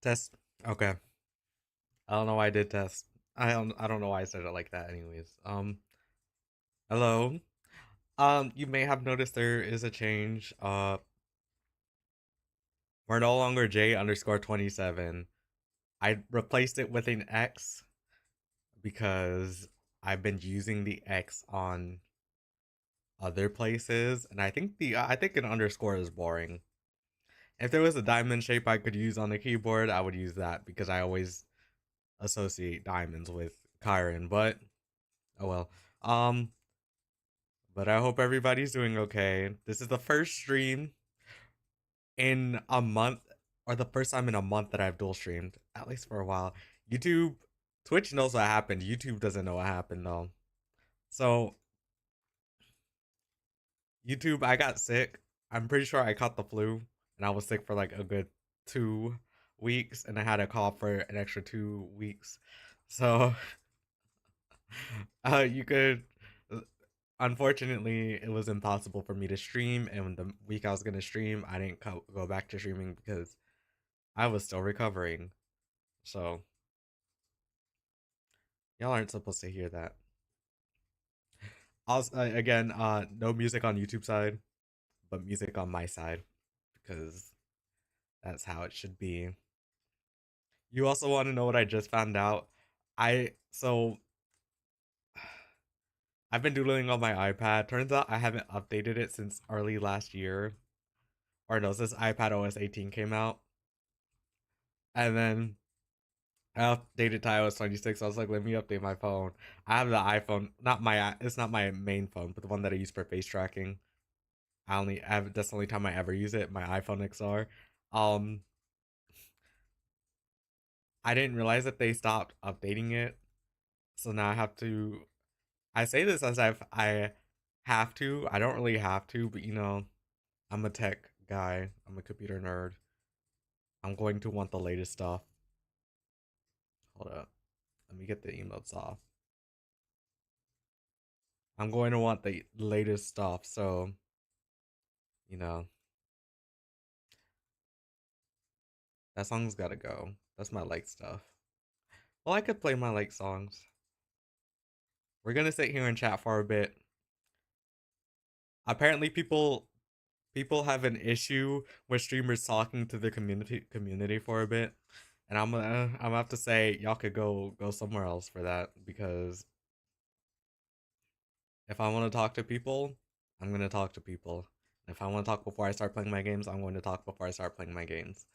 Test. Okay. I don't know why I did test. I don't know why I said it like that anyways. Hello. You may have noticed there is a change. We're no longer J underscore 27. I replaced it with an X because I've been using the X on other places, and I think an underscore is boring. If there was a diamond shape I could use on the keyboard, I would use that because I always associate diamonds with Kyron, but oh well. Um, but I hope everybody's doing okay. This is the first stream in a month, or the first time in a month that I've dual streamed, at least for a while. YouTube, Twitch knows what happened. YouTube doesn't know what happened though. So, YouTube, I got sick. I'm pretty sure I caught the flu, and I was sick for like a good 2 weeks, and I had a cough for an extra 2 weeks. So, you could unfortunately, it was impossible for me to stream, and the week I was gonna stream, I didn't go back to streaming because I was still recovering. So y'all aren't supposed to hear that. Also, again, no music on YouTube side, but music on my side because that's how it should be. You also want to know what I just found out? I I've been doodling on my iPad. Turns out I haven't updated it since early last year, or no, since iPad OS 18 came out, and then I updated to iOS 26. I was like, let me update my phone. I have the iPhone, it's not my main phone, but the one that I use for face tracking. That's the only time I ever use it. My iPhone XR. Um, I didn't realize that they stopped updating it, so now I have to. I say this as I have to. I don't really have to, but I'm a tech guy. I'm a computer nerd. I'm going to want the latest stuff. Hold up. Let me get the emotes off. I'm going to want the latest stuff, so you know that song's gotta go. That's my like stuff. Well, I could play my like songs. We're gonna sit here and chat for a bit. Apparently, people have an issue with streamers talking to the community for a bit, and I'm gonna have to say y'all could go somewhere else for that because if I want to talk to people, I'm gonna talk to people. If I want to talk before I start playing my games, I'm going to talk before I start playing my games.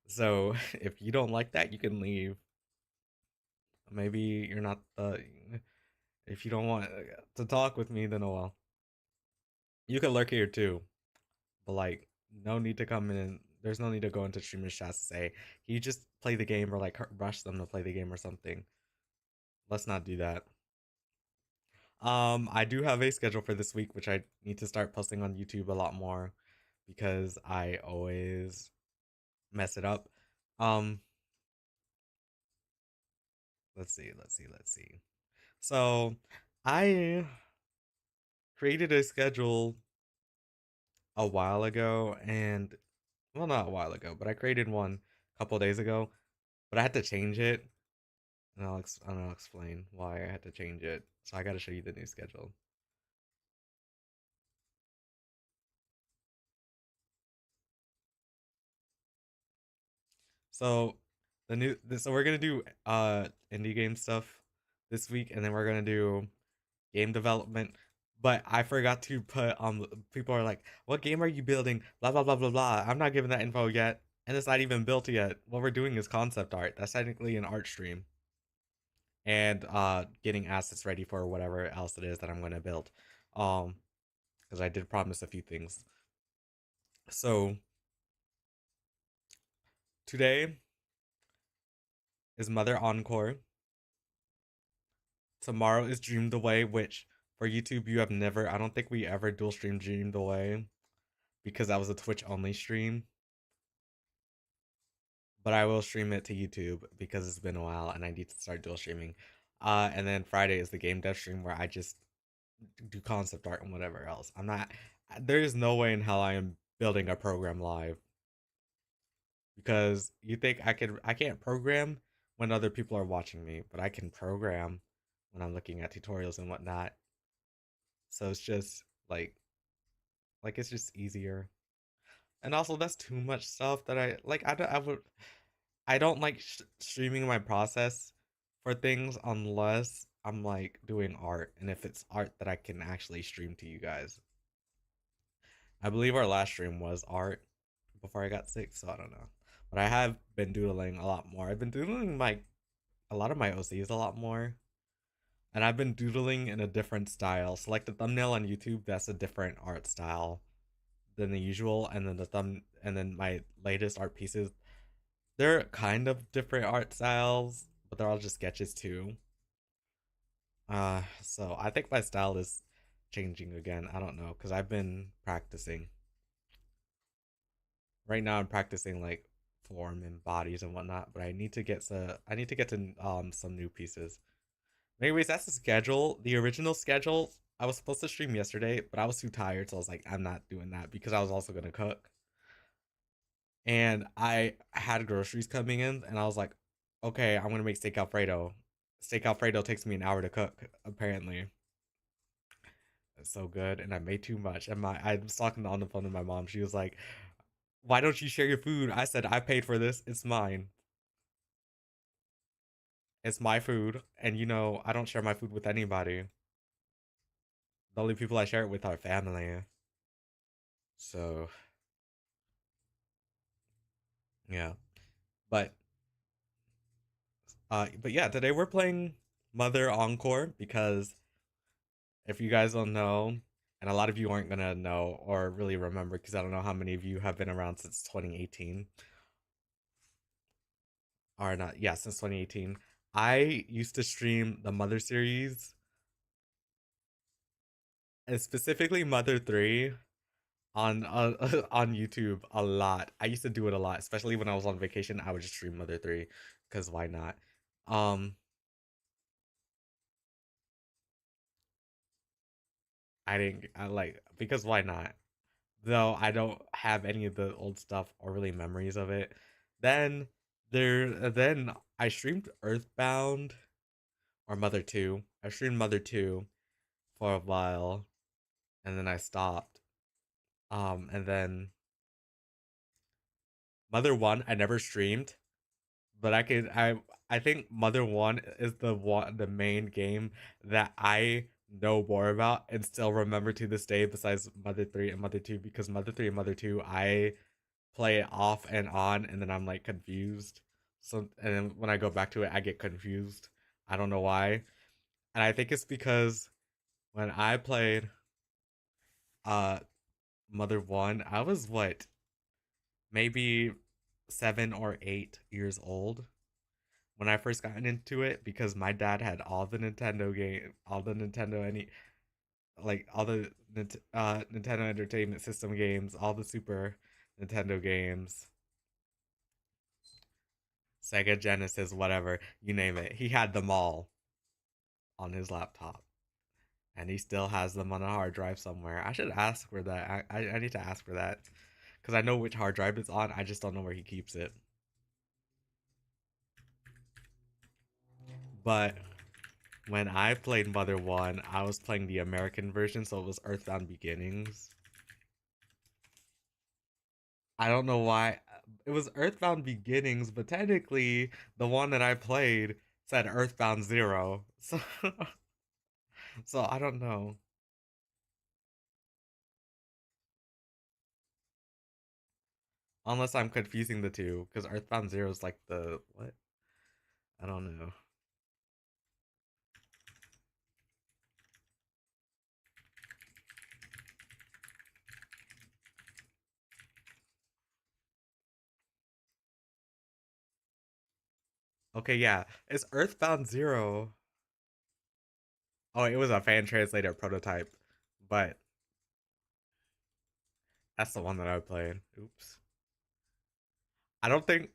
So if you don't like that, you can leave. Maybe you're not the. If you don't want to talk with me, then oh well. You can lurk here too, but like, no need to come in. There's no need to go into streamers' chats to say, "Can you just play the game?" or like rush them to play the game or something. Let's not do that. I do have a schedule for this week, which I need to start posting on YouTube a lot more because I always mess it up. Um, let's see. So I created a schedule a while ago, and well, not a while ago, but I created one a couple days ago, but I had to change it, and I'll explain why I had to change it. So I got to show you the new schedule. So so we're gonna do indie game stuff this week, and then we're gonna do game development. But I forgot to put people are like, what game are you building? Blah blah blah blah blah. I'm not giving that info yet, and it's not even built yet. What we're doing is concept art. That's technically an art stream, and getting assets ready for whatever else it is that I'm gonna build. Um, because I did promise a few things. So today is Mother Encore. Tomorrow is Dreamed Away, which for YouTube you have never. I don't think we ever dual stream Dreamed Away because that was a Twitch only stream. But I will stream it to YouTube because it's been a while and I need to start dual streaming. And then Friday is the game dev stream where I just do concept art and whatever else. I'm not. There is no way in hell I am building a program live. because you think I can't program when other people are watching me, but I can program when I'm looking at tutorials and whatnot. So it's just like it's just easier. And also that's too much stuff that I like. I don't like streaming my process for things unless I'm like doing art, and if it's art that I can actually stream to you guys. I believe our last stream was art before I got sick, so I don't know. But I have been doodling a lot more. I've been doodling a lot of my OCs a lot more. And I've been doodling in a different style. So like the thumbnail on YouTube, that's a different art style than the usual, and then my latest art pieces, they're kind of different art styles, but they're all just sketches too. So I think my style is changing again. I don't know, because I've been practicing. Right now I'm practicing like form and bodies and whatnot, but I need to get to some new pieces. Anyways, that's the schedule. The original schedule, I was supposed to stream yesterday, but I was too tired, so I was like, I'm not doing that because I was also gonna cook. And I had groceries coming in, and I was like, okay, I'm gonna make steak Alfredo. Steak Alfredo takes me an hour to cook, apparently. It's so good, and I made too much. And I was talking on the phone to my mom. She was like, "Why don't you share your food?" I said, "I paid for this. It's mine. It's my food." And I don't share my food with anybody. The only people I share it with are family. So yeah, but but yeah, today we're playing Mother Encore because if you guys don't know, and a lot of you aren't gonna know or really remember because I don't know how many of you have been around since 2018 or not. Yeah, since 2018. I used to stream the Mother series, and specifically Mother 3 on on YouTube a lot. I used to do it a lot, especially when I was on vacation. I would just stream Mother 3 because why not? Um, I didn't I like because why not? Though I don't have any of the old stuff or really memories of it. Then then I streamed Earthbound or Mother 2. I streamed Mother 2 for a while and then I stopped. And then Mother 1 I never streamed, but I think Mother 1 is the main game that I know more about and still remember to this day besides Mother 3 and Mother 2 because Mother 3 and Mother 2 I play it off and on and then I'm like confused. So and then when I go back to it I get confused. I don't know why. And I think it's because when I played uh Mother 1, I was what, maybe 7 or 8 years old when I first got into it because my dad had all the Nintendo game, all the Nintendo any like all the Nintendo Entertainment System games, all the Super Nintendo games, Sega Genesis, whatever, you name it. He had them all on his laptop. And he still has them on a hard drive somewhere. I should ask for that. I need to ask for that. Because I know which hard drive it's on. I just don't know where he keeps it. But when I played Mother 1, I was playing the American version, so it was Earthbound Beginnings. I don't know why. It was Earthbound Beginnings, but technically, the one that I played said Earthbound Zero. So I don't know. Unless I'm confusing the two, because Earthbound Zero is like the what? I don't know. Okay, yeah, it's Earthbound Zero. Oh, it was a fan translator prototype, but that's the one that I played. Oops. I don't think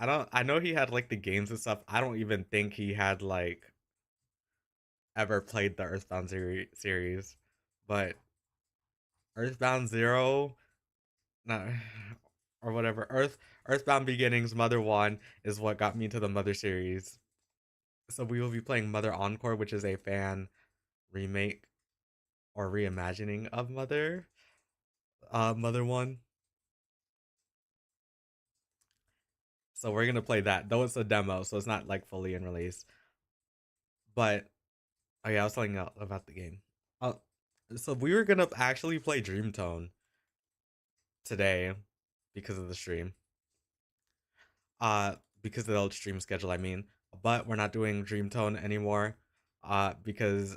I don't. I know he had like the games and stuff. I don't even think he had like ever played the Earthbound series, but Earthbound Zero, no, or whatever. Earthbound Beginnings Mother 1 is what got me into the Mother series. So we will be playing Mother Encore, which is a fan remake or reimagining of Mother 1. So we're gonna play that, though it's a demo, so it's not like fully in release. But oh yeah, I was telling you about the game. Uh, so we were gonna actually play Dreamtone today because of the stream. Uh, because of the old stream schedule, I mean. But we're not doing Dreamtone anymore. Because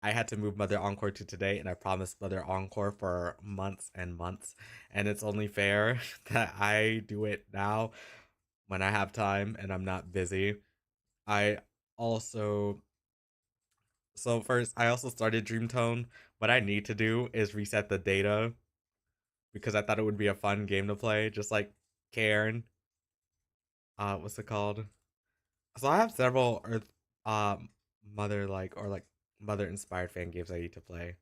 I had to move Mother Encore to today, and I promised Mother Encore for months and months, and it's only fair that I do it now when I have time and I'm not busy. I also So first, I also started Dreamtone. What I need to do is reset the data because I thought it would be a fun game to play, just like Cairn. What's it called? So I have several Earth, Mother like or like Mother inspired fan games I need to play.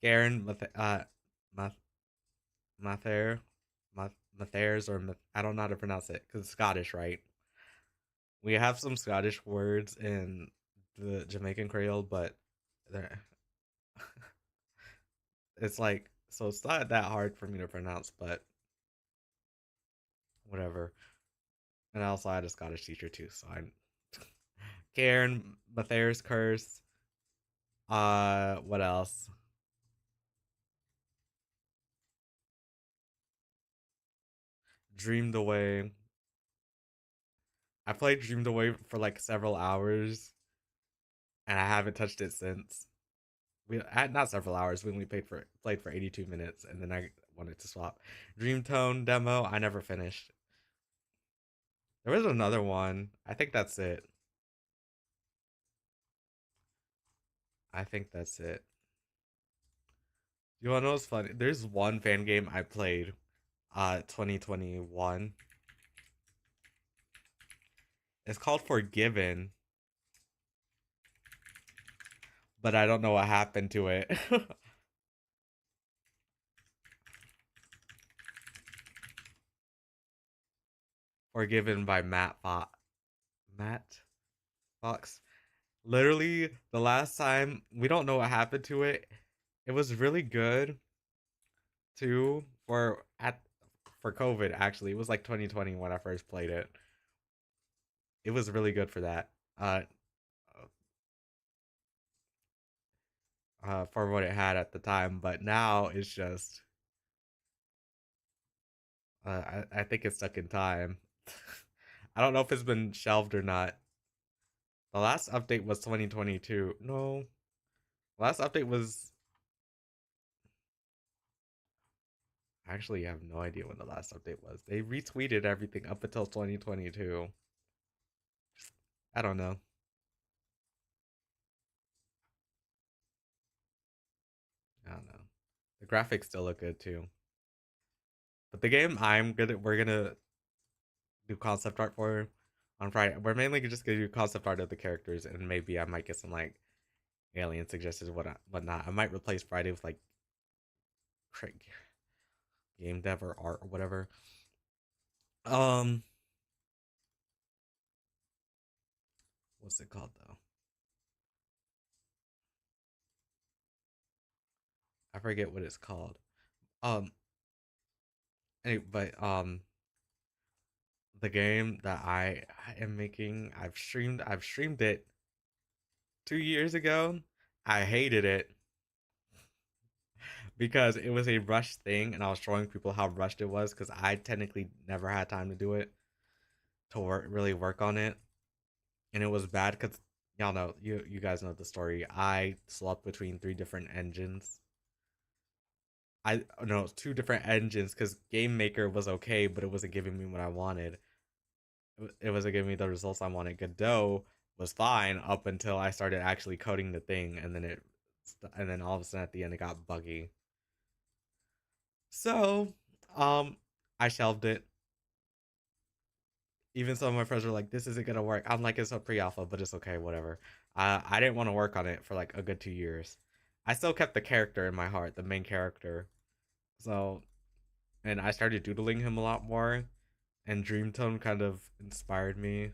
Cairn, Math, Mather, Mathers or I don't know how to pronounce it because it's Scottish, right? We have some Scottish words in the Jamaican Creole, but they're it's like so it's not that hard for me to pronounce, but whatever. And I also had a Scottish teacher too, so I Karen, Mathay's Curse. What else? Dreamed Away. I played Dreamed Away for like several hours, and I haven't touched it since. We had not several hours. We only played for 82 minutes, and then I wanted to swap. Dream Tone demo. I never finished. There was another one. I think that's it. I think that's it. You wanna know what's funny? There's one fan game I played, 2021. It's called Forgiven, but I don't know what happened to it. Forgiven by Matt Fox. Literally, the last time we don't know what happened to it. It was really good too for COVID. Actually, it was like 2020 when I first played it. It was really good for that. For what it had at the time, but now it's just I think it's stuck in time. I don't know if it's been shelved or not. The last update was 2022. No, last update was actually I have no idea when the last update was. They retweeted everything up until 2022. I don't know. I don't know. The graphics still look good too. But the game we're gonna do concept art for on Friday. We're mainly just gonna do concept art of the characters, and maybe I might get some like alien suggestions, whatnot. I might replace Friday with like game dev or art or whatever. Um, what's it called though? I forget what it's called. Um, but the game that I am making, I've streamed it 2 years ago. I hated it because it was a rushed thing, and I was showing people how rushed it was because I technically never had time to do it to really work on it, and it was bad because y'all know you guys know the story. I swapped between three different engines. I no two different engines because Game Maker was okay, but it wasn't giving me what I wanted. It wasn't giving me the results I wanted. Godot was fine up until I started actually coding the thing, and then all of a sudden at the end it got buggy. So, um, I shelved it. Even some of my friends were like, "This isn't gonna work." I'm like, "It's a pre-alpha, but it's okay, whatever." I didn't want to work on it for like a good 2 years. I still kept the character in my heart, the main character. So and I started doodling him a lot more. And Dreamtone kind of inspired me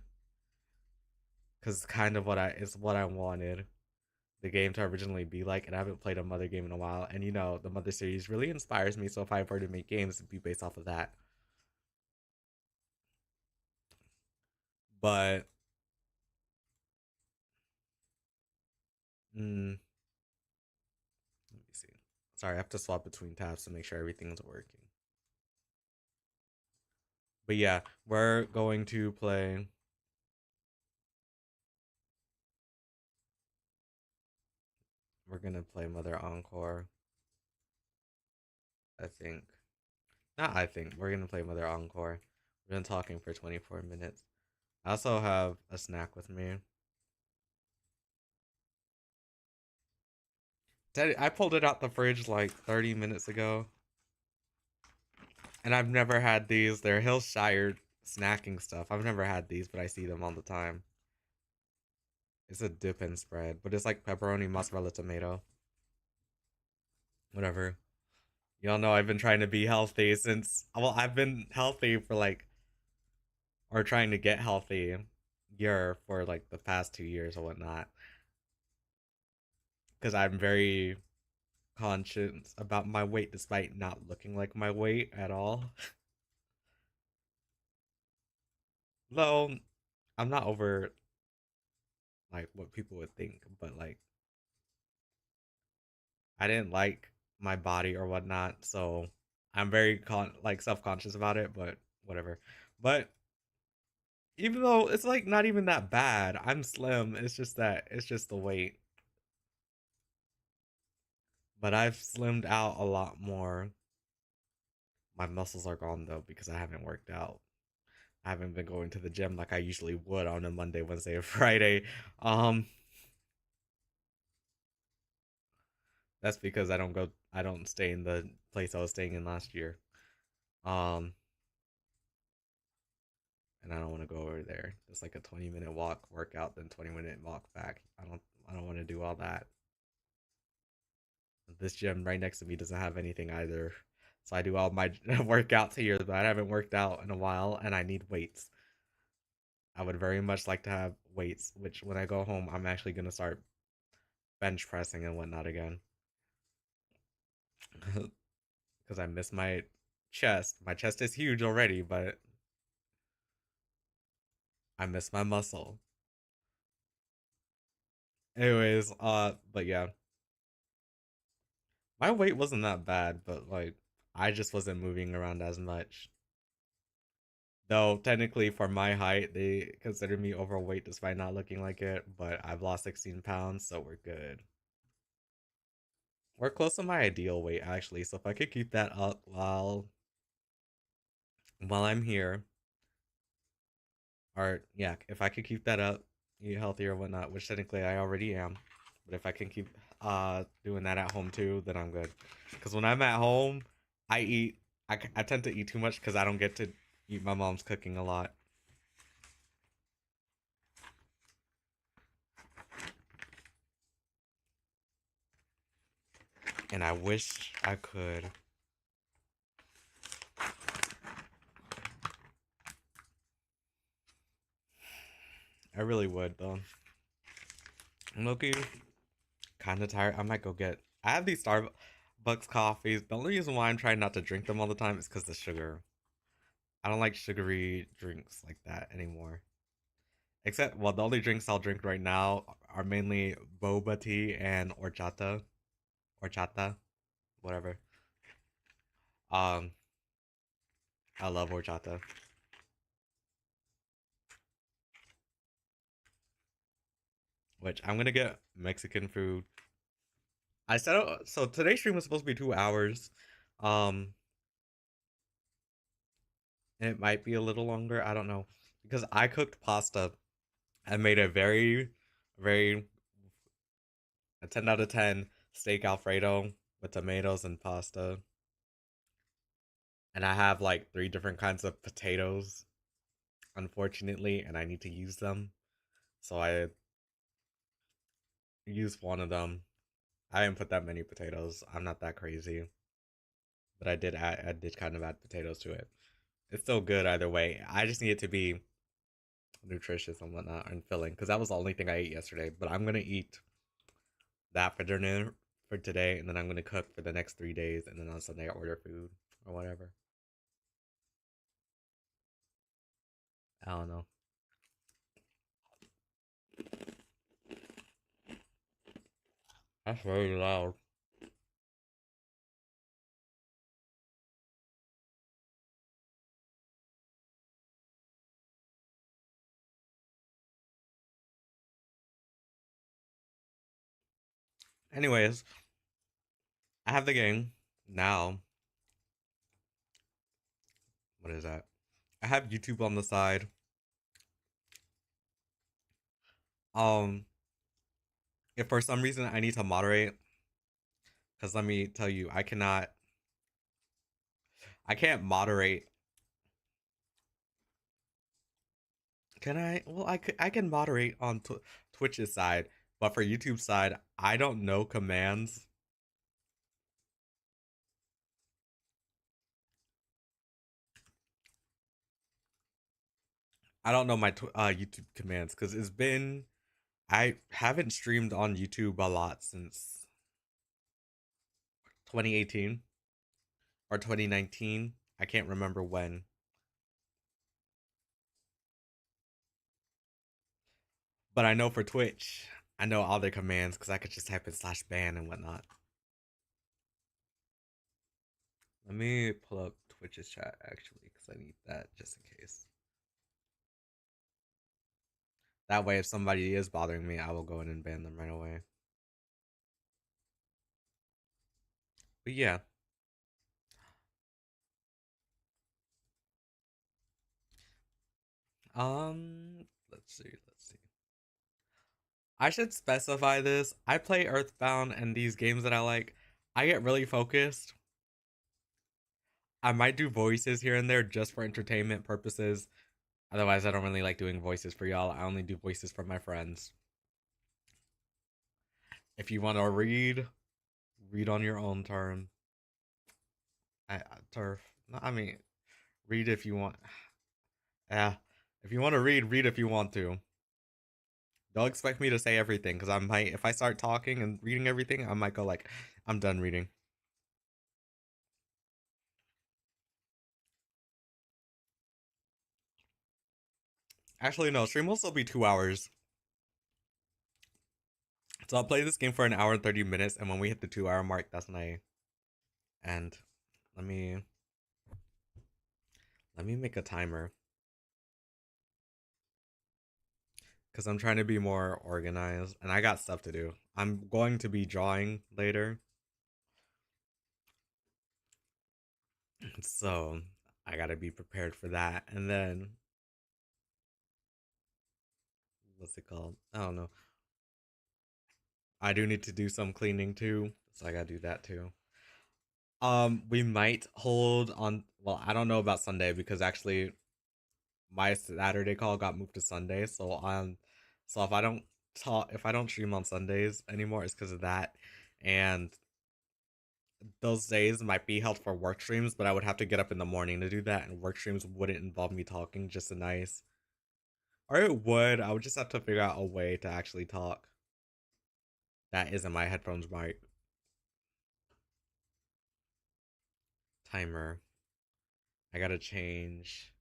because kind of what I wanted the game to originally be like, and I haven't played a Mother game in a while. And you know, the Mother series really inspires me. So if I were to make games, it'd be based off of that. But let me see. Sorry, I have to swap between tabs to make sure everything's working. But yeah, we're going to play. We're gonna play Mother Encore. I think. Not I think. We're gonna play Mother Encore. We've been talking for 24 minutes. I also have a snack with me. Daddy, I pulled it out the fridge like 30 minutes ago. And I've never had these. They're Hillshire snacking stuff. I've never had these, but I see them all the time. It's a dip and spread, but it's like pepperoni, mozzarella, tomato. Whatever. Y'all know I've been trying to be healthy since, well, I've been healthy for like, or trying to get healthy year for like the past 2 years or whatnot. Because I'm very conscious about my weight despite not looking like my weight at all. Though I'm not over like what people would think, but like I didn't like my body or whatnot, so I'm very like self-conscious about it, but whatever. But even though it's like not even that bad, I'm slim. It's just that it's just the weight. But I've slimmed out a lot more. My muscles are gone though because I haven't worked out. I haven't been going to the gym like I usually would on a Monday, Wednesday, or Friday. Um that's because I don't stay in the place I was staying in last year. Um and I don't want to go over there. It's like a 20-minute walk workout, then 20-minute walk back. I don't want to do all that. This gym right next to me doesn't have anything either. So I do all my workouts here, but I haven't worked out in a while and I need weights. I would very much like to have weights, which when I go home, I'm actually going to start bench pressing and whatnot again. Because I miss my chest. My chest is huge already, but I miss my muscle. Anyways, but yeah. My weight wasn't that bad, but like I just wasn't moving around as much. Though technically for my height, they consider me overweight despite not looking like it, but I've lost 16 pounds, so we're good. We're close to my ideal weight actually, so if I could keep that up while I'm here, or yeah, if I could keep that up, eat healthier or whatnot, which technically I already am, but if I can keep doing that at home too, then I'm good. Because when I'm at home, I eat. I tend to eat too much because I don't get to eat my mom's cooking a lot. And I wish I could. I really would though. I'm looking kind of tired. I might go get. I have these Starbucks coffees. The only reason why I'm trying not to drink them all the time is because the sugar. I don't like sugary drinks like that anymore. Except, well, the only drinks I'll drink right now are mainly boba tea and horchata, whatever. Um, I love horchata. Which I'm gonna get Mexican food. I said so. Today's stream was supposed to be 2 hours. Um, and it might be a little longer. I don't know because I cooked pasta. I made a very a 10 out of 10 steak Alfredo with tomatoes and pasta. And I have like three different kinds of potatoes, unfortunately, and I need to use them. So I used one of them. I didn't put that many potatoes. I'm not that crazy. but I did kind of add potatoes to it. It's still good either way. I just need it to be nutritious and whatnot and filling because that was the only thing I ate yesterday. But I'm gonna eat that for dinner for today, and then I'm gonna cook for the next 3 days, and then on Sunday I order food or whatever. I don't know. That's very loud. Anyways, I have the game now. What is that? I have YouTube on the side. Um, if for some reason I need to moderate, because let me tell you, I can't moderate. Can I? Well, I can moderate on Twitch's side, but for YouTube side, I don't know commands. I don't know my YouTube commands because I haven't streamed on YouTube a lot since 2018 or 2019. I can't remember when, but I know for Twitch, I know all their commands because I could just type in /ban and whatnot. Let me pull up Twitch's chat actually because I need that just in case. That way, if somebody is bothering me, I will go in and ban them right away. But yeah, let's see. I should specify this. I play Earthbound and these games that I like. I get really focused. I might do voices here and there just for entertainment purposes. Otherwise, I don't really like doing voices for y'all. I only do voices for my friends. If you want to read on your own term. Turf. No, I mean, read if you want. Yeah. If you want to read if you want to. Don't expect me to say everything because I might, if I start talking and reading everything, I might go like, I'm done reading. Actually, no, stream will still be 2 hours. So I'll play this game for an hour and 30 minutes, and when we hit the 2 hour mark, that's when I end. Let me make a timer because I'm trying to be more organized, and I got stuff to do. I'm going to be drawing later, so I gotta be prepared for that. And then what's it called? I don't know. I do need to do some cleaning too, so I gotta do that too. We might hold on. Well, I don't know about Sunday because actually my Saturday call got moved to Sunday. So if I don't stream on Sundays anymore, it's because of that. And those days might be held for work streams, but I would have to get up in the morning to do that, and work streams wouldn't involve me talking, just a nice. Or it would. I would just have to figure out a way to actually talk. That isn't my headphones mic. Timer. I gotta change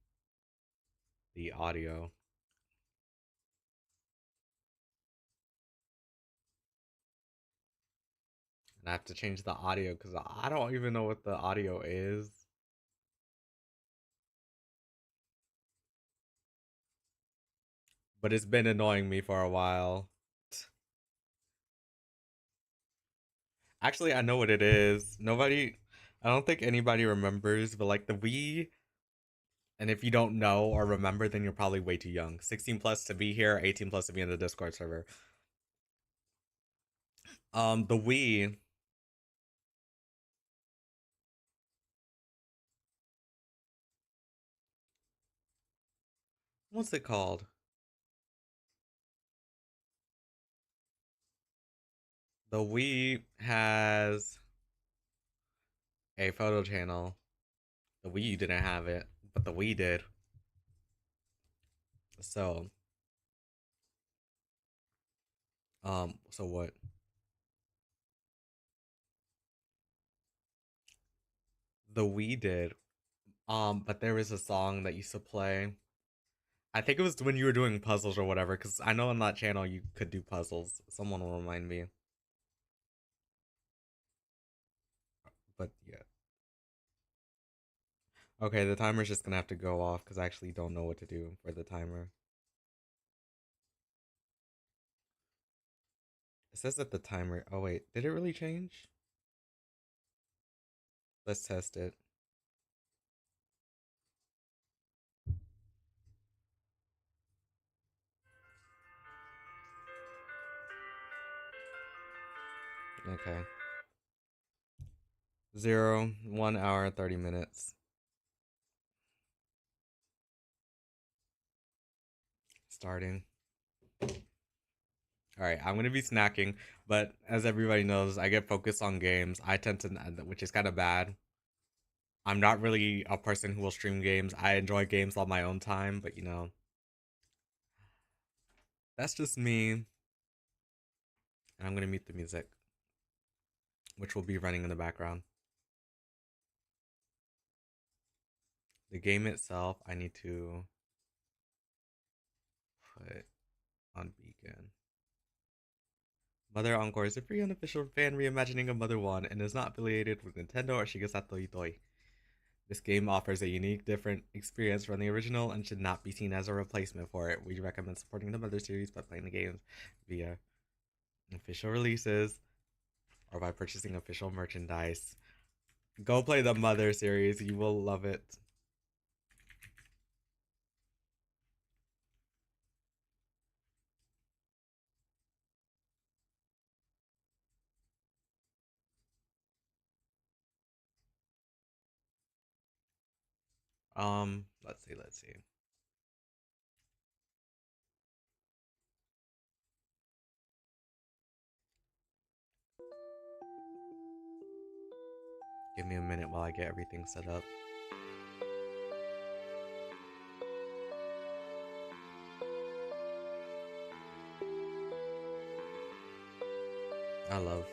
the audio. And I have to change the audio because I don't even know what the audio is. But it's been annoying me for a while. Actually, I know what it is. I don't think anybody remembers, but like the Wii, and if you don't know or remember, then you're probably way too young. 16 plus to be here, 18 plus to be in the Discord server. The Wii, what's it called? The Wii has a photo channel. The Wii U didn't have it, but the Wii did. So, so what? The Wii did. But there was a song that used to play. I think it was when you were doing puzzles or whatever, because I know on that channel you could do puzzles. Someone will remind me. But yeah. Okay, the timer's just gonna have to go off because I actually don't know what to do for the timer. It says that the timer. Oh, wait. Did it really change? Let's test it. Okay. 1 hour, 30 minutes. Starting. Alright, I'm gonna be snacking, but as everybody knows, I get focused on games. I tend to, which is kind of bad. I'm not really a person who will stream games. I enjoy games on my own time, but you know, that's just me. And I'm gonna mute the music, which will be running in the background. The game itself, I need to put on Beacon. Mother Encore is a free unofficial fan reimagining of Mother 1 and is not affiliated with Nintendo or Shigesato Itoi. This game offers a unique, different experience from the original and should not be seen as a replacement for it. We recommend supporting the Mother series by playing the games via official releases or by purchasing official merchandise. Go play the Mother series, you will love it. Let's see. Give me a minute while I get everything set up. I love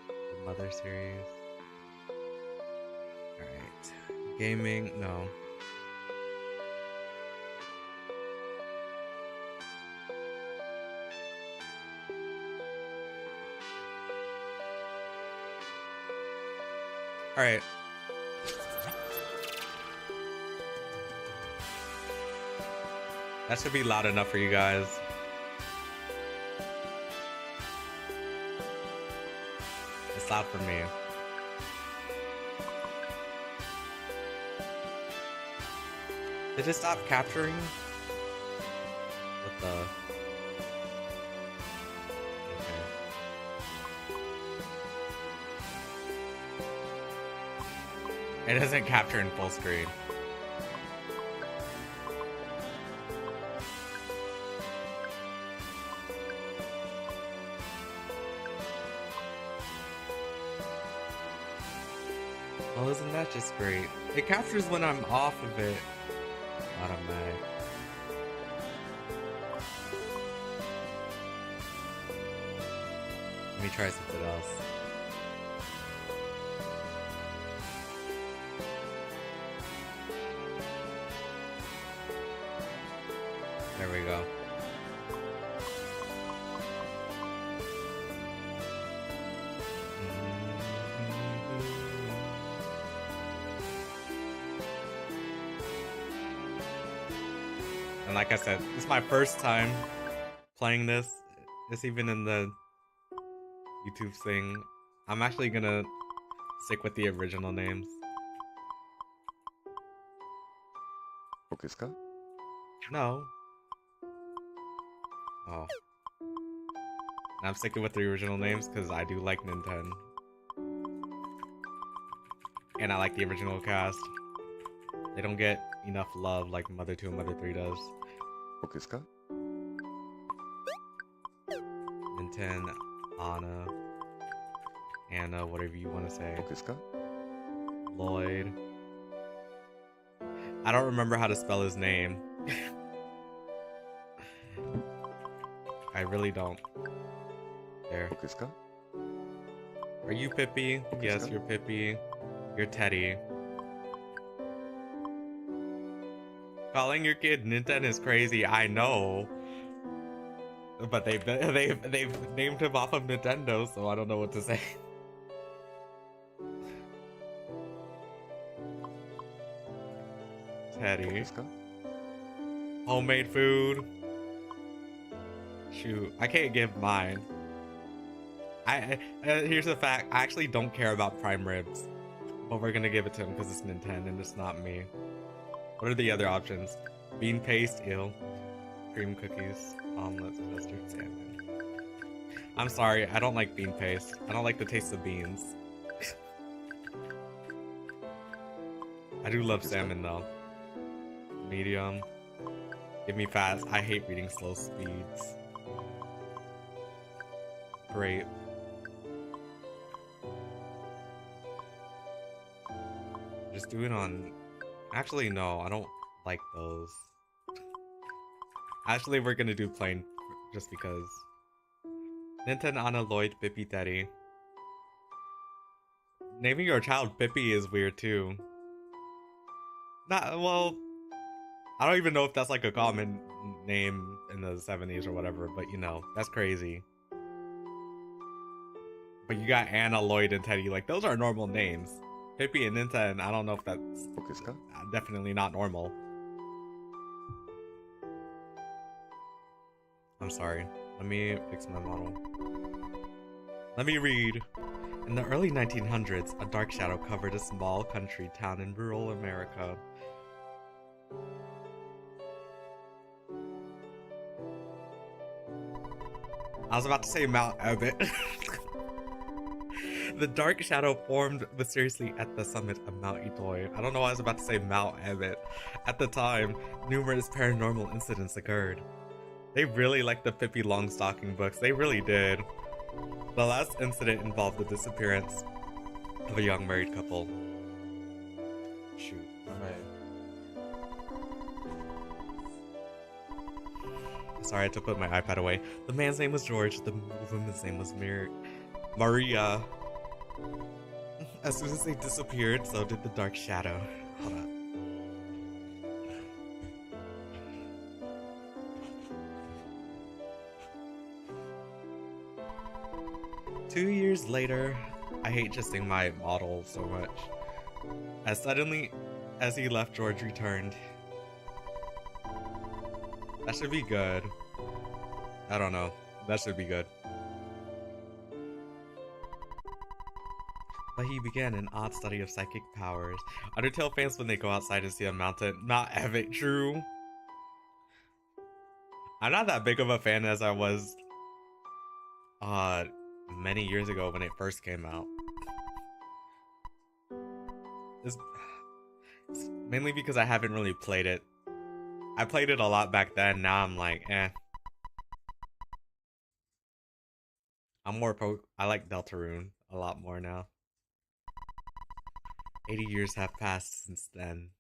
the Mother series. Alright. Gaming, no. Alright. That should be loud enough for you guys. It's loud for me. Did it stop capturing? What the? Okay. It doesn't capture in full screen. Well, isn't that just great? It captures when I'm off of it. Automatic. Let me try something else. There we go. And like I said, this is my first time playing this. It's even in the YouTube thing. I'm actually gonna stick with the original names. No. Oh. And I'm sticking with the original names because I do like Nintendo. And I like the original cast. They don't get enough love like Mother 2 and Mother 3 does. Nintendo, Anna, whatever you want to say. Lloyd. I don't remember how to spell his name. I really don't. There. Are you Pippi? Yes, you're Pippi. You're Teddy. Calling your kid Nintendo is crazy, I know. But they've named him off of Nintendo, so I don't know what to say. Teddy. Homemade food. Shoot, I can't give mine. Here's the fact, I actually don't care about prime ribs. But we're gonna give it to him because it's Nintendo and it's not me. What are the other options? Bean paste, ew. Cream cookies, omelets, custard, salmon. I'm sorry, I don't like bean paste. I don't like the taste of beans. I do love salmon though. Medium. Give me fast. I hate reading slow speeds. Great. Just do it on... Actually, no, I don't like those. Actually, we're gonna do plain just because. Nintendo Anna Lloyd Pippi Teddy. Naming your child Pippi is weird too. Not well. I don't even know if that's like a common name in the 70s or whatever, but you know, that's crazy. But you got Anna Lloyd and Teddy, like those are normal names. Pippi and Nintendo, I don't know if that's definitely not normal. I'm sorry. Let me fix my model. Let me read. In the early 1900s, a dark shadow covered a small country town in rural America. I was about to say Mount Abbott. The dark shadow formed mysteriously at the summit of Mount Itoy. I don't know why I was about to say Mount Abbott. At the time, numerous paranormal incidents occurred. They really liked the Pippi Longstocking books. They really did. The last incident involved the disappearance of a young married couple. Shoot. Sorry, I had to put my iPad away. The man's name was George. The woman's name was Maria. As soon as they disappeared, so did the dark shadow. Hold up. Two years later, I hate just seeing my model so much. As suddenly as he left, George returned. That should be good. I don't know. That should be good. But he began an odd study of psychic powers. Undertale fans when they go outside and see a mountain. Not ever true. I'm not that big of a fan as I was many years ago when it first came out. It's mainly because I haven't really played it. I played it a lot back then, now I'm like, eh. I'm more I like Deltarune a lot more now. 80 years have passed since then.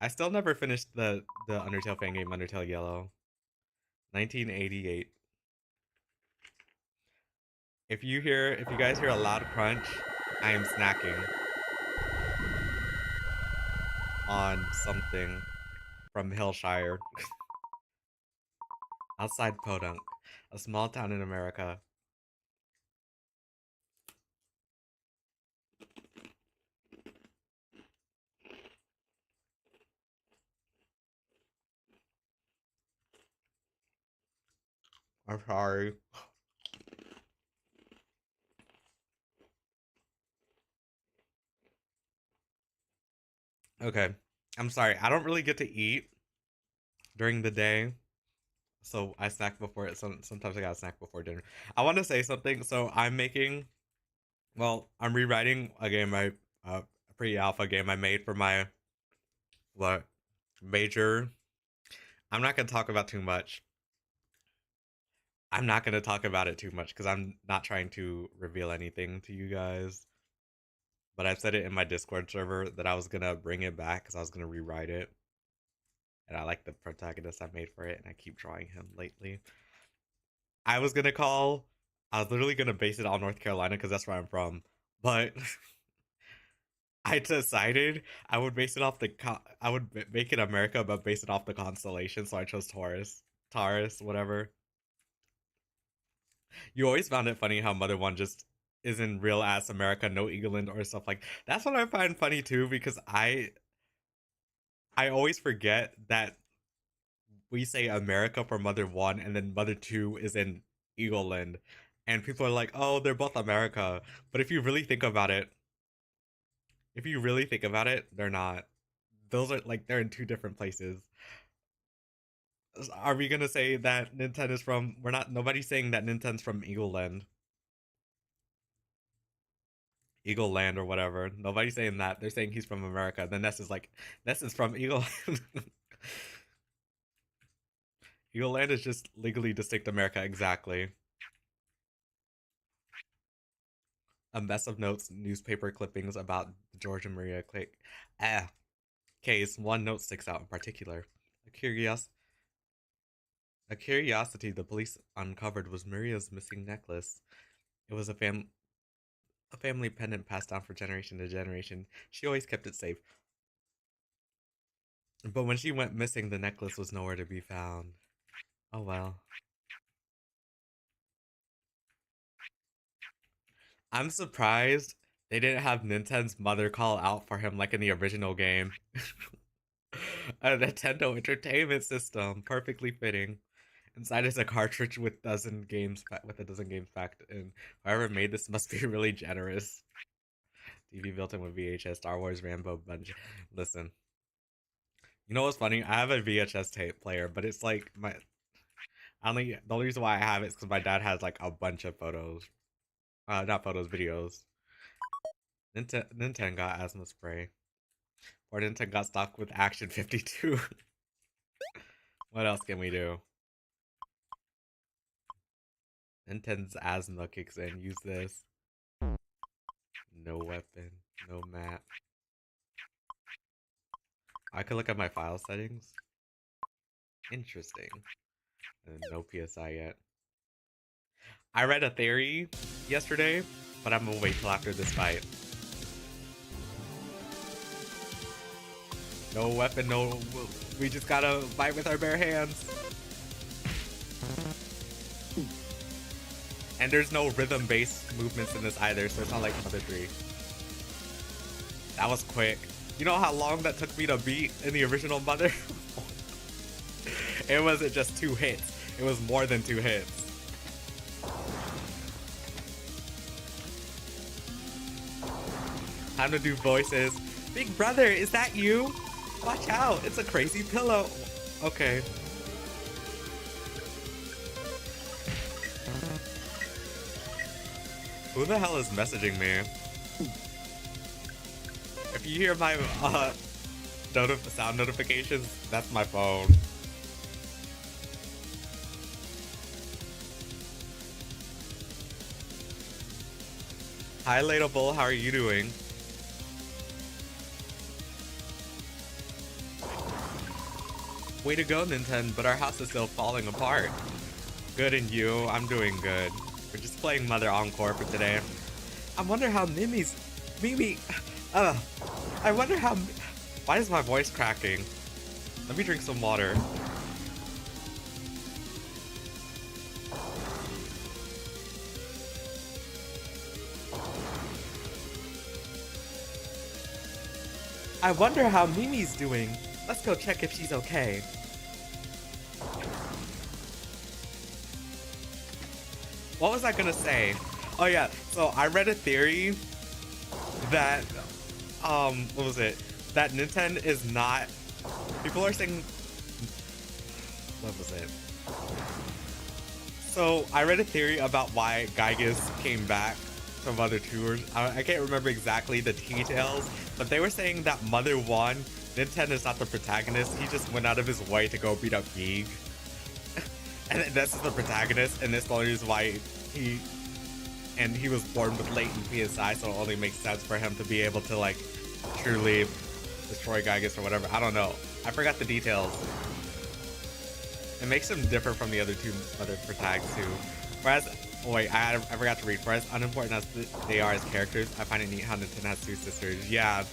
I still never finished the Undertale fan game, Undertale Yellow. 1988. If you guys hear a loud crunch, I am snacking on something from Hillshire. Outside Podunk, a small town in America. I'm sorry. Okay, I'm sorry. I don't really get to eat during the day, so I snack before it. Sometimes I gotta snack before dinner. I want to say something. So I'm making, well, I'm rewriting a game, my pre-alpha game I made for my major. I'm not gonna talk about too much. I'm not gonna talk about it too much because I'm not trying to reveal anything to you guys. But I said it in my Discord server that I was gonna bring it back because I was gonna rewrite it. And I like the protagonist I made for it, and I keep drawing him lately. I was literally gonna base it on North Carolina because that's where I'm from. But I decided I would base it off I would make it America, but base it off the constellation. So I chose Taurus, whatever. You always found it funny how Mother One just is in real ass America, no England or stuff like. That's what I find funny too, because I always forget that we say America for Mother One, and then Mother Two is in Eagleland, and people are like, "Oh, they're both America." But if you really think about it, they're not. Those are like they're in two different places. Are we gonna say that Nintendo's from? We're not. Nobody's saying that Nintendo's from Eagleland. Eagle Land or whatever. Nobody's saying that. They're saying he's from America. Then Ness is like, Ness is from Eagle Land. Eagle Land is just legally distinct America, exactly. A mess of notes, newspaper clippings about the Georgia Maria case. One note sticks out in particular. A curiosity the police uncovered was Maria's missing necklace. It was a family pendant passed down for generation to generation. She always kept it safe. But when she went missing, the necklace was nowhere to be found. Oh well. I'm surprised they didn't have Nintendo's mother call out for him like in the original game. A Nintendo Entertainment System, perfectly fitting. Inside is a cartridge with a dozen games packed in. Whoever made this must be really generous. TV built in with VHS, Star Wars, Rambo, bunch. Listen, you know what's funny? I have a VHS tape player, but it's like the only reason why I have it is because my dad has like a bunch of photos, not photos, videos. Nintendo got asthma spray, or Nintendo got stocked with Action 52. What else can we do? Nintendo's asthma kicks in. Use this. No weapon. No map. I could look at my file settings. Interesting. And no PSI yet. I read a theory yesterday, but I'm gonna wait till after this fight. No weapon, no... We just gotta fight with our bare hands. And there's no rhythm-based movements in this either, so it's not like Mother 3. That was quick. You know how long that took me to beat in the original Mother? It wasn't just 2 hits. It was more than 2 hits. Time to do voices. Big brother, is that you? Watch out, it's a crazy pillow. Okay. Who the hell is messaging me? If you hear my sound notifications, that's my phone. Hi Ladlebull, how are you doing? Way to go, Nintendo, but our house is still falling apart. Good, and you? I'm doing good. We're just playing Mother Encore for today. I wonder how I wonder how... Why is my voice cracking? Let me drink some water. I wonder how Mimi's doing. Let's go check if she's okay. What was I gonna say? Oh yeah, so I read a theory that, what was it? That Nintendo is not... People are saying... What was it? So, I read a theory about why Gygas came back to Mother 2. I can't remember exactly the details, but they were saying that Mother 1, Nintendo is not the protagonist. He just went out of his way to go beat up Geek. And this is the protagonist, and this is the only reason why he was born with latent PSI, so it only makes sense for him to be able to like truly destroy Gygas or whatever. I don't know. I forgot the details. It makes him different from the other two other protagonists too. Whereas, oh wait, I forgot to read. Whereas unimportant as they are as characters, I find it neat how Nintendo has two sisters. Yeah,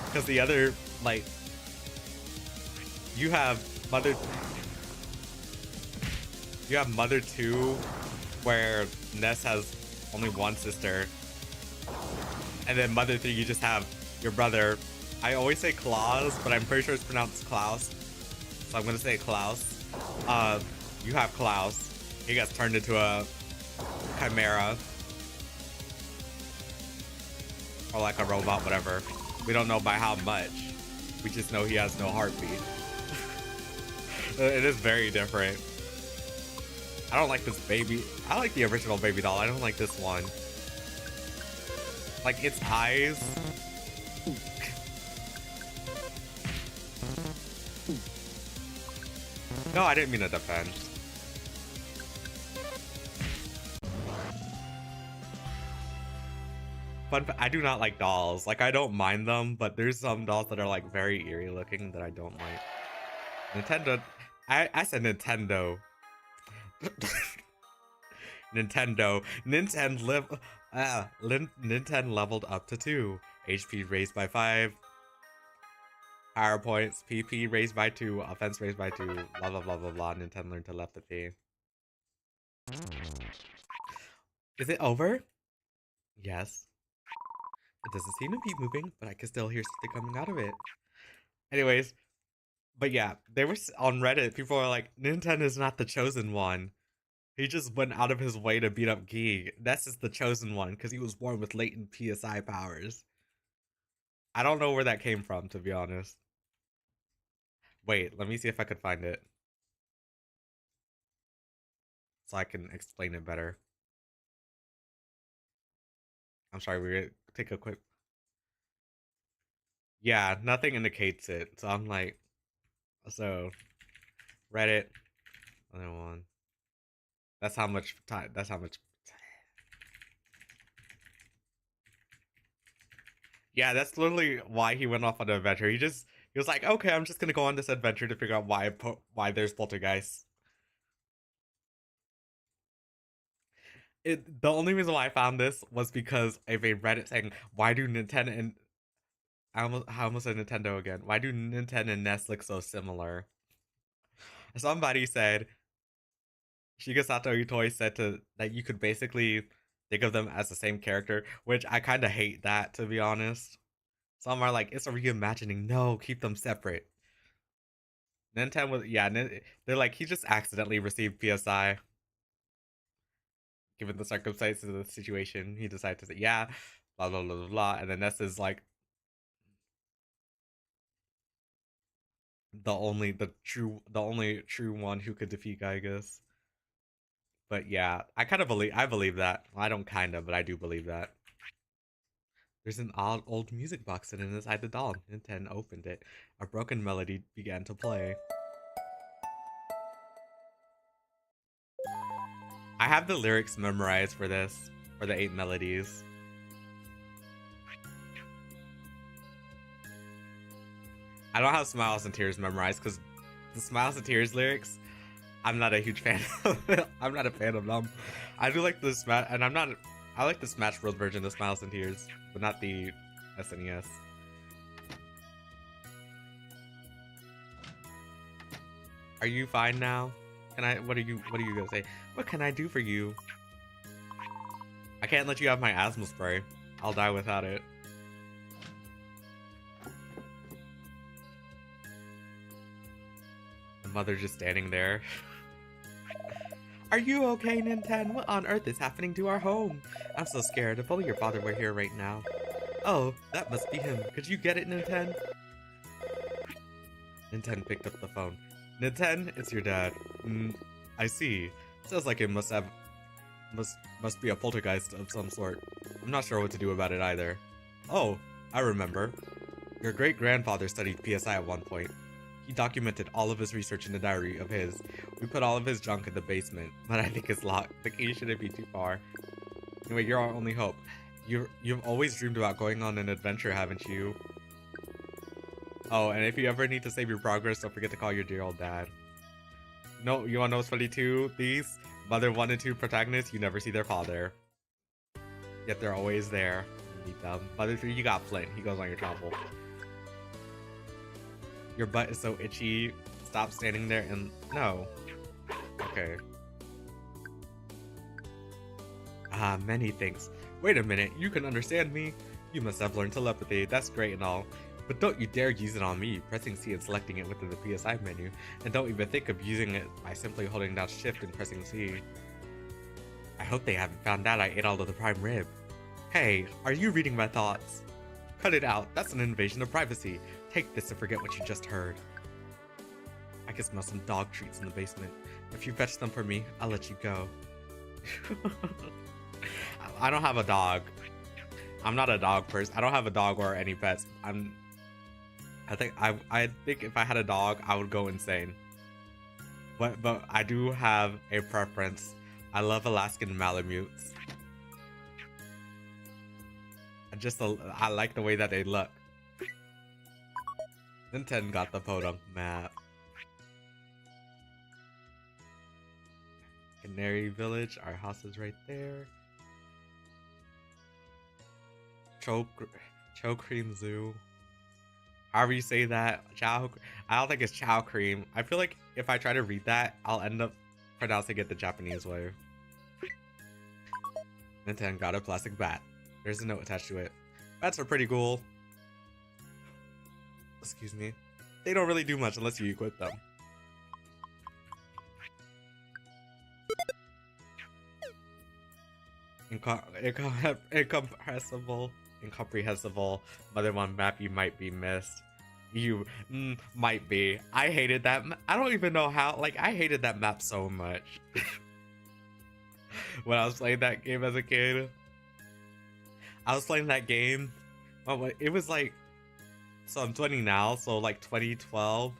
because the other, like, you have Mother 2, where Ness has only one sister, and then Mother 3, you just have your brother. I always say Klaus, but I'm pretty sure it's pronounced Klaus, so I'm gonna say Klaus. You have Klaus. He gets turned into a chimera, or like a robot, whatever. We don't know by how much. We just know he has no heartbeat. It is very different. I don't like this baby. I like the original baby doll. I don't like this one. Like its eyes. No, I didn't mean to defend. Fun fact, I do not like dolls. Like, I don't mind them, but there's some dolls that are like very eerie looking that I don't like. Nintendo. I said Nintendo. Nintendo. Nintendo leveled up to 2. HP raised by 5. Power points. PP raised by 2. Offense raised by 2. Blah blah blah blah blah. Nintendo learned telepathy. Is it over? Yes. It doesn't seem to be moving, but I can still hear something coming out of it. Anyways, but yeah, they were on Reddit. People are like, Nintendo is not the chosen one. He just went out of his way to beat up Geek. Ness is the chosen one because he was born with latent PSI powers. I don't know where that came from, to be honest. Wait, let me see if I could find it, so I can explain it better. I'm sorry, we're gonna take a quick... Yeah, nothing indicates it. So I'm like... So... Reddit... Other one... That's how much time... That's how much... Yeah, that's literally why he went off on an adventure. He was like, okay, I'm just gonna go on this adventure to figure out why there's poltergeists. The only reason why I found this was because of a Reddit saying, why do Nintendo and... I almost said Nintendo again. Why do Nintendo and Ness look so similar? Somebody said, Shigesato Itoi said that you could basically think of them as the same character, which I kind of hate that, to be honest. Some are like, it's a reimagining. No, keep them separate. Nintendo was, yeah, they're like, he just accidentally received PSI. Given the circumstances of the situation, he decided to say, yeah, blah, blah, blah, blah, blah. And then Ness is like, the only true one who could defeat Gygas. But yeah, I believe that. Well, I don't kinda, but I do believe that. There's an old music box sitting inside the doll. Nintendo opened it. A broken melody began to play. I have the lyrics memorized for this, for the 8 melodies. I don't have Smiles and Tears memorized because the Smiles and Tears lyrics, I'm not a huge fan of. I'm not a fan of them. I do like the Smash, and I like the Smash Bros version of Smiles and Tears, but not the SNES. Are you fine now? What are you gonna say? What can I do for you? I can't let you have my asthma spray. I'll die without it. The mother just standing there. Are you okay, Nintendo? What on earth is happening to our home? I'm so scared. If only your father were here right now. Oh, that must be him. Could you get it, Nintendo? Nintendo picked up the phone. Nintendo, it's your dad. I see. Sounds like it must be a poltergeist of some sort. I'm not sure what to do about it either. Oh, I remember. Your great-grandfather studied PSI at one point. He documented all of his research in a diary of his. We put all of his junk in the basement, but I think it's locked. The key shouldn't be too far. Anyway, you're our only hope. You've always dreamed about going on an adventure, haven't you? Oh, and if you ever need to save your progress, don't forget to call your dear old dad. No, you wanna know what's funny too? These Mother 1 and 2 protagonists, you never see their father. Yet they're always there. You meet them. Mother 3, you got Flint. He goes on your travel. Your butt is so itchy. Stop standing there and... No. Okay. Ah, many thanks. Wait a minute, you can understand me? You must have learned telepathy. That's great and all. But don't you dare use it on me, pressing C and selecting it within the PSI menu. And don't even think of using it by simply holding down Shift and pressing C. I hope they haven't found out I ate all of the prime rib. Hey, are you reading my thoughts? Cut it out, that's an invasion of privacy. Take this and forget what you just heard. I can smell some dog treats in the basement. If you fetch them for me, I'll let you go. I don't have a dog. I'm not a dog person. I don't have a dog or any pets. I think if I had a dog, I would go insane. But I do have a preference. I love Alaskan Malamutes. I like the way that they look. Nintendo got the Podunk map. Canary Village, our house is right there. Chow Cream Zoo. However you say that, I don't think it's Chow Cream. I feel like if I try to read that, I'll end up pronouncing it the Japanese way. Nintendo got a plastic bat. There's a note attached to it. Bats are pretty cool. Excuse me. They don't really do much unless you equip them. Incomprehensible. Mother 1 map you might be missed. You might be. I hated that. I don't even know how. Like, I hated that map so much. When I was playing that game as a kid. I was playing that game. Oh, it was like. So I'm 20 now. So like 2012.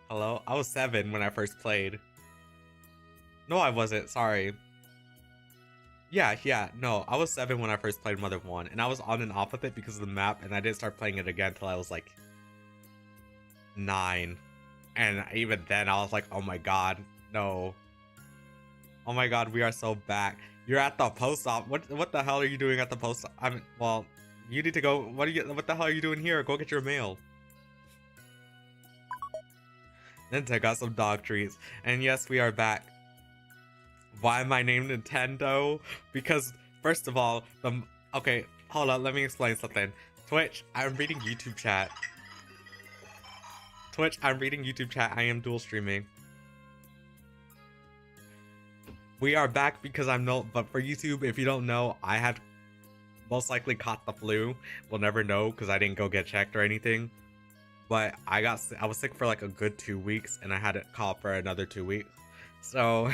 Hello? I was 7 when I first played. No, I wasn't. Sorry. Yeah. No, I was 7 when I first played Mother 1. And I was on and off with it because of the map. And I didn't start playing it again until I was like 9. And even then, I was like, oh my god, no. Oh my god, we are so back. You're at the post office. What the hell are you doing at the post office? I mean, well, you need to go. What the hell are you doing here? Go get your mail. Nintendo got some dog treats. And yes, we are back. Why am I named Nintendo? Because, first of all, okay, hold on, let me explain something. Twitch, I'm reading YouTube chat. I am dual streaming. We are back because but for YouTube, if you don't know, I had most likely caught the flu. We'll never know because I didn't go get checked or anything. But I was sick for like a good 2 weeks and I had it cough for another 2 weeks. So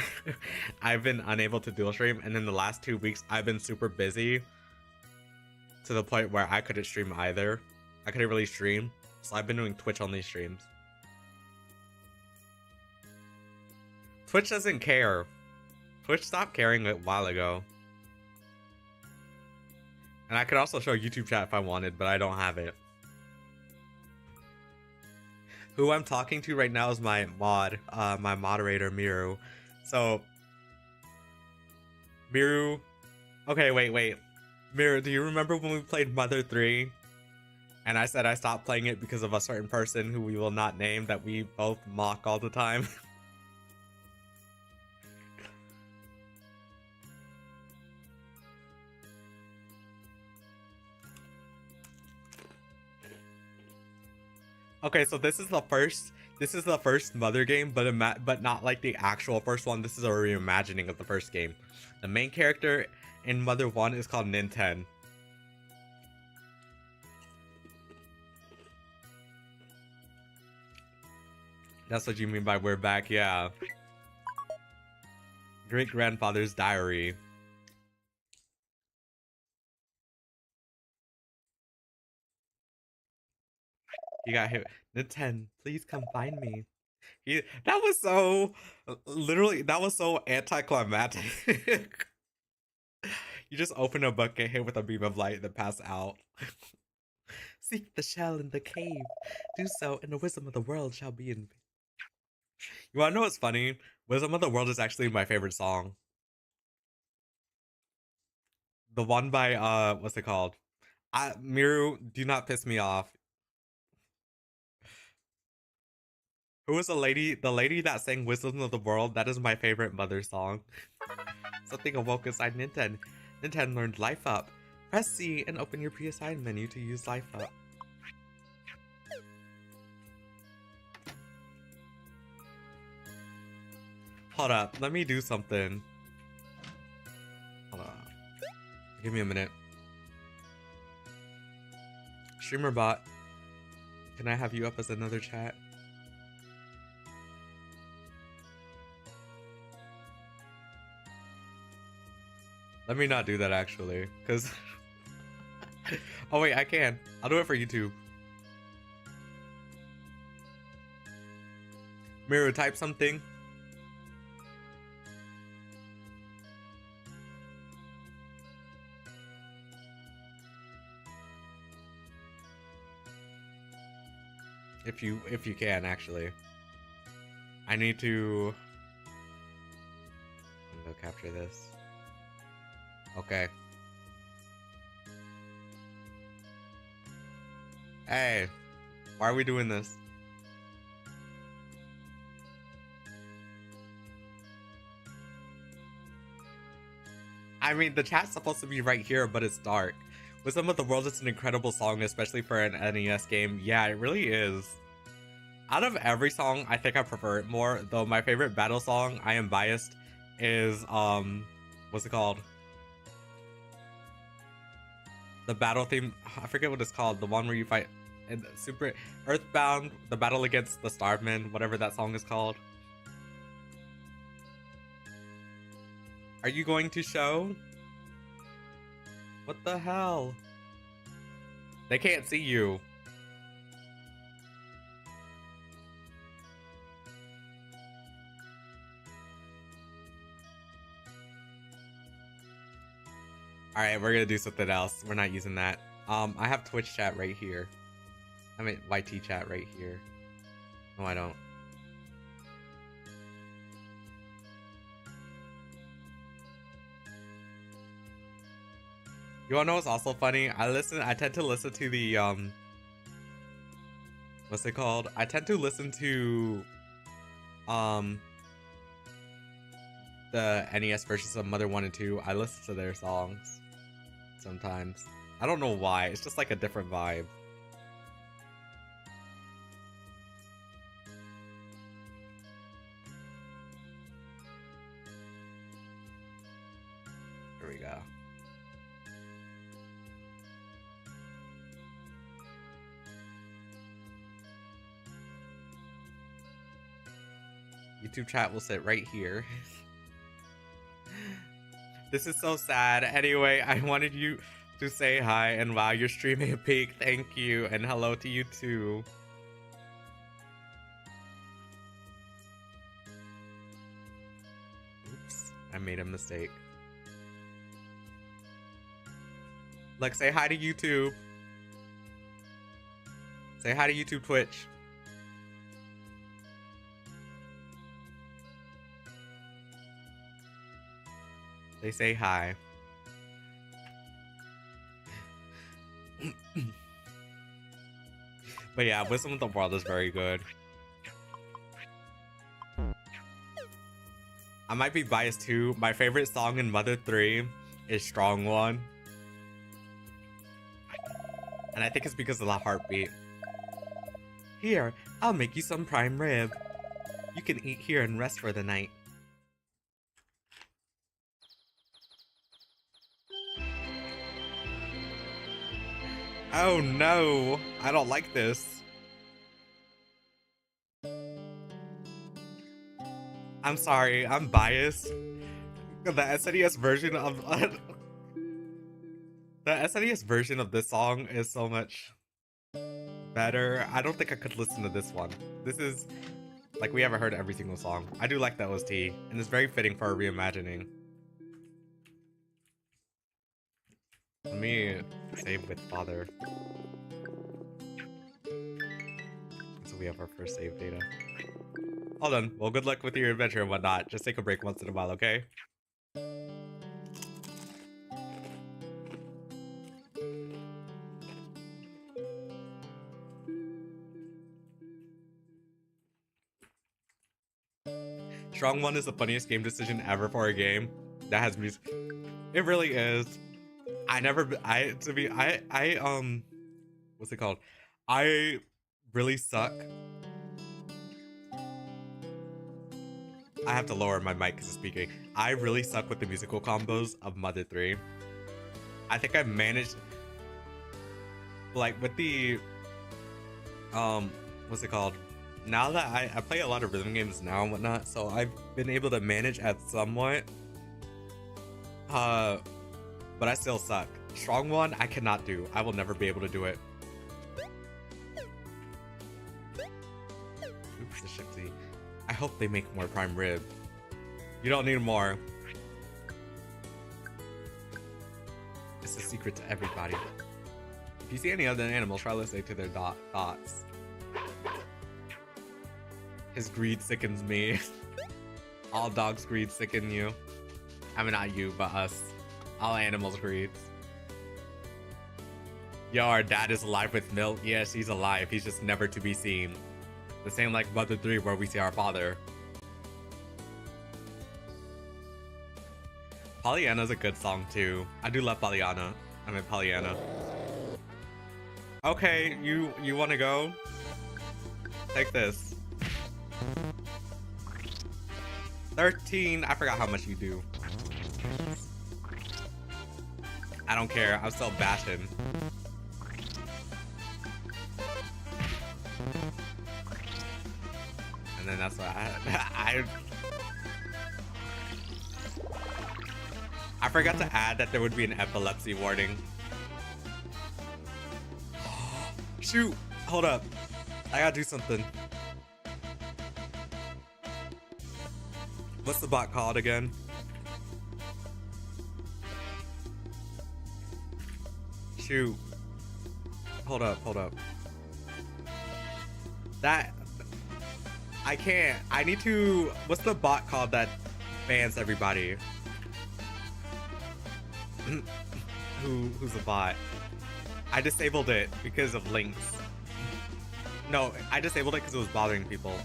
I've been unable to dual stream, and in the last 2 weeks I've been super busy to the point where I couldn't stream either. I couldn't really stream, so I've been doing Twitch only streams. Twitch doesn't care. Twitch stopped caring a while ago. And I could also show YouTube chat if I wanted, but I don't have it. Who I'm talking to right now is my moderator, Miru. So, Miru... Okay, wait. Miru, do you remember when we played Mother 3? And I said I stopped playing it because of a certain person who we will not name that we both mock all the time? Okay, so this is the first Mother game, but not like the actual first one. This is a reimagining of the first game. The main character in Mother 1 is called Nintendo. That's what you mean by we're back, yeah. Great-grandfather's diary. He got hit. Nintendo, please come find me. That was so, literally, that was so anticlimactic. You just open a book, get hit with a beam of light, then pass out. Seek the shell in the cave. Do so, and the wisdom of the world shall be in. You wanna know what's funny? Wisdom of the World is actually my favorite song. The one by what's it called? Miru, do not piss me off. Who was the lady? The lady that sang Wisdom of the World? That is my favorite mother song. Something awoke inside Nintendo. Nintendo learned Life Up. Press C and open your PSI menu to use Life Up. Hold up, let me do something. Hold on. Give me a minute. Streamer bot, can I have you up as another chat? Let me not do that actually, because oh wait, I can. I'll do it for YouTube. Miru, type something. If you can actually. I need to go capture this. Okay. Hey, why are we doing this? I mean, the chat's supposed to be right here, but it's dark. Wisdom of the World is an incredible song, especially for an NES game. Yeah, it really is. Out of every song, I think I prefer it more, though my favorite battle song, I am biased, is, what's it called? The battle theme, I forget what it's called, the one where you fight in Super Earthbound, the battle against the Starman, whatever that song is called. Are you going to show? What the hell? They can't see you. Alright, we're gonna do something else. We're not using that. I have Twitch chat right here. I mean, YT chat right here. No, I don't. You wanna know what's also funny? I tend to listen to the, what's it called? I tend to listen to, the NES versions of Mother 1 and 2. I listen to their songs sometimes. I don't know why. It's just like a different vibe. Here we go. YouTube chat will sit right here. This is so sad. Anyway, I wanted you to say hi and wow, you're streaming a peak. Thank you, and hello to you too. Oops, I made a mistake. Like, say hi to YouTube. Say hi to YouTube Twitch. They say hi. But yeah, Wisdom of the World is very good. I might be biased too. My favorite song in Mother 3 is Strong One. And I think it's because of the heartbeat. Here, I'll make you some prime rib. You can eat here and rest for the night. Oh no, I don't like this. I'm sorry, I'm biased. The SNES version of the SNES version of this song is so much better. I don't think I could listen to this one. This is like we haven't heard every single song. I do like the OST, and it's very fitting for a reimagining. Let me save with father. So we have our first save data. Hold on. Well, good luck with your adventure and whatnot. Just take a break once in a while, okay? Strong 1 is the funniest game decision ever for a game that has music. It really is. What's it called? I really suck. I have to lower my mic because it's speaking. I really suck with the musical combos of Mother 3. I think I've managed, like, with the, what's it called? Now that I play a lot of rhythm games now and whatnot, so I've been able to manage at somewhat. But I still suck. Strong 1, I cannot do. I will never be able to do it. Oops, the shipsy. I hope they make more prime rib. You don't need more. It's a secret to everybody. If you see any other animals, try listening to their thoughts. His greed sickens me. All dogs' greed sicken you. I mean, not you, but us. All animals' greeds. Yo, our dad is alive with milk. Yes, he's alive. He's just never to be seen. The same like Mother 3 where we see our father. Pollyanna's a good song too. I do love Pollyanna. I mean Pollyanna. Okay, you wanna go? Take this. 13. I forgot how much you do. I don't care. I'm still bashing. And then that's what I forgot to add that there would be an epilepsy warning. Shoot! Hold up. I gotta do something. What's the bot called again? Shoot. Hold up. That... I can't. I need to... What's the bot called that bans everybody? Who's a bot? I disabled it because of links. No, I disabled it because it was bothering people.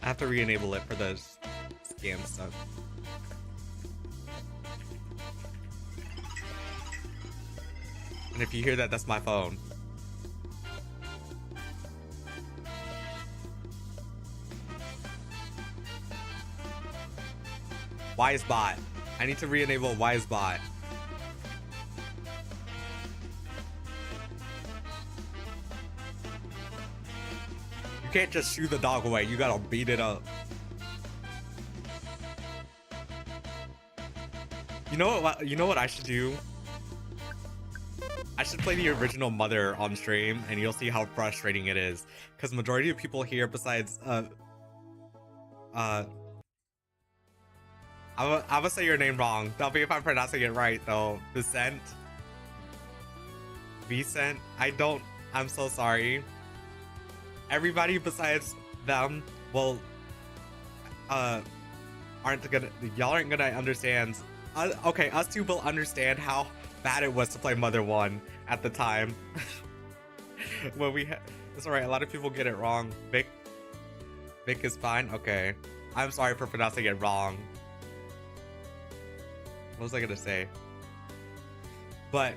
I have to re-enable it for the scam stuff. And if you hear that, that's my phone. WiseBot. I need to re-enable WiseBot. You can't just shoo the dog away. You gotta beat it up. You know what I should do? I should play the original Mother on stream, and you'll see how frustrating it is. Because majority of people here, besides I'm gonna say your name wrong. Tell me if I'm pronouncing it right though. Vicent. I'm so sorry. Everybody besides them will y'all aren't gonna understand. Okay, us two will understand how bad it was to play Mother 1 at the time. When it's alright, a lot of people get it wrong. Vic is fine? Okay. I'm sorry for pronouncing it wrong. What was I gonna say? But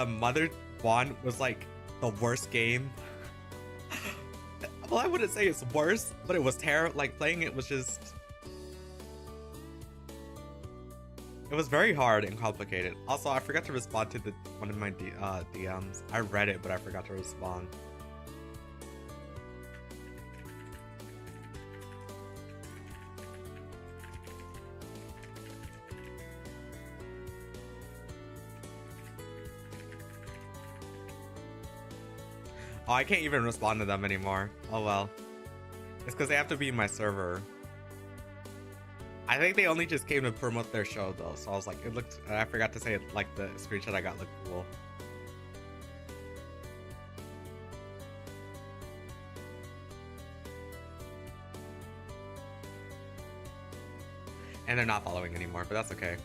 Mother 1 was like the worst game. Well, I wouldn't say it's worse, but it was terrible. Like playing it was just, it was very hard and complicated. Also, I forgot to respond to one of my DMs. I read it, but I forgot to respond. Oh, I can't even respond to them anymore. Oh well. It's because they have to be in my server. I think they only just came to promote their show though, so I was like, it looked. I forgot to say it, like the screenshot I got looked cool. And they're not following anymore, but that's okay.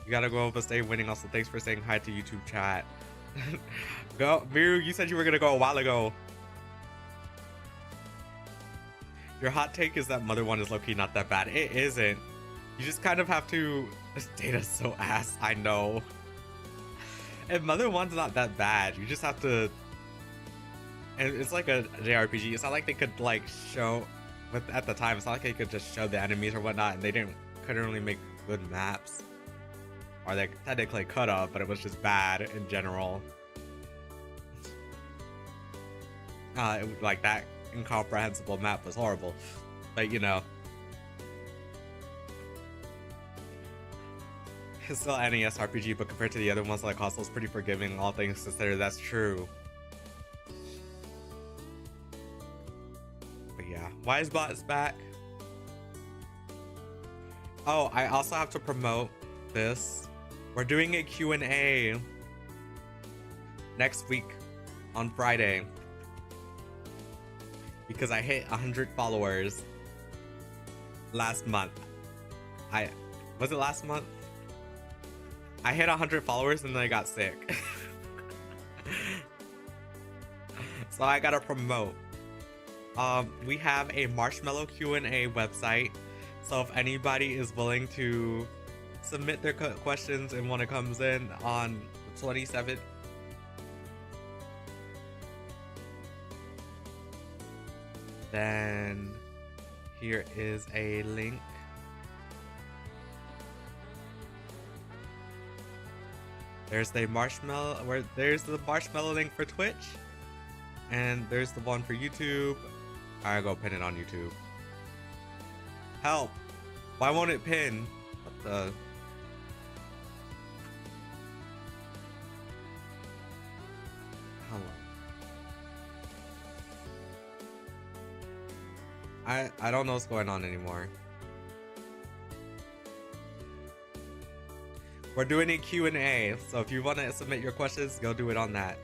You gotta go over stay winning. Also, thanks for saying hi to YouTube chat. Go, Miru, you said you were gonna go a while ago. Your hot take is that Mother 1 is low-key not that bad. It isn't. You just kind of have to... This data's so ass, I know. And Mother 1's not that bad. You just have to... And it's like a JRPG. It's not like they could like show... But at the time, it's not like they could just show the enemies or whatnot, and they couldn't really make good maps. Or they technically could have, but it was just bad in general. Like that incomprehensible map was horrible, but you know, it's still NES RPG, but compared to the other ones like console, it's pretty forgiving, all things considered. That's true. But yeah, Wise Bot's back. Oh, I also have to promote this. We're doing a Q&A next week on Friday. Because I hit 100 followers last month. Was it last month? I hit 100 followers and then I got sick. So I gotta promote. We have a Marshmallow Q&A website. So if anybody is willing to submit their questions and when it comes in on the 27th, then here is a link. There's the marshmallow link for Twitch, and there's the one for YouTube. I'll go pin it on YouTube. Help! Why won't it pin? What the? Hello. I don't know what's going on anymore. We're doing a Q&A, so if you want to submit your questions, go do it on that.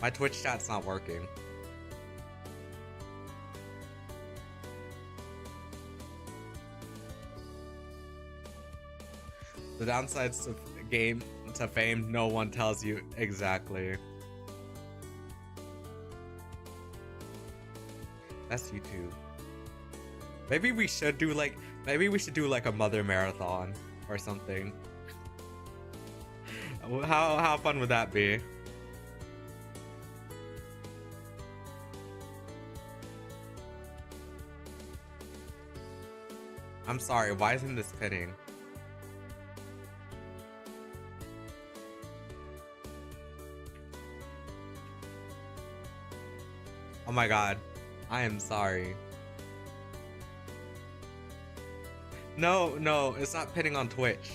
My Twitch chat's not working. The downsides to fame, no one tells you exactly. That's YouTube. Maybe we should do like a Mother marathon or something. How fun would that be? I'm sorry, why isn't this pinning? Oh my god. I am sorry. No, it's not pinning on Twitch.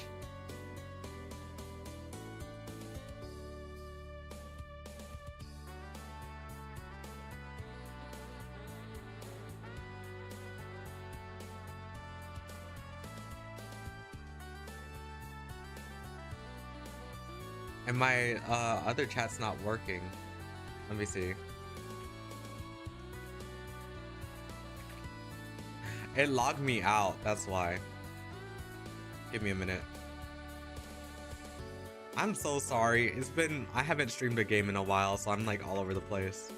And my other chat's not working. Let me see. It logged me out, that's why. Give me a minute. I'm so sorry. I haven't streamed a game in a while, so I'm like all over the place.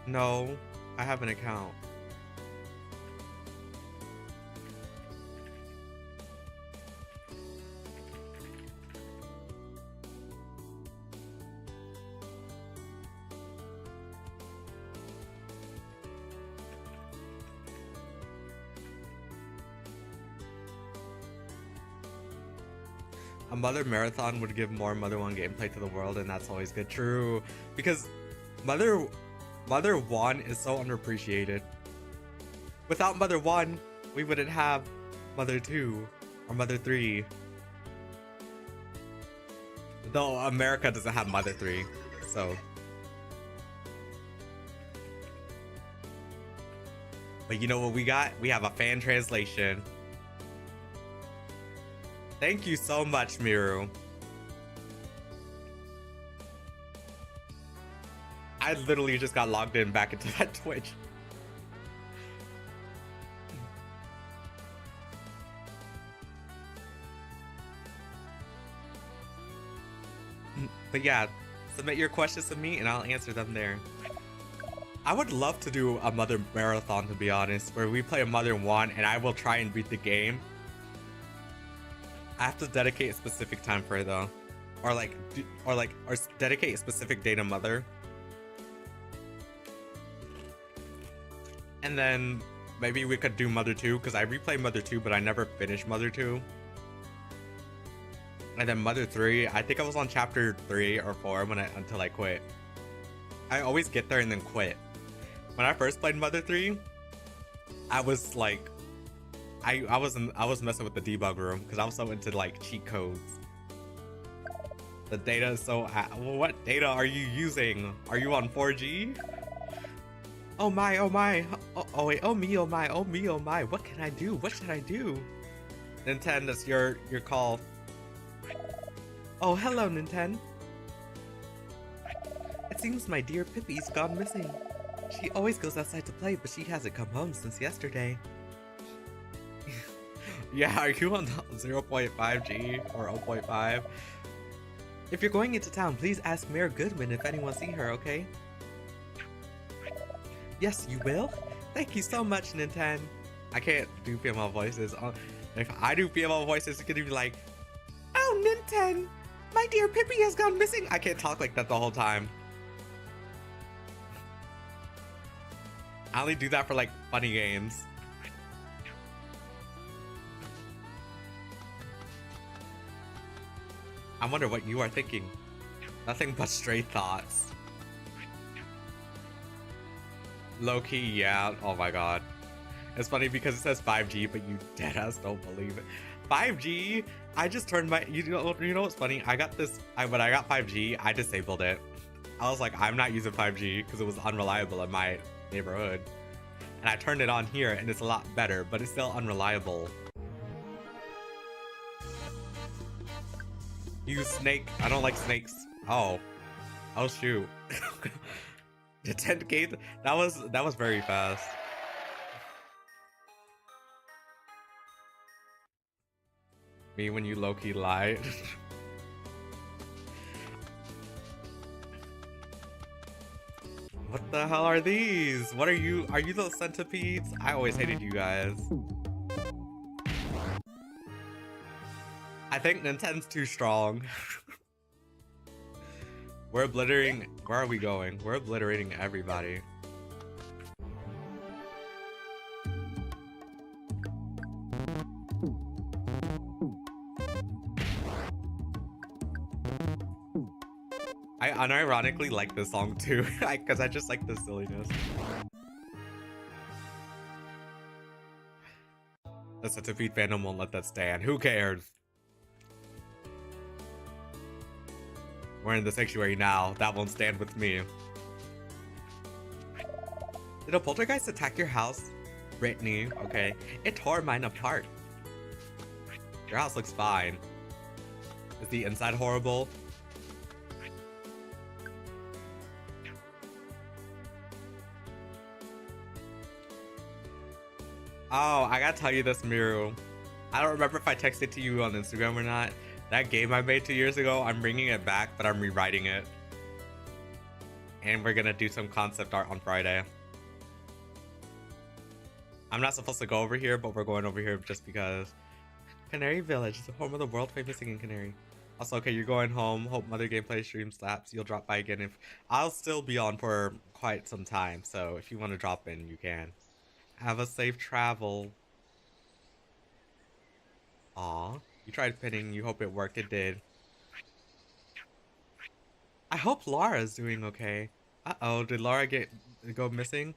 No, I have an account. A Mother marathon would give more Mother 1 gameplay to the world, and that's always good. True, because Mother Mother 1 is so underappreciated. Without Mother 1, we wouldn't have Mother 2 or Mother 3. Though America doesn't have Mother 3, so. But you know what we got? We have a fan translation. Thank you so much, Miru. I literally just got logged in back into that Twitch. But yeah, submit your questions to me and I'll answer them there. I would love to do a Mother marathon, to be honest, where we play a Mother 1 and I will try and beat the game. I have to dedicate a specific time for it though. Or dedicate a specific day to Mother. And then maybe we could do Mother 2, because I replayed Mother 2, but I never finished Mother 2. And then Mother 3, I think I was on chapter 3 or 4 until I quit. I always get there and then quit. When I first played Mother 3, I was like, I was messing with the debug room because I was so into like cheat codes. The data is so. What data are you using? Are you on 4G? Oh my, oh my. Oh wait, oh me, oh my, oh me, oh my. What can I do? What should I do? Nintendo, that's your call. Oh, hello, Nintendo. It seems my dear Pippi's gone missing. She always goes outside to play, but she hasn't come home since yesterday. Yeah, are you on 0.5G or 0.5? If you're going into town, please ask Mayor Goodwin if anyone see her, okay? Yes, you will? Thank you so much, Nintendo. I can't do female voices. If I do female voices, it's gonna be like, oh, Nintendo, my dear Pippi has gone missing. I can't talk like that the whole time. I only do that for like funny games. I wonder what you are thinking. Nothing but stray thoughts. Low-key, yeah. Oh my god. It's funny because it says 5G, but you deadass don't believe it. 5G? I just turned my... You know what's funny? I got this... When I got 5G, I disabled it. I was like, I'm not using 5G because it was unreliable in my neighborhood. And I turned it on here and it's a lot better, but it's still unreliable. You snake. I don't like snakes. Oh. Oh shoot. The 10K, that was very fast. Me when you low-key lie. What the hell are these? What are you? Are you those centipedes? I always hated you guys. I think Nintendo's too strong. We're obliterating. Where are we going? We're obliterating everybody. I unironically like this song too, because I just like the silliness. The centipede fandom won't let that stand. Who cares? We're in the sanctuary now. That won't stand with me. Did a poltergeist attack your house? Brittany, okay. It tore mine apart. Your house looks fine. Is the inside horrible? Oh, I gotta tell you this, Miru. I don't remember if I texted to you on Instagram or not. That game I made 2 years ago, I'm bringing it back, but I'm rewriting it. And we're gonna do some concept art on Friday. I'm not supposed to go over here, but we're going over here just because. Canary Village is the home of the world famous singing canary. Also, okay, you're going home. Hope Mother Gameplay stream slaps. You'll drop by again if... I'll still be on for quite some time, so if you want to drop in, you can. Have a safe travel. Aw. You tried pinning, you hope it worked. It did. I hope Laura's doing okay. Uh-oh, did Laura get go missing.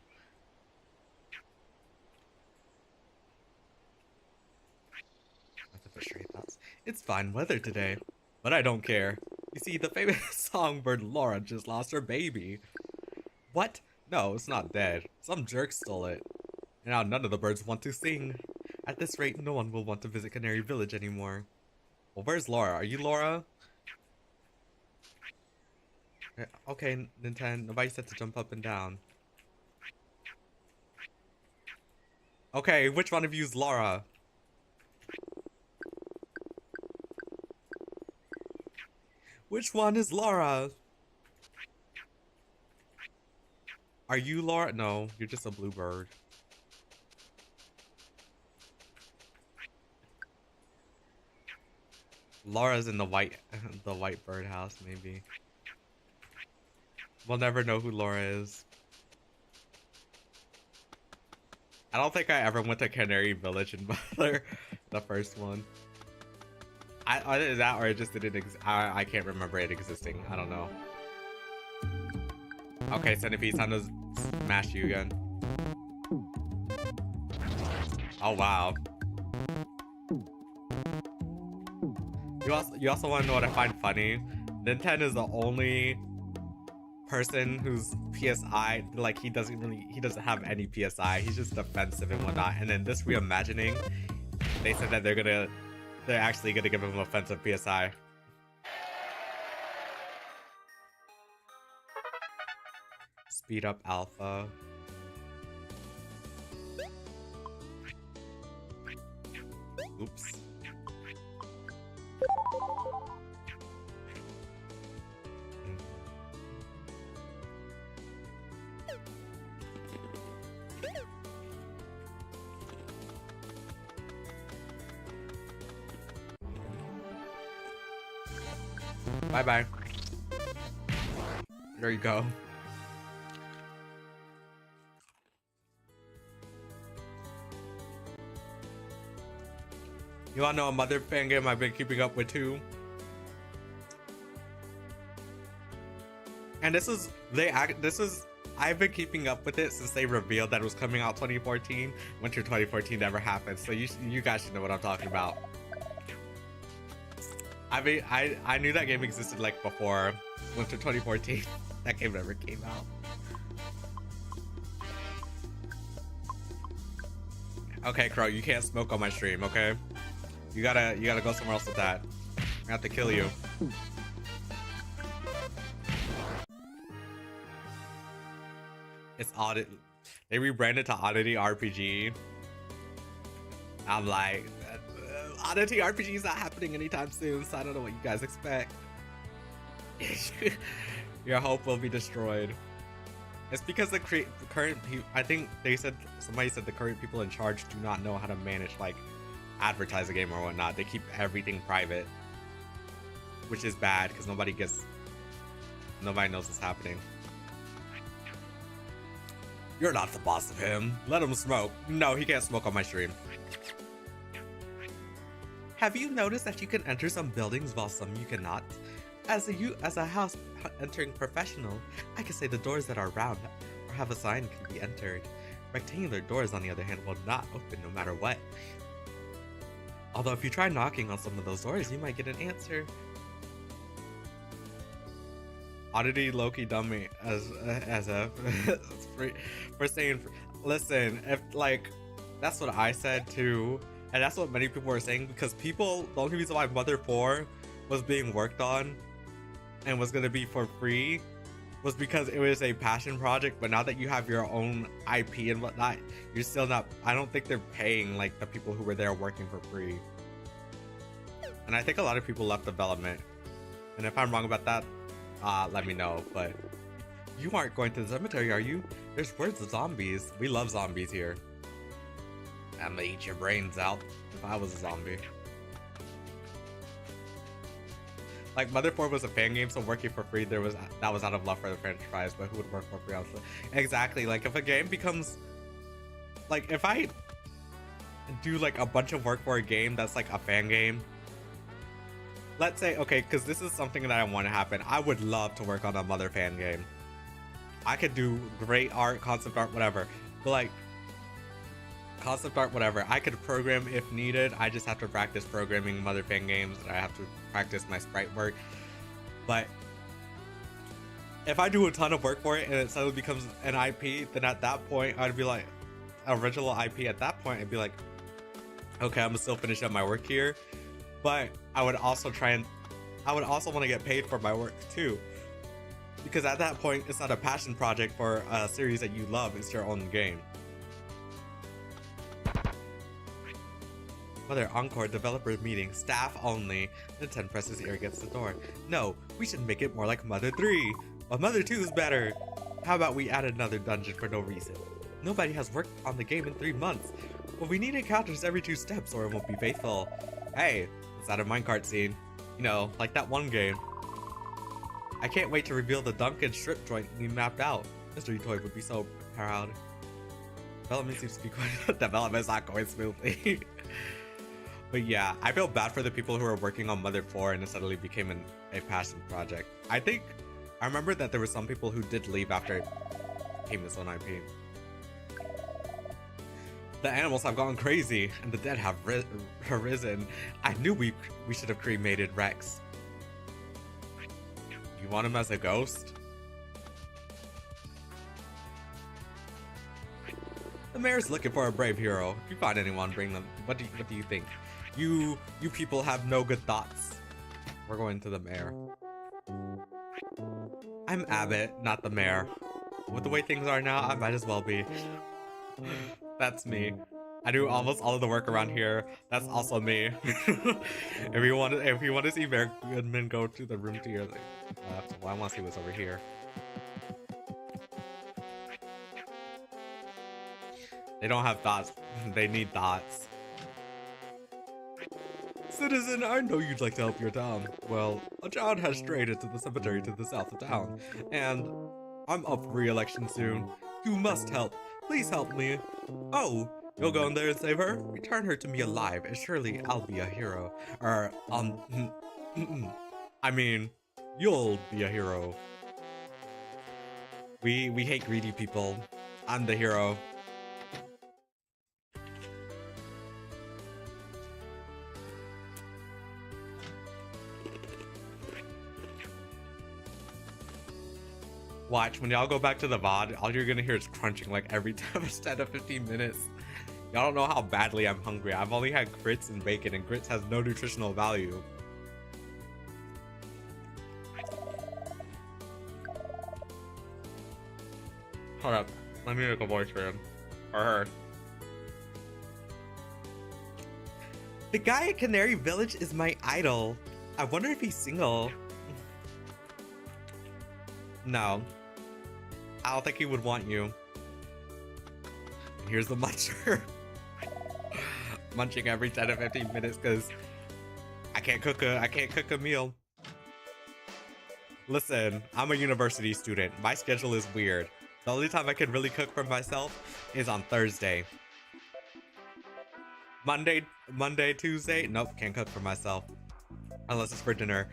It's fine weather today, but I don't care. You see, the famous songbird Laura just lost her baby. What? No, it's not dead. Some jerk stole it. And now none of the birds want to sing. At this rate, no one will want to visit Canary Village anymore. Well, where's Laura? Are you Laura? Okay, Nintendo. Nobody said to jump up and down. Okay, which one of you is Laura? Which one is Laura? Are you Laura? No, you're just a blue bird. Laura's in the white birdhouse, maybe. We'll never know who Laura is. I don't think I ever went to Canary Village in Butler, the first one. Either that or it just didn't I can't remember it existing. I don't know. Okay, Centipede, time to smash you again. Oh wow. You also want to know what I find funny? Nintendo is the only person whose PSI, like, he doesn't have any PSI. He's just defensive and whatnot. And then this reimagining, they said that they're actually gonna give him offensive PSI. Speed up alpha. Oops. Bye-bye. There you go. You wanna know a Mother fan game I've been keeping up with too? And I've been keeping up with it since they revealed that it was coming out 2014. Winter 2014 never happened, so you guys should know what I'm talking about. I mean, I knew that game existed like before Winter 2014. That game never came out. Okay, Crow, you can't smoke on my stream, okay? You gotta go somewhere else with that. I have to kill you. It's Audit. They rebranded to Oddity RPG. I'm like, Oddity RPG is not happening anytime soon, so I don't know what you guys expect. Your hope will be destroyed. It's because the current people, I think somebody said the current people in charge do not know how to manage, like, advertise a game or whatnot. They keep everything private, which is bad because nobody knows what's happening. You're not the boss of him. Let him smoke. No, he can't smoke on my stream. Have you noticed that you can enter some buildings while some you cannot? As a house entering professional, I can say the doors that are round or have a sign can be entered. Rectangular doors, on the other hand, will not open no matter what. Although if you try knocking on some of those doors, you might get an answer. Oddity Loki dummy as a for saying, listen, if, like, that's what I said too, and that's what many people were saying, because the only reason why Mother 4 was being worked on and was gonna be for free was because it was a passion project. But now that you have your own IP and whatnot, you're still not, I don't think they're paying like the people who were there working for free. And I think a lot of people left development, and if I'm wrong about that, let me know. But you aren't going to the cemetery, are you? There's words of zombies. We love zombies here. I'm gonna eat your brains out if I was a zombie. Like, Mother 4 was a fan game, so working for free, that was out of love for the franchise. But who would work for free? Also, exactly. Like, if a game becomes, like, if I do like a bunch of work for a game that's like a fan game. Let's say, okay, because this is something that I want to happen. I would love to work on a Mother fan game. I could do great art, concept art, whatever. But like, concept art, whatever. I could program if needed. I just have to practice programming mother fan games. I have to practice my sprite work. But if I do a ton of work for it and it suddenly becomes an IP, then at that point I'd be like, original IP. At that point I'd be like, okay, I'm gonna still finish up my work here. But I would also want to get paid for my work too. Because at that point, it's not a passion project for a series that you love, it's your own game. Mother, Encore, developer meeting, staff only. Then 10 presses ear against the door. No, we should make it more like Mother 3. But Mother 2 is better. How about we add another dungeon for no reason? Nobody has worked on the game in 3 months. But we need encounters every 2 steps or it won't be faithful. Hey, let's add a minecart scene. You know, like that one game. I can't wait to reveal the Duncan strip joint we mapped out. Mystery Toy would be so proud. Development seems to be quite... Development's not going smoothly. But yeah, I feel bad for the people who are working on Mother 4 and it suddenly became a passion project. I remember that there were some people who did leave after it became its own IP. The animals have gone crazy and the dead have risen. I knew we should have cremated Rex. You want him as a ghost? The mayor's looking for a brave hero. If you find anyone, bring them. What do you think? You people have no good thoughts. We're going to the mayor. I'm Abbott, not the mayor. With the way things are now, I might as well be. That's me. I do almost all of the work around here. That's also me. If you want to see Mayor Goodman, go to the room to your left. Well, I want to see what's over here. They don't have thoughts. They need thoughts. Citizen, I know you'd like to help your town. Well, a child has strayed into the cemetery to the south of town, and I'm up for re-election soon. You must help. Please help me. Oh, you'll go in there and save her? Return her to me alive, and surely I'll be a hero. I mean, you'll be a hero. We hate greedy people. I'm the hero. Watch, when y'all go back to the VOD, all you're gonna hear is crunching like every 10 to 15 minutes. Y'all don't know how badly I'm hungry. I've only had grits and bacon, and grits has no nutritional value. Hold up, let me make a voice for him. Or her. The guy at Canary Village is my idol. I wonder if he's single. No. I don't think he would want you. Here's the muncher. Munching every 10 to 15 minutes because I can't cook a meal. Listen, I'm a university student. My schedule is weird. The only time I can really cook for myself is on Thursday. Monday, Tuesday, nope, can't cook for myself. Unless it's for dinner.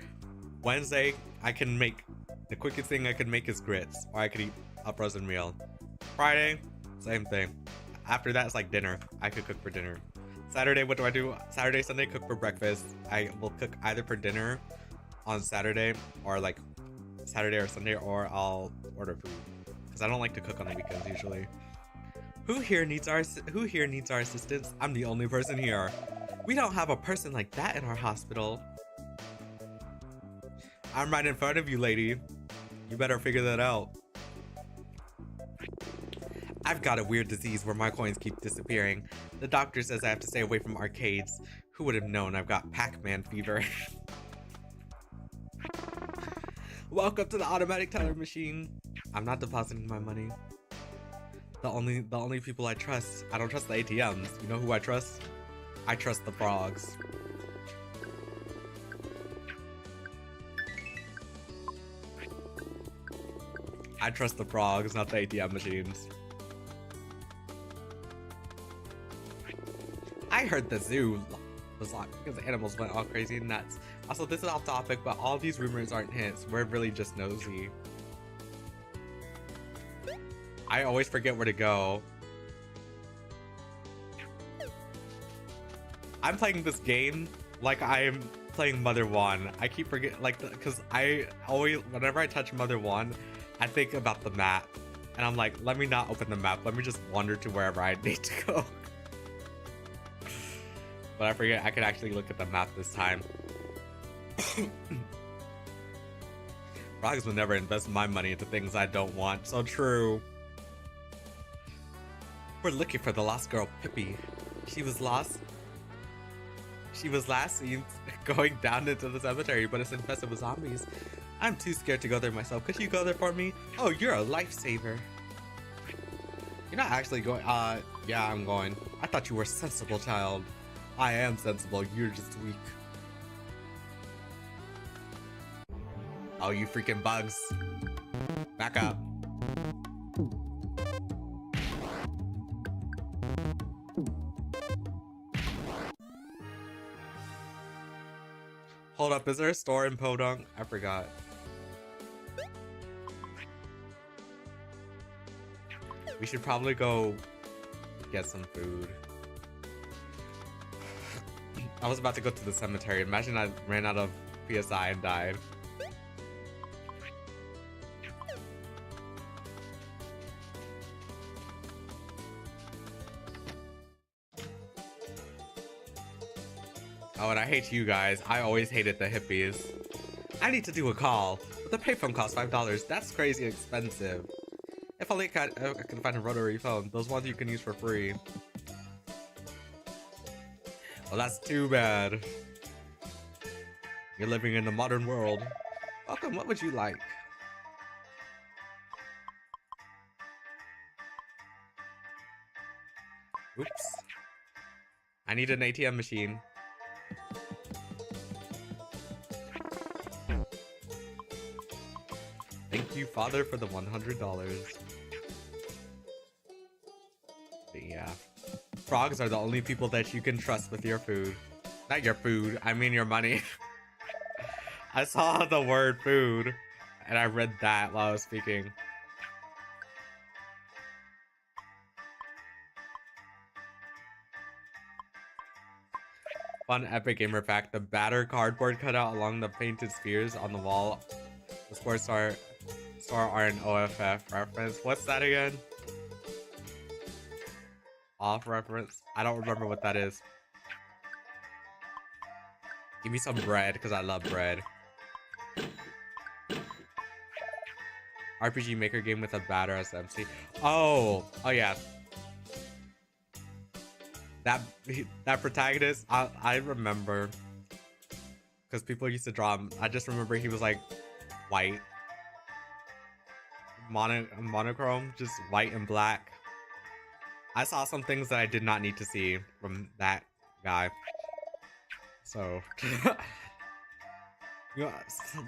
Wednesday, I can make, the quickest thing I can make is grits. Or I could eat a frozen meal. Friday, same thing. After that, it's like dinner. I could cook for dinner. Saturday, what do I do? Saturday, Sunday, cook for breakfast. I will cook either for dinner on Saturday or like Saturday or Sunday, or I'll order food. Because I don't like to cook on the weekends usually. Who here needs our assistance? I'm the only person here. We don't have a person like that in our hospital. I'm right in front of you, lady. You better figure that out. I've got a weird disease where my coins keep disappearing. The doctor says I have to stay away from arcades. Who would have known I've got Pac-Man fever? Welcome to the automatic teller machine. I'm not depositing my money. The only people I trust. I don't trust the ATMs. You know who I trust? I trust the frogs. I trust the frogs, not the ATM machines. I heard the zoo was locked because the animals went all crazy and nuts. Also, this is off topic, but all these rumors aren't hints. We're really just nosy. I always forget where to go. I'm playing this game like I'm playing Mother 1. I keep forgetting, like, because I always, whenever I touch Mother 1, I think about the map. And I'm like, let me not open the map. Let me just wander to wherever I need to go. But I forget I could actually look at the map this time. Frogs would never invest my money into things I don't want. So true. We're looking for the lost girl, Pippi. She was last seen going down into the cemetery, but it's infested with zombies. I'm too scared to go there myself. Could you go there for me? Oh, you're a lifesaver. You're not actually going. Yeah, I'm going. I thought you were a sensible child. I am sensible. You're just weak. Oh, you freaking bugs. Back up. Hold up, is there a store in Podunk? I forgot. We should probably go get some food. I was about to go to the cemetery. Imagine I ran out of PSI and died. Oh, and I hate you guys. I always hated the hippies. I need to do a call, but the payphone costs $5. That's crazy expensive. If only I could find a rotary phone. Those ones you can use for free. Well, that's too bad. You're living in the modern world. Welcome, what would you like? Oops. I need an ATM machine. Thank you, Father, for the $100. But yeah. Frogs are the only people that you can trust with your food. Not your food, I mean your money. I saw the word food, and I read that while I was speaking. Fun epic gamer fact, the batter cardboard cutout along the painted spheres on the wall. The CORSAIR are an OFF reference. What's that again? Off reference? I don't remember what that is. Give me some bread, because I love bread. RPG Maker game with a batter as MC. Oh yeah. That protagonist, I remember, because people used to draw him. I just remember he was like white, monochrome, just white and black. I saw some things that I did not need to see from that guy. So you know,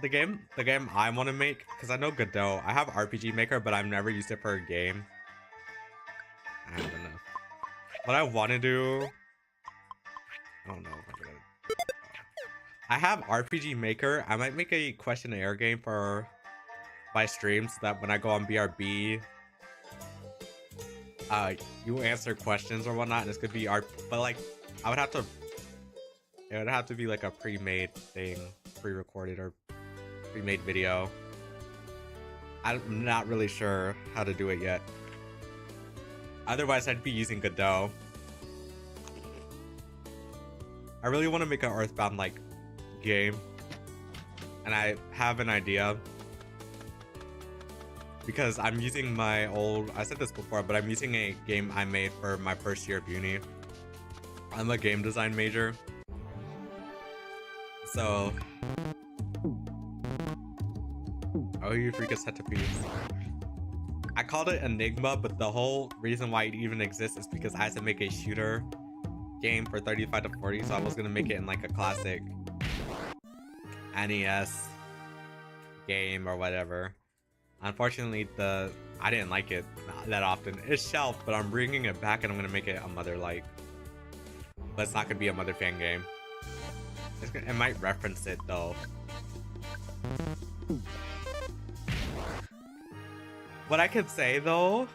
the game I want to make, because I know Godot. I have RPG Maker, but I've never used it for a game. I don't know. What I want to do, I don't know if I'm gonna. I have RPG Maker. I might make a questionnaire game for my streams so that when I go on BRB, you answer questions or whatnot, and this could be art. But like, I would have to. It would have to be like a pre-made thing, pre-recorded or pre-made video. I'm not really sure how to do it yet. Otherwise, I'd be using Godot. I really want to make an Earthbound like game, and I have an idea because I'm using my old. I said this before, but I'm using a game I made for my first year of uni. I'm a game design major, so. Oh, you freak a set to piece. I called it Enigma, but the whole reason why it even exists is because I had to make a shooter game for 35 to 40, so I was gonna make it in like a classic NES game or whatever. Unfortunately, I didn't like it that often. It's shelved, but I'm bringing it back and I'm gonna make it a Mother-like. But it's not gonna be a Mother fan game. It might reference it though. What I could say though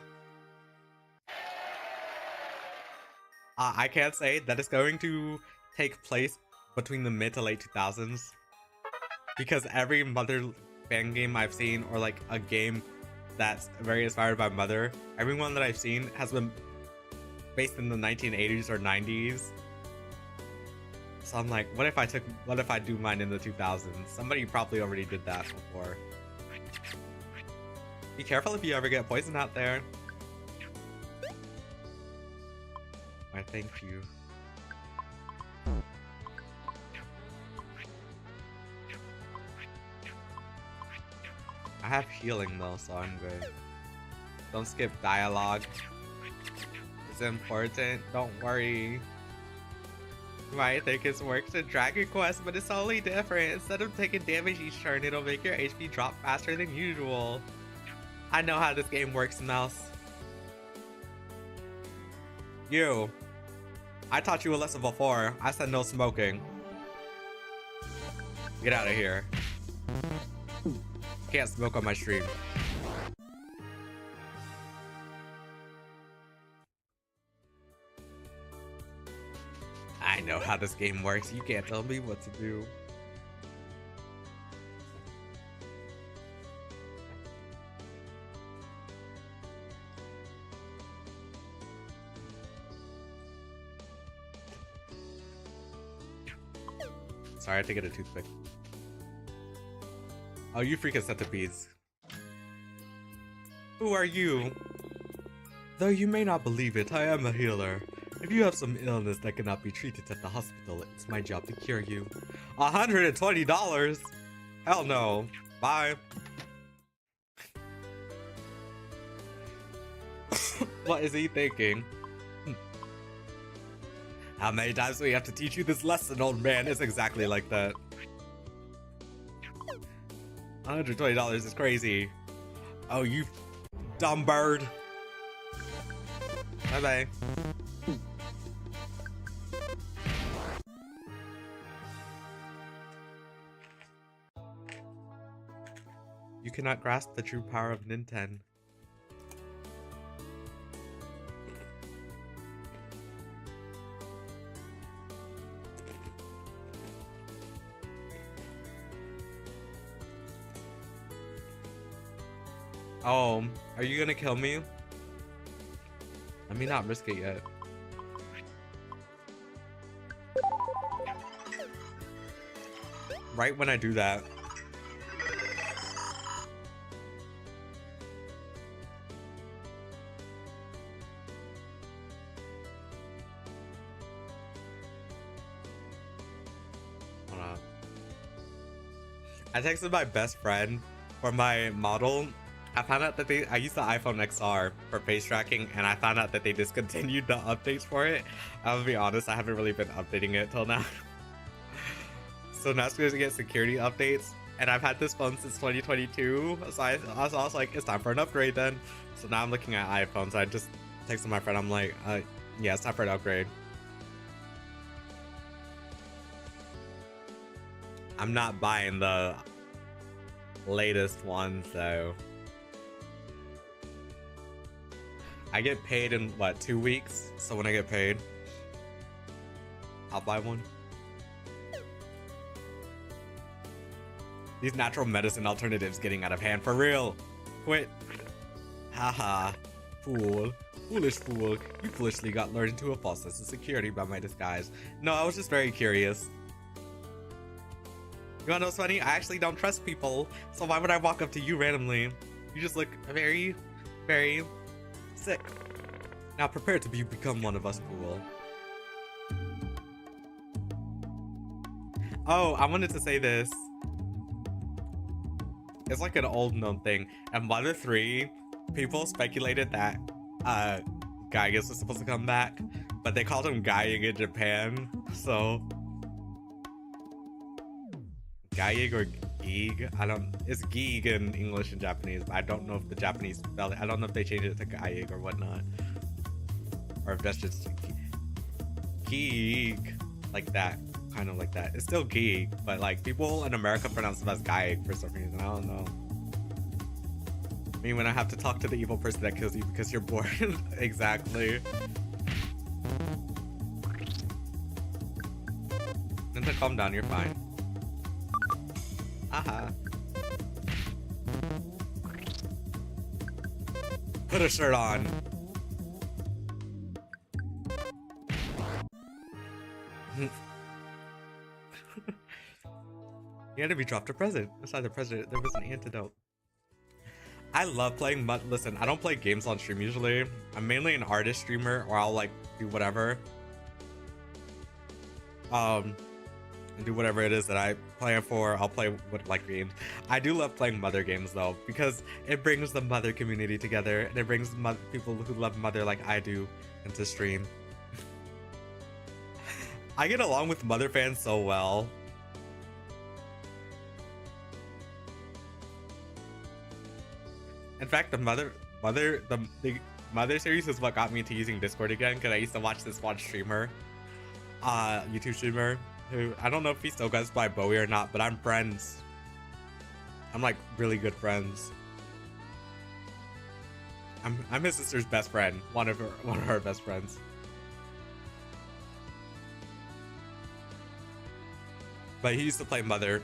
I can't say that it's going to take place between the mid to late 2000s. Because every Mother fan game I've seen, or like a game that's very inspired by Mother, every one that I've seen has been based in the 1980s or 90s. So I'm like, what if I do mine in the 2000s? Somebody probably already did that before. Be careful if you ever get poison out there. Why, thank you. I have healing though, so I'm good. Don't skip dialogue. It's important, don't worry. You might think it's works in Dragon Quest, but it's totally different. Instead of taking damage each turn, it'll make your HP drop faster than usual. I know how this game works, Mouse. You. I taught you a lesson before. I said no smoking. Get out of here. Can't smoke on my stream. I know how this game works. You can't tell me what to do. Sorry, I had to get a toothpick. Oh, you freaking centipedes. Who are you? Though you may not believe it, I am a healer. If you have some illness that cannot be treated at the hospital, it's my job to cure you. $120? Hell no. Bye. What is he thinking? How many times do we have to teach you this lesson, old man? It's exactly like that. $120 is crazy. Oh, you dumb bird. Bye-bye. You cannot grasp the true power of Nintendo. Oh, are you gonna kill me? Let me not risk it yet. Right when I do that. Hold on. I texted my best friend for my model. I found out that I used the iPhone XR for face tracking, and I found out that they discontinued the updates for it. I'll be honest, I haven't really been updating it till now. So now it's going to get security updates, and I've had this phone since 2022, so I was like, it's time for an upgrade then. So now I'm looking at iPhones. I just texted my friend, I'm like, yeah, it's time for an upgrade. I'm not buying the latest one, so I get paid in what, 2 weeks? So when I get paid, I'll buy one. These natural medicine alternatives getting out of hand for real. Quit. Haha. Fool. Foolish fool. You foolishly got lured into a false sense of security by my disguise. No, I was just very curious. You wanna know what's funny? I actually don't trust people, so why would I walk up to you randomly? You just look very, very sick. Now prepare to become one of us, fool. Oh, I wanted to say this. It's like an old known thing. And Mother 3, people speculated that Gaius was supposed to come back, but they called him Gaiig in Japan, so Gaiig or Geeg? It's Geeg in English and Japanese, but I don't know if the Japanese spell it. I don't know if they changed it to Gaiig or whatnot. Or if that's just Geeg, like that. Kind of like that. It's still Geeg, but like people in America pronounce it as Gaiig for some reason. I don't know. I mean, when I have to talk to the evil person that kills you because you're bored. Exactly. gonna calm down, you're fine. Aha. Put a shirt on. The enemy dropped a present. Inside the present, there was an antidote. I love playing, but listen, I don't play games on stream usually. I'm mainly an artist streamer, or I'll like do whatever. And do whatever it is that I plan for. I'll play with like games. I do love playing Mother games though, because it brings the Mother community together, and it brings people who love Mother like I do into stream. I get along with Mother fans so well. In fact, the Mother series is what got me into using Discord again, because I used to watch this one streamer, YouTube streamer, who I don't know if he still goes by Bowie or not, but I'm friends. I'm like really good friends. I'm his sister's best friend, one of her best friends. But he used to play Mother.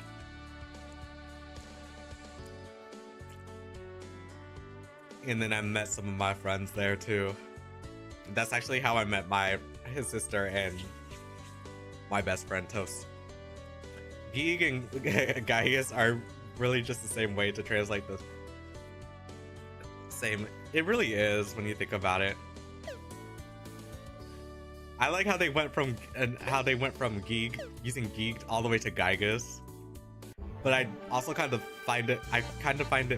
And then I met some of my friends there too. That's actually how I met his sister and my best friend Toast. Geek and Gaius are really just the same way to translate this. Same. It really is when you think about it. I like how they went from geek, using geeked all the way to Gaigus. But I also kind of find it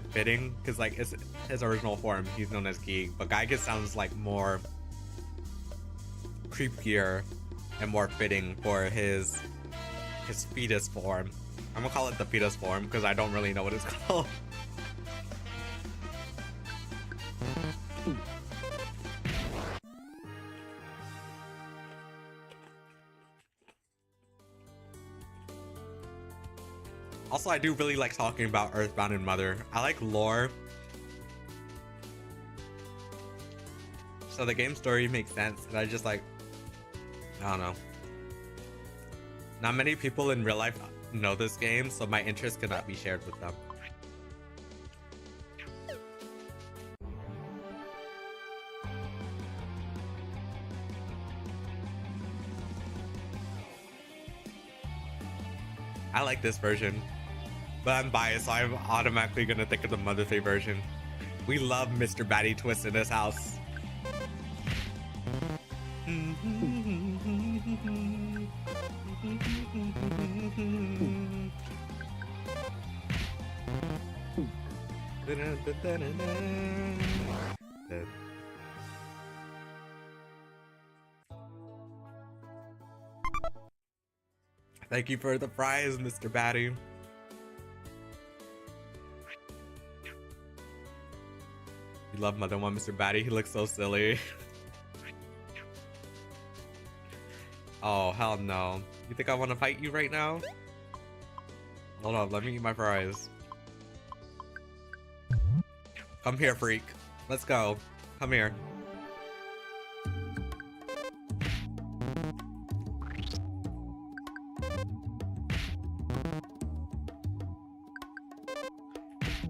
fitting, because like it's his original form, he's known as Geek, but Gaigus sounds like more creepier and more fitting for his fetus form. I'm gonna call it the fetus form because I don't really know what it's called. Also, I do really like talking about Earthbound and Mother. I like lore. So the game story makes sense, and I just like, I don't know. Not many people in real life know this game, so my interest cannot be shared with them. I like this version, but I'm biased, so I'm automatically gonna think of the Mother 3 version. We love Mr. Batty Twist in this house. Thank you for the prize, Mr. Batty. You love Mother 1, Mr. Batty. He looks so silly. Oh, hell no. You think I want to fight you right now? Hold on, let me eat my fries. Come here, freak. Let's go. Come here.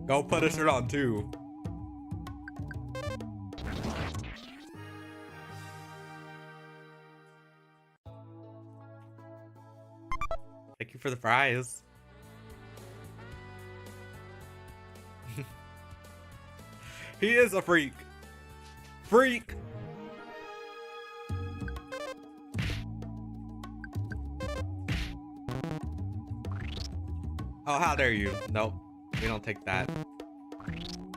Go put a shirt on too. Thank you for the fries. He is a freak. Freak. Oh, how dare you? Nope. We don't take that.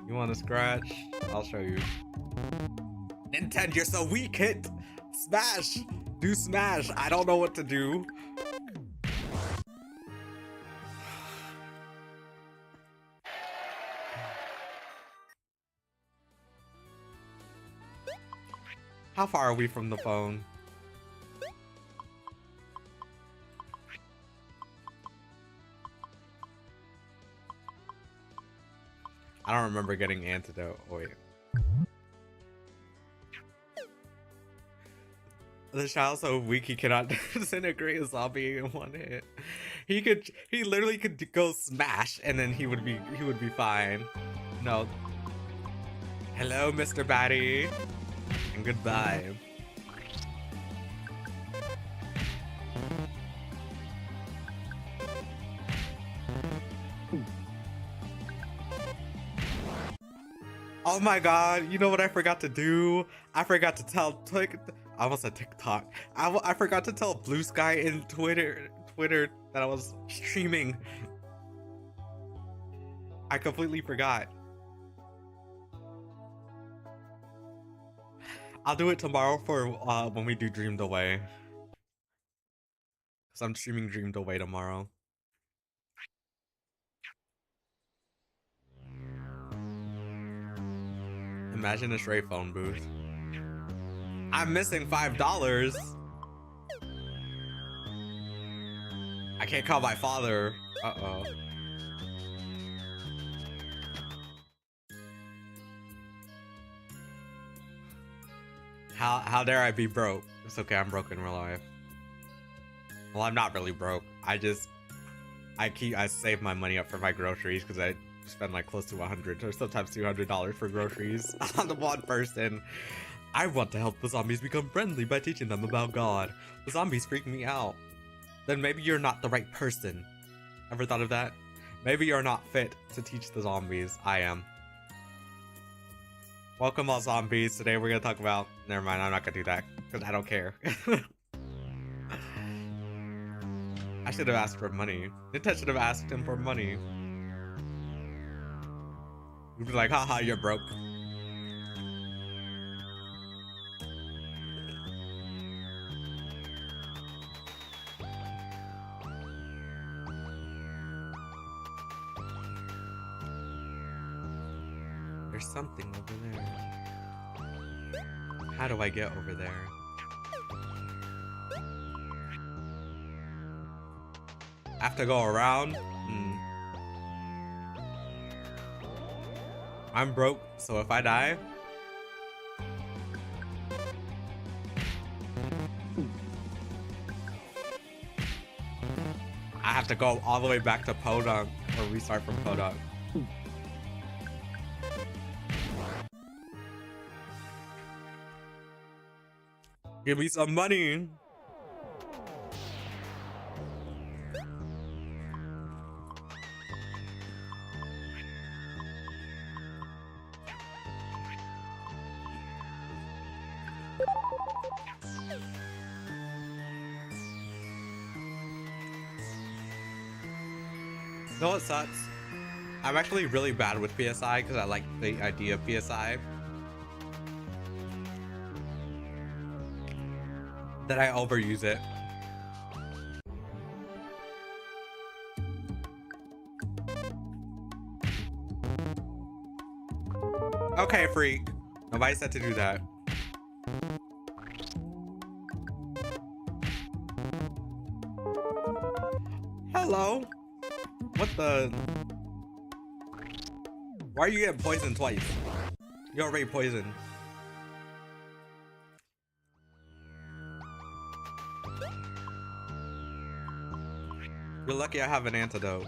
You want to scratch? I'll show you. Nintendo, you're so weak. Hit. Smash. Do smash. I don't know what to do. How far are we from the phone? I don't remember getting antidote. Oh, wait. The child's so weak he cannot disintegrate a zombie in one hit. He literally could go smash and then he would be fine. No. Hello, Mr. Batty. And goodbye. Oh my god, you know what I forgot to do? I forgot to tell I almost said TikTok. I forgot to tell Blue Sky in Twitter that I was streaming. I completely forgot. I'll do it tomorrow for when we do Dreamed Away. Cause I'm streaming Dreamed Away tomorrow. Imagine a stray phone booth. I'm missing $5. I can't call my father. Uh-oh. How dare I be broke? It's okay, I'm broke in real life. Well, I'm not really broke. I save my money up for my groceries because I spend like close to $100 or sometimes $200 for groceries on the one person. I want to help the zombies become friendly by teaching them about God. The zombies freak me out. Then maybe you're not the right person. Ever thought of that? Maybe you're not fit to teach the zombies. I am. Welcome all zombies. Today we're gonna talk about... Never mind, I'm not gonna do that because I don't care. I should have asked for money. Nita should have asked him for money. He'd be like, haha, you're broke. There's something over there. How do I get over there? I have to go around? I'm broke, so if I die... I have to go all the way back to Podunk or restart from Podunk. Give me some money. You know what sucks? I'm actually really bad with PSI because I like the idea of PSI. That I overuse it. Okay, freak. Nobody said to do that. Hello? What the? Why are you getting poisoned twice? You're already poisoned. You're lucky I have an antidote.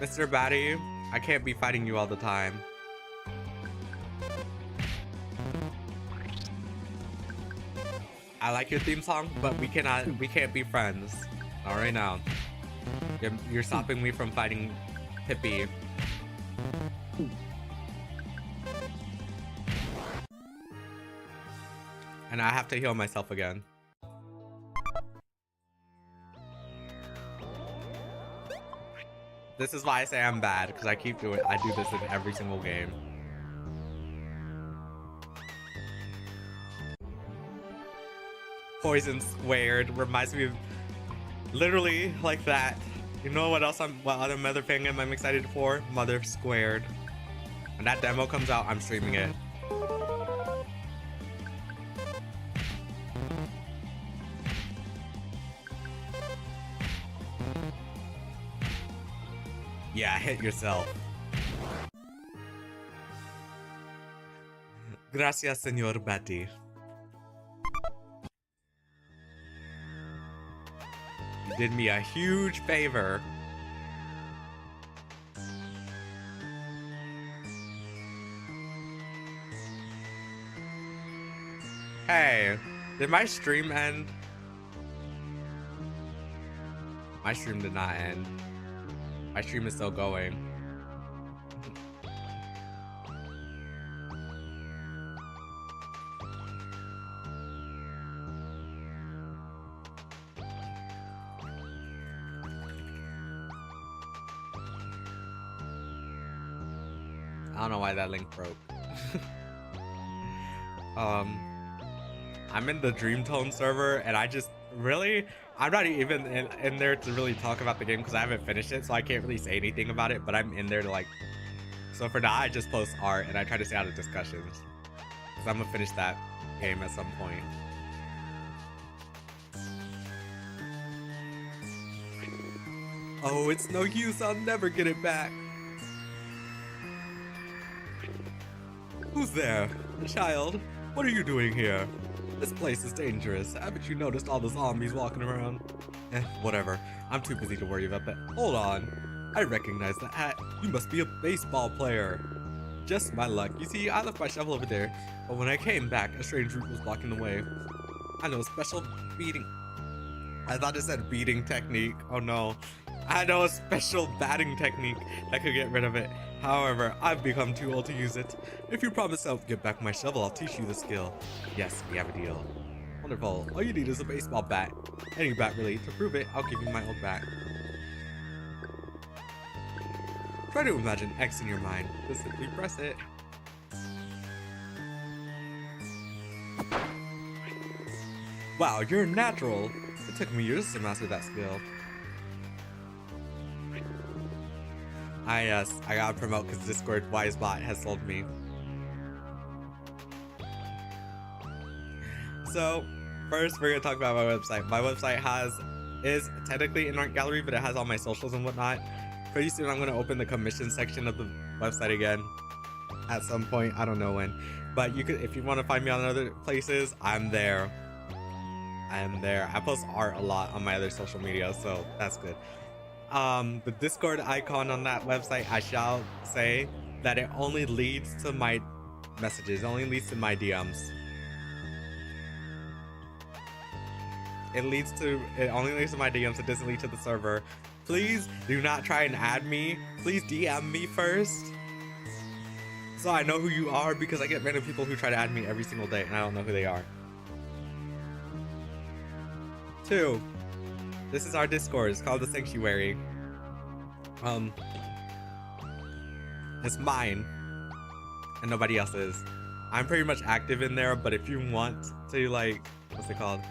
Mr. Batty, I can't be fighting you all the time. I like your theme song, but we can't be friends. All right now. You're stopping me from fighting Pippi. And I have to heal myself again. This is why I say I'm bad, because I keep doing I do this in every single game. Poison squared reminds me of literally like that. You know what else what other Mother fan game I'm excited for? Mother Squared. When that demo comes out, I'm streaming it. Yeah, hit yourself. Gracias, Senor Betty. You did me a huge favor. Hey, did my stream end? My stream did not end. My stream is still going. I don't know why that link broke. I'm in the Dreamtone server, and I just really, I'm not even in there to really talk about the game because I haven't finished it, so I can't really say anything about it, but I'm in there to like, so for now I just post art and I try to stay out of discussions because I'm gonna finish that game at some point. Oh, it's no use, I'll never get it back. Who's there? A child? What are you doing here? This place is dangerous. Haven't you noticed all the zombies walking around? Whatever. I'm too busy to worry about that. Hold on. I recognize that hat. You must be a baseball player. Just my luck. You see, I left my shovel over there, but when I came back, a strange root was blocking the way. I know a special beating. I thought it said beating technique. Oh no. I know a special batting technique that could get rid of it. However, I've become too old to use it. If you promise I'll get back my shovel, I'll teach you the skill. Yes, we have a deal. Wonderful. All you need is a baseball bat. Any bat really. To prove it, I'll give you my old bat. Try to imagine X in your mind. Just simply press it. Wow, you're natural. It took me years to master that skill. I gotta promote because Discord Wisebot has sold me. So, first we're gonna talk about my website. My website is technically in art gallery, but it has all my socials and whatnot. Pretty soon I'm gonna open the commission section of the website again. At some point, I don't know when. But you could, if you want to find me on other places, I'm there. I am there. I post art a lot on my other social media, so that's good. The Discord icon on that website, I shall say that it only leads to my messages, it only leads to my DMs. It only leads to my DMs, it doesn't lead to the server. Please do not try and add me. Please DM me first, so I know who you are, because I get random people who try to add me every single day and I don't know who they are. 2. This is our Discord. It's called the Sanctuary. It's mine and nobody else's. I'm pretty much active in there, but if you want to, like, what's it called?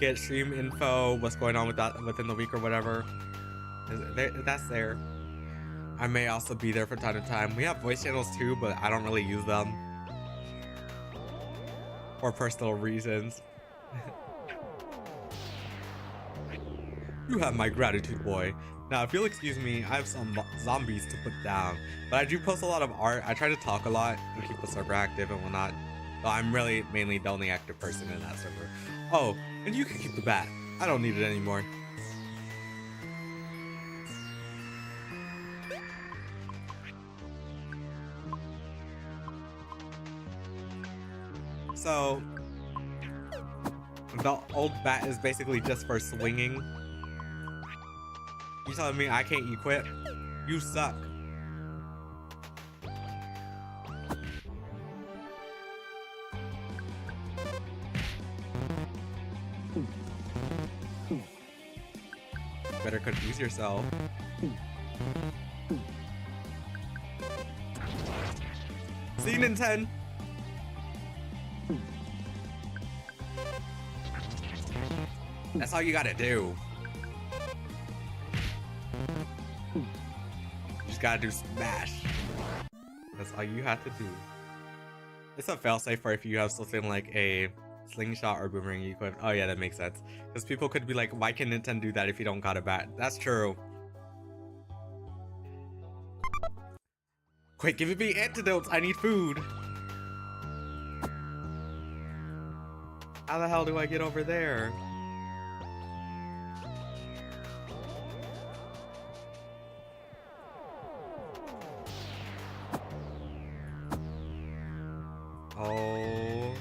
Get stream info, what's going on with that within the week or whatever, that's there. I may also be there from time to time. We have voice channels too, but I don't really use them for personal reasons. You have my gratitude, boy. Now, if you'll excuse me, I have some zombies to put down, but I do post a lot of art. I try to talk a lot and keep the server active and whatnot. So I'm really mainly the only active person in that server. Oh, and you can keep the bat. I don't need it anymore. So, the old bat is basically just for swinging. You telling me I can't equip? You suck. Better confuse yourself. Scene in 10. That's all you gotta do. You just gotta do smash. That's all you have to do. It's a failsafe for if you have something like a slingshot or boomerang equipped. Oh yeah, that makes sense. Because people could be like, why can Nintendo do that if you don't got a bat? That's true. Quick, give me antidotes. I need food. How the hell do I get over there? Oh.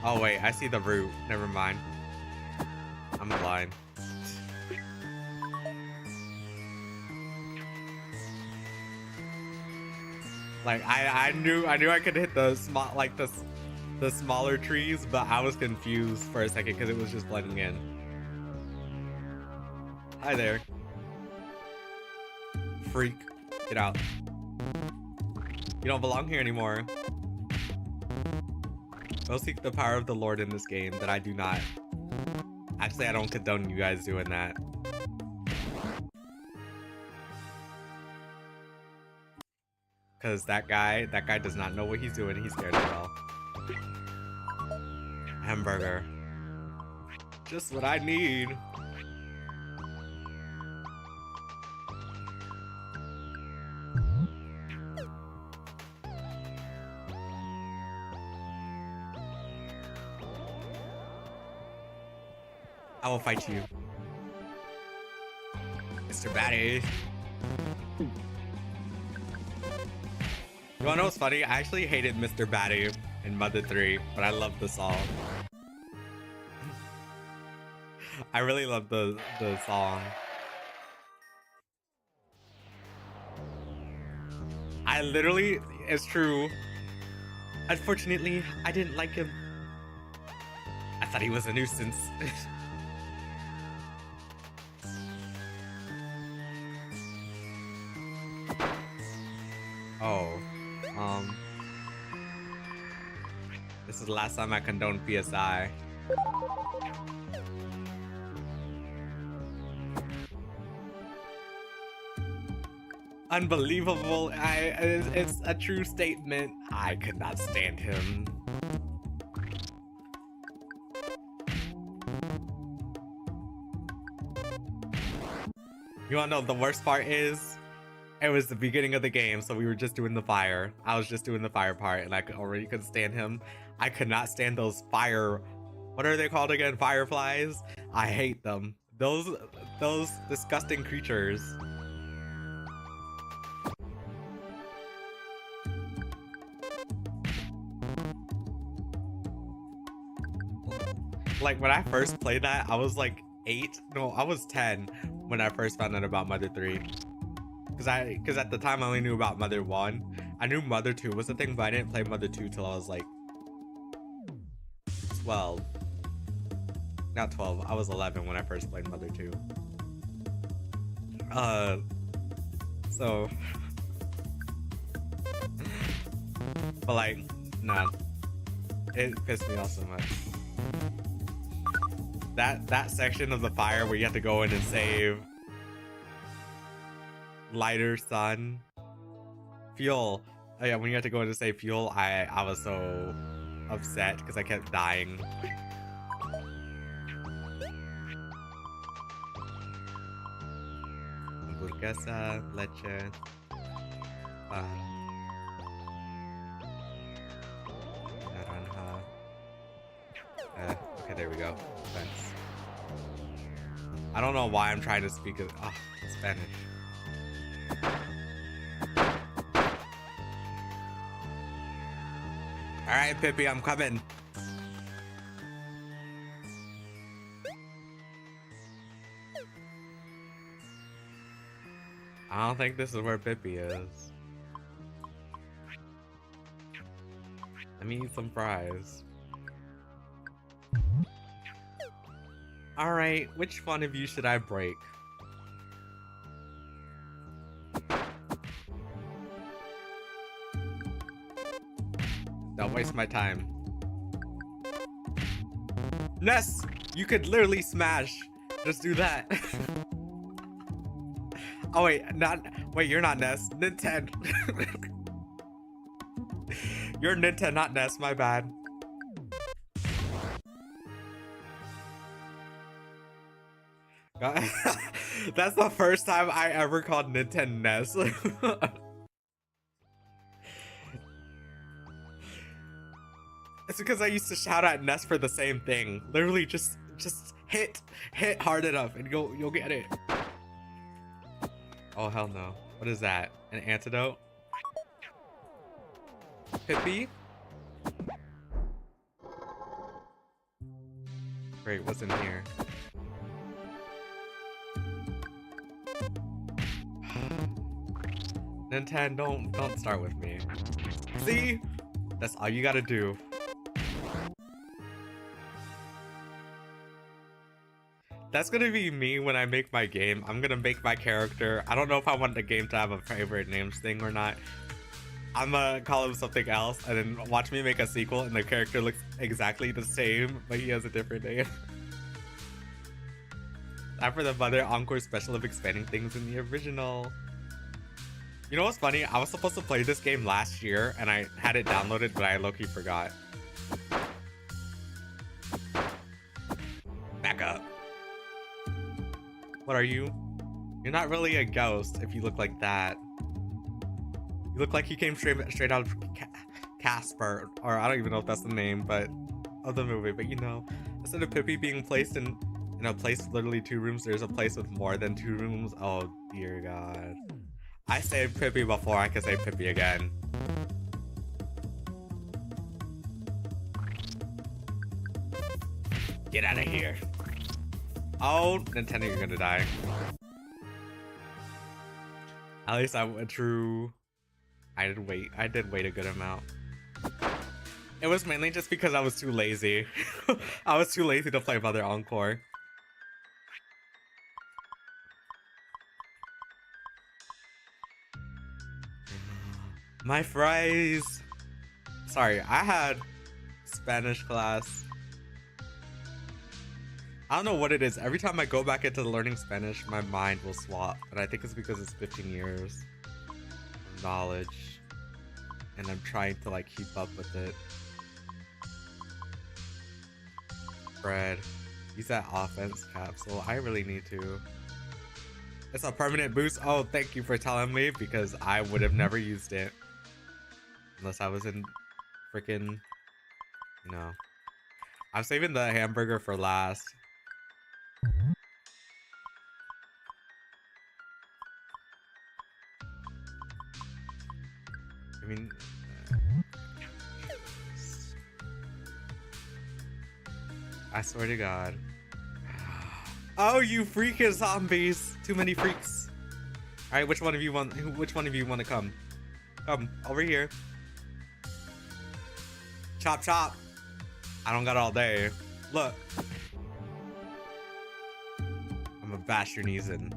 Oh wait, I see the route. Never mind. I'm blind. Like I knew I could hit the small the smaller trees, but I was confused for a second because it was just blending in. Hi there. Freak. Get out. You don't belong here anymore. Go seek the power of the Lord in this game that I do not. Actually, I don't condone you guys doing that. Cause that guy does not know what he's doing. He's scared as well. Hamburger. Just what I need. I will fight you, Mr. Batty. You wanna know what's funny? I actually hated Mr. Batty in Mother 3, but I love the song. I really love the song. I literally, it's true. Unfortunately, I didn't like him. I thought he was a nuisance. Oh, this is the last time I condone PSI. Unbelievable. It's a true statement. I could not stand him. You wanna know the worst part is? It was the beginning of the game, so we were just doing the fire. I was just doing the fire part, and I already couldn't stand him. I could not stand those fire... What are they called again? Fireflies? I hate them. Those disgusting creatures. Like, when I first played that, I was like 8. No, I was 10 when I first found out about Mother 3. Because at the time I only knew about Mother 1. I knew Mother 2 was the thing, but I didn't play Mother 2 till I was like 12. Not 12, I was 11 when I first played Mother 2. So but like, nah, it pissed me off so much. That section of the fire where you have to go in and save lighter sun fuel. Oh yeah, when you have to go in to save fuel, I was so upset because I kept dying. Hamburguesa, leche, naranja. Okay, there we go. Thanks. I don't know why I'm trying to speak Spanish. Alright, Pippi, I'm coming. I don't think this is where Pippi is. Let me eat some fries. Alright, which one of you should I break? Don't waste my time. Ness! You could literally smash. Just do that. Oh wait, wait, you're not Ness. Nintendo. You're Nintendo, not Ness, my bad. That's the first time I ever called Nintendo NES. It's because I used to shout at NES for the same thing. Literally just hit hard enough and you'll get it. Oh hell no. What is that? An antidote? Pippi? Great, what's in here? Nintendo, don't start with me. See? That's all you gotta do. That's gonna be me when I make my game. I'm gonna make my character. I don't know if I want the game to have a favorite names thing or not. I'm gonna call him something else and then watch me make a sequel and the character looks exactly the same, but he has a different name. Time for the Mother Encore special of expanding things in the original. You know what's funny? I was supposed to play this game last year and I had it downloaded, but I low-key forgot. Back up. What are you? You're not really a ghost if you look like that. You look like you came straight out of Casper, or I don't even know if that's the name, but of the movie. But you know, instead of Pippi being placed in a place with literally 2 rooms, there's a place with more than 2 rooms. Oh dear God. I said Pippi before, I can say Pippi again. Get out of here. Oh, Nintendo, you're gonna die. At least I went through. I did wait a good amount. It was mainly just because I was too lazy. I was too lazy to play Mother Encore. My fries. Sorry, I had Spanish class. I don't know what it is. Every time I go back into learning Spanish, my mind will swap. And I think it's because it's 15 years of knowledge. And I'm trying to like keep up with it. Fred, use that offense capsule. I really need to. It's a permanent boost. Oh, thank you for telling me because I would have never used it. Unless I was in freaking, you know. I'm saving the hamburger for last. I mean, I swear to God. Oh, you freaking zombies! Too many freaks. All right, which one of you want? Which one of you want to come? Come over here. Chop chop. I don't got all day. Look. I'm gonna bash your knees in.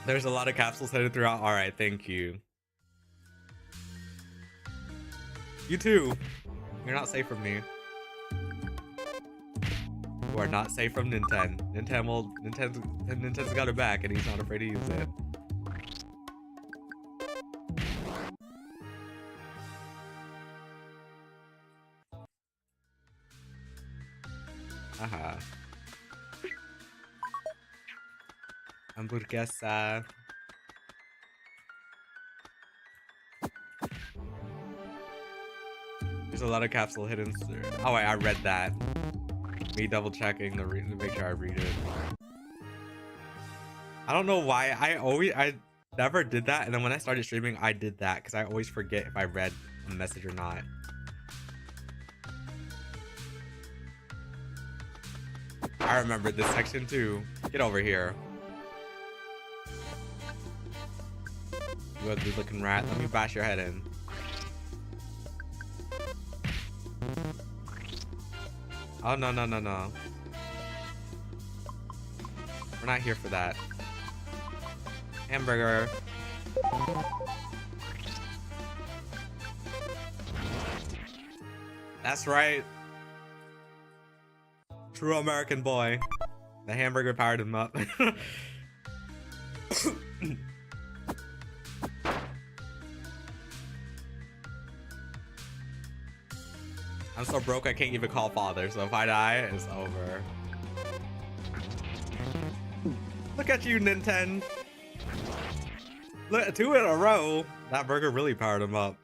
There's a lot of capsules headed throughout. All right, thank you. You too. You're not safe from me. You are not safe from Nintendo. Nintendo's got it back, and he's not afraid to use it. Aha. Hamburguesa. There's a lot of capsule hidden. Oh wait, I read that. Me double checking to make sure I read it. I don't know why I never did that, and then when I started streaming I did that because I always forget if I read a message or not. I remember this section too. Get over here. You ugly looking rat. Let me bash your head in. Oh, no, no, no, no. We're not here for that. Hamburger. That's right. True American boy. The hamburger powered him up. I'm so broke I can't even call father, so if I die, it's over. Look at you, Nintendo. Look, 2 in a row. That burger really powered him up.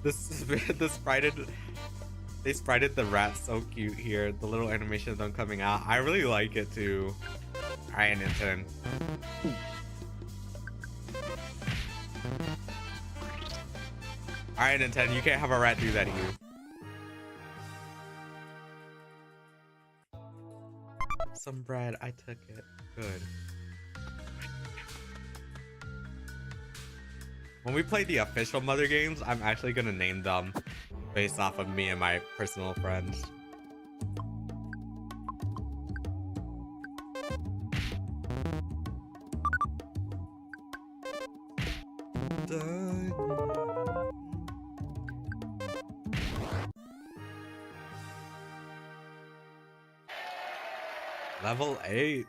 this sprited, they sprited the rat so cute here. The little animation of them coming out. I really like it too. Alright, Nintendo. Alright, Nintendo, you can't have a rat do that to you. Some bread, I took it. Good. When we play the official Mother games, I'm actually gonna name them based off of me and my personal friends. Level 8.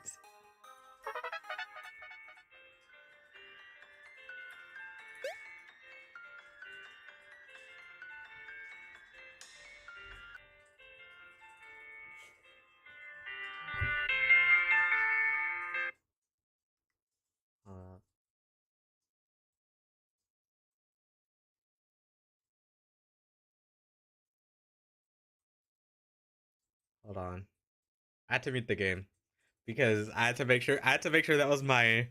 Hold on. I had to beat the game because I had to make sure that was my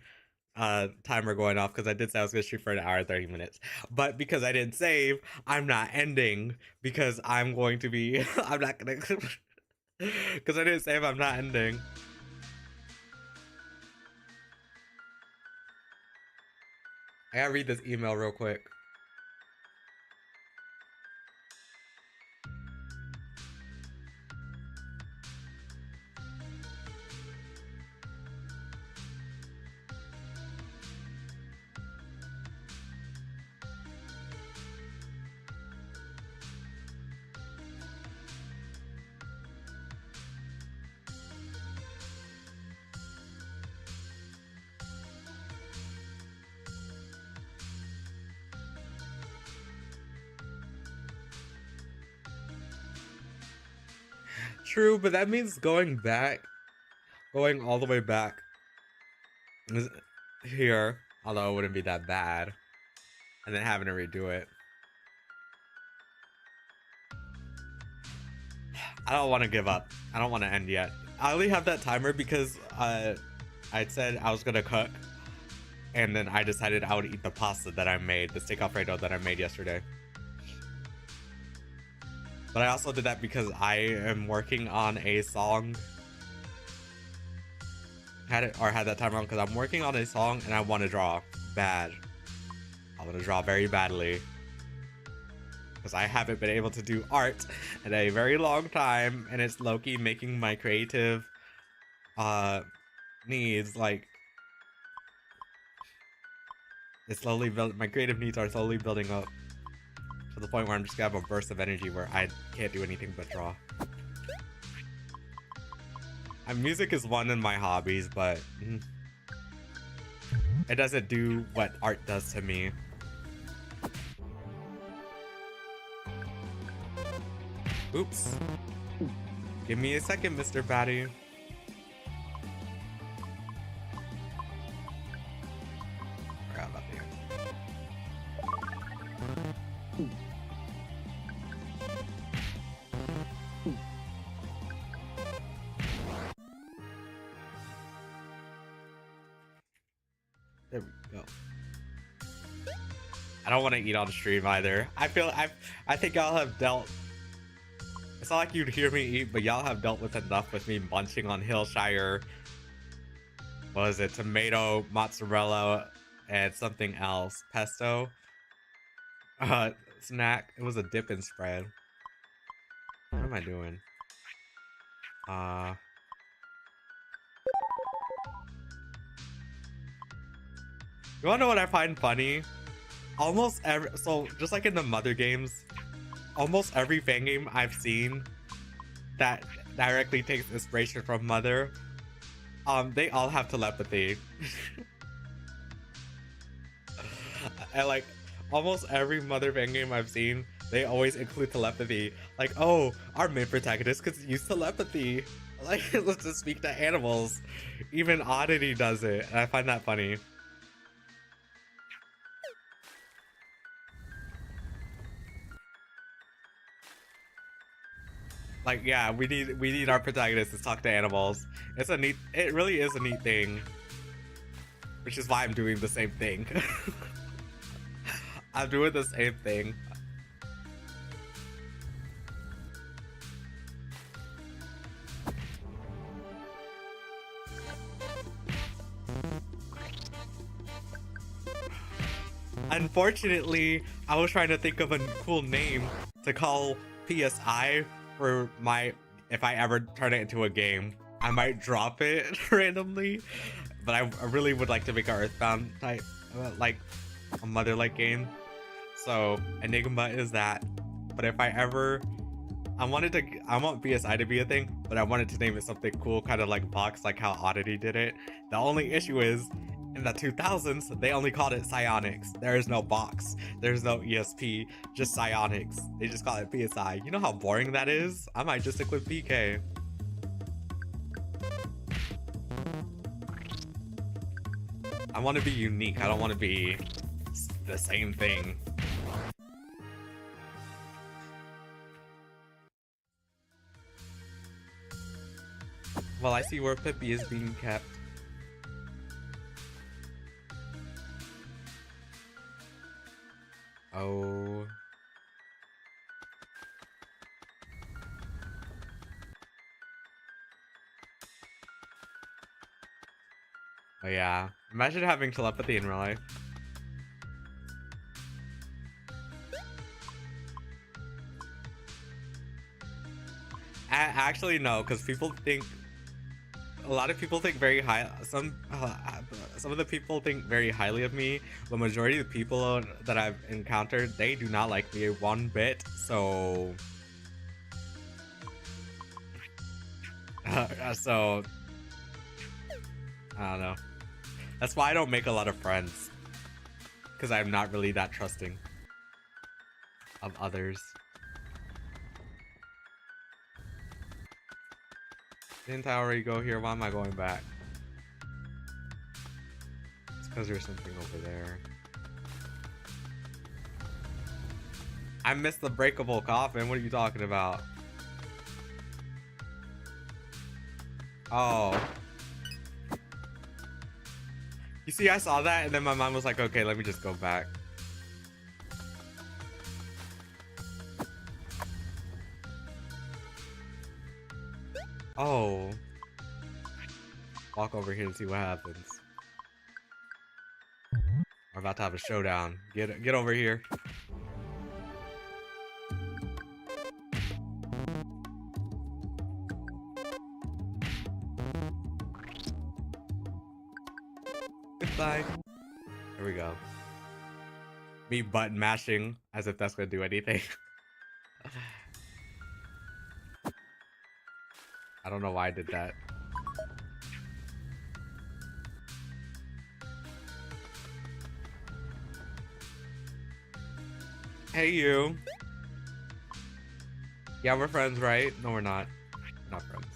timer going off, because I did say I was gonna stream for an hour and 30 minutes, but because I didn't save, I'm not ending, because I'm going to be I'm not gonna because I didn't save, I'm not ending. I gotta read this email real quick. True, but that means going all the way back here, although it wouldn't be that bad, and then having to redo it. I don't want to give up. I don't want to end yet. I only have that timer because I said I was gonna cook, and then I decided I would eat the pasta that I made, the steak alfredo that I made yesterday. But I also did that because I am working on a song. Had that timer on because I'm working on a song and I want to draw bad. I want to draw very badly, because I haven't been able to do art in a very long time, and it's low-key making my creative needs, like, my creative needs are slowly building up to the point where I'm just gonna have a burst of energy where I can't do anything but draw. Music is one of my hobbies, but it doesn't do what art does to me. Oops. Give me a second, Mr. Batty. Forgot about the There we go. I don't want to eat on the stream either. I think y'all have dealt. It's not like you'd hear me eat, but y'all have dealt with enough with me munching on Hillshire. What is it? Tomato, mozzarella, and something else. Pesto. Snack. It was a dip and spread. What am I doing? You wanna know what I find funny? So just like in the Mother games, almost every fan game I've seen that directly takes inspiration from Mother, they all have telepathy. And like almost every Motherboard game I've seen, they always include telepathy. Like, oh, our main protagonist could use telepathy. Like, let's just speak to animals. Even Oddity does it, and I find that funny. Like, yeah, we need our protagonists to talk to animals. It really is a neat thing. Which is why I'm doing the same thing. I'm doing the same thing. Unfortunately, I was trying to think of a cool name to call PSI for if I ever turn it into a game. I might drop it randomly, but I really would like to make an Earthbound type, like a Mother-like game. So Enigma is that. But if I ever, I want PSI to be a thing, but I wanted to name it something cool, kind of like Box, like how Oddity did it. The only issue is, in the 2000s, they only called it Psionics. There is no Box, there's no ESP, just Psionics. They just call it PSI. You know how boring that is? I might just stick with PK. I want to be unique. I don't want to be the same thing. Well, I see where Pippi is being kept. Oh. Oh yeah. Imagine having telepathy in real life. Actually, no, because a lot of people think very high. Some of the people think very highly of me. The majority of the people that I've encountered, they do not like me one bit. So, so I don't know. That's why I don't make a lot of friends, because I'm not really that trusting of others. Didn't I already go here? Why am I going back? It's because there's something over there. I missed the breakable coffin. What are you talking about? Oh. You see, I saw that and then my mind was like, okay, let me just go back. Oh. Walk over here and see what happens. We're about to have a showdown. Get over here. Goodbye. Here we go. Me button mashing as if that's gonna do anything. I don't know why I did that. Hey, you. Yeah, we're friends, right? No, we're not. We're not friends.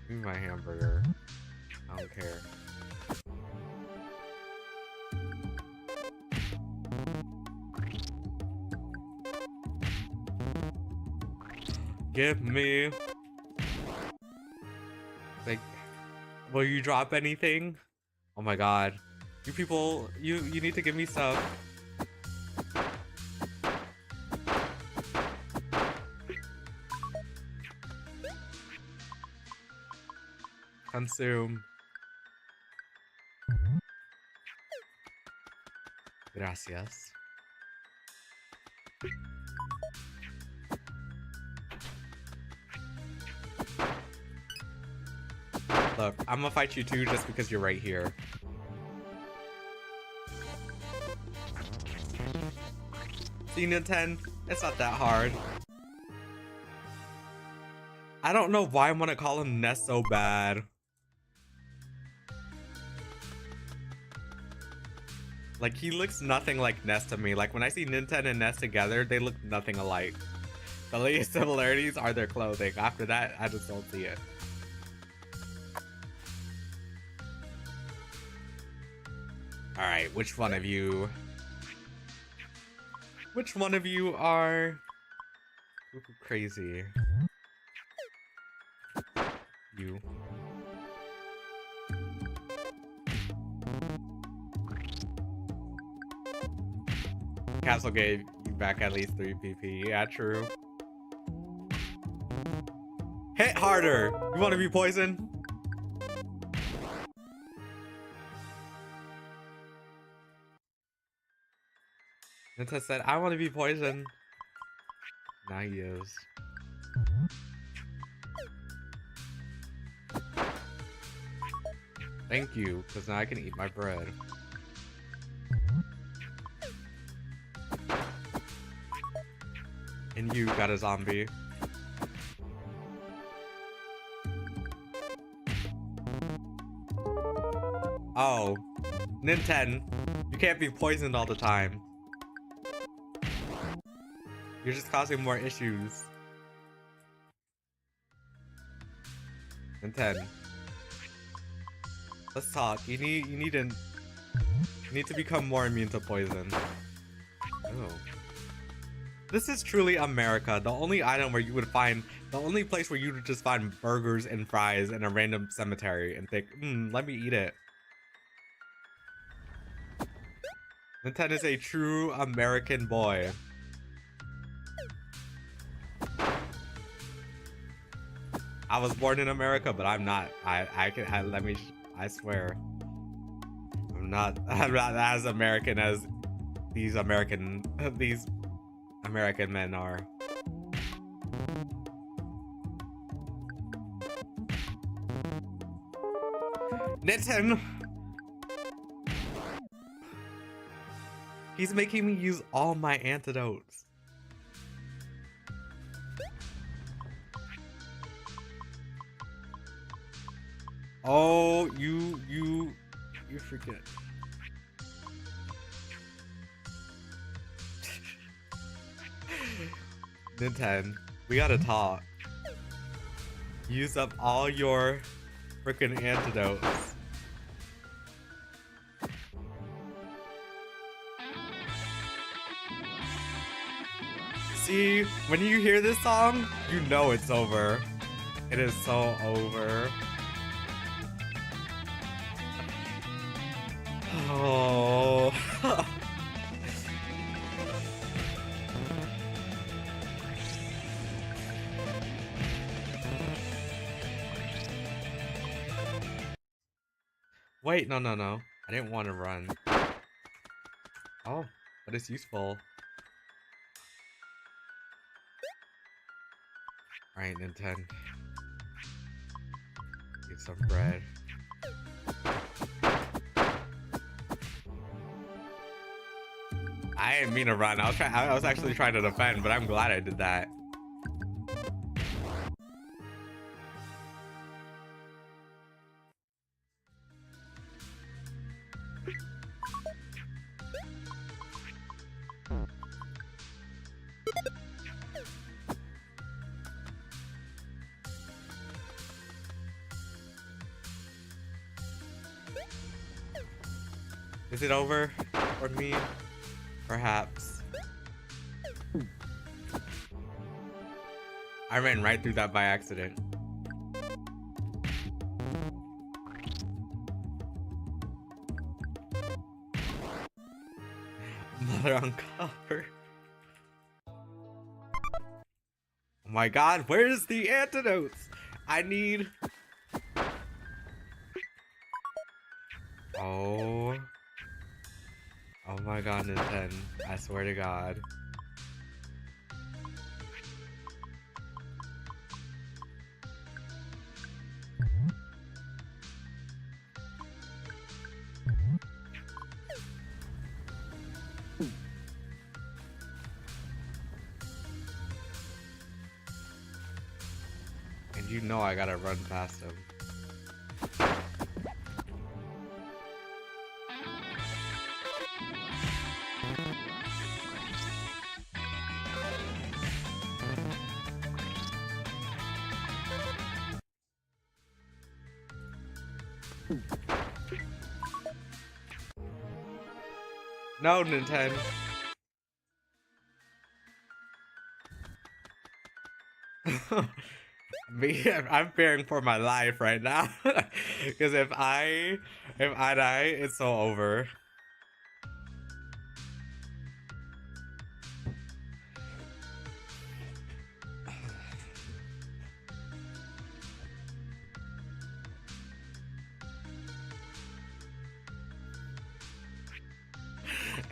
Give me my hamburger. I don't care. Give me. Like, will you drop anything? Oh my god. You people, you need to give me stuff. Consume. Gracias. Look, I'm gonna fight you too just because you're right here. Cena 10, it's not that hard. I don't know why I want to call him Ness so bad. Like, he looks nothing like Ness to me. Like, when I see Nintendo and Ness together, they look nothing alike. The latest similarities are their clothing. After that, I just don't see it. Alright, which one of you are crazy? You. Castle gave you back at least 3 PP. Yeah, true. Hit harder! You want to be poisoned? Nita said, I want to be poisoned. Now he is. Thank you, because now I can eat my bread. And you got a zombie. Oh, Nintendo, you can't be poisoned all the time. You're just causing more issues. Nintendo, let's talk. You need to become more immune to poison. Oh. This is truly America. The only item where you would find, the only place where you would just find burgers and fries in a random cemetery and think, let me eat it. Nintendo is a true American boy. I was born in America, but I'm not. I swear. I'm not as American as these American men are. Nintendo! He's making me use all my antidotes. Oh, you forget. Nintendo, we gotta talk. Use up all your freaking antidotes. See, when you hear this song, you know it's over. It is so over. Oh. Wait, no. I didn't want to run. Oh, but it's useful. Alright, Nintendo. Get some bread. I didn't mean to run. I was actually trying to defend, but I'm glad I did that. Is it over for me? Perhaps. I ran right through that by accident. Mother uncovered. Oh my god, where's the antidotes? I need... Oh. Oh my god, Nintendo. I swear to god. And you know I gotta run past him. No, Nintendo. Me, I'm fearing for my life right now. Because if I die, it's so over.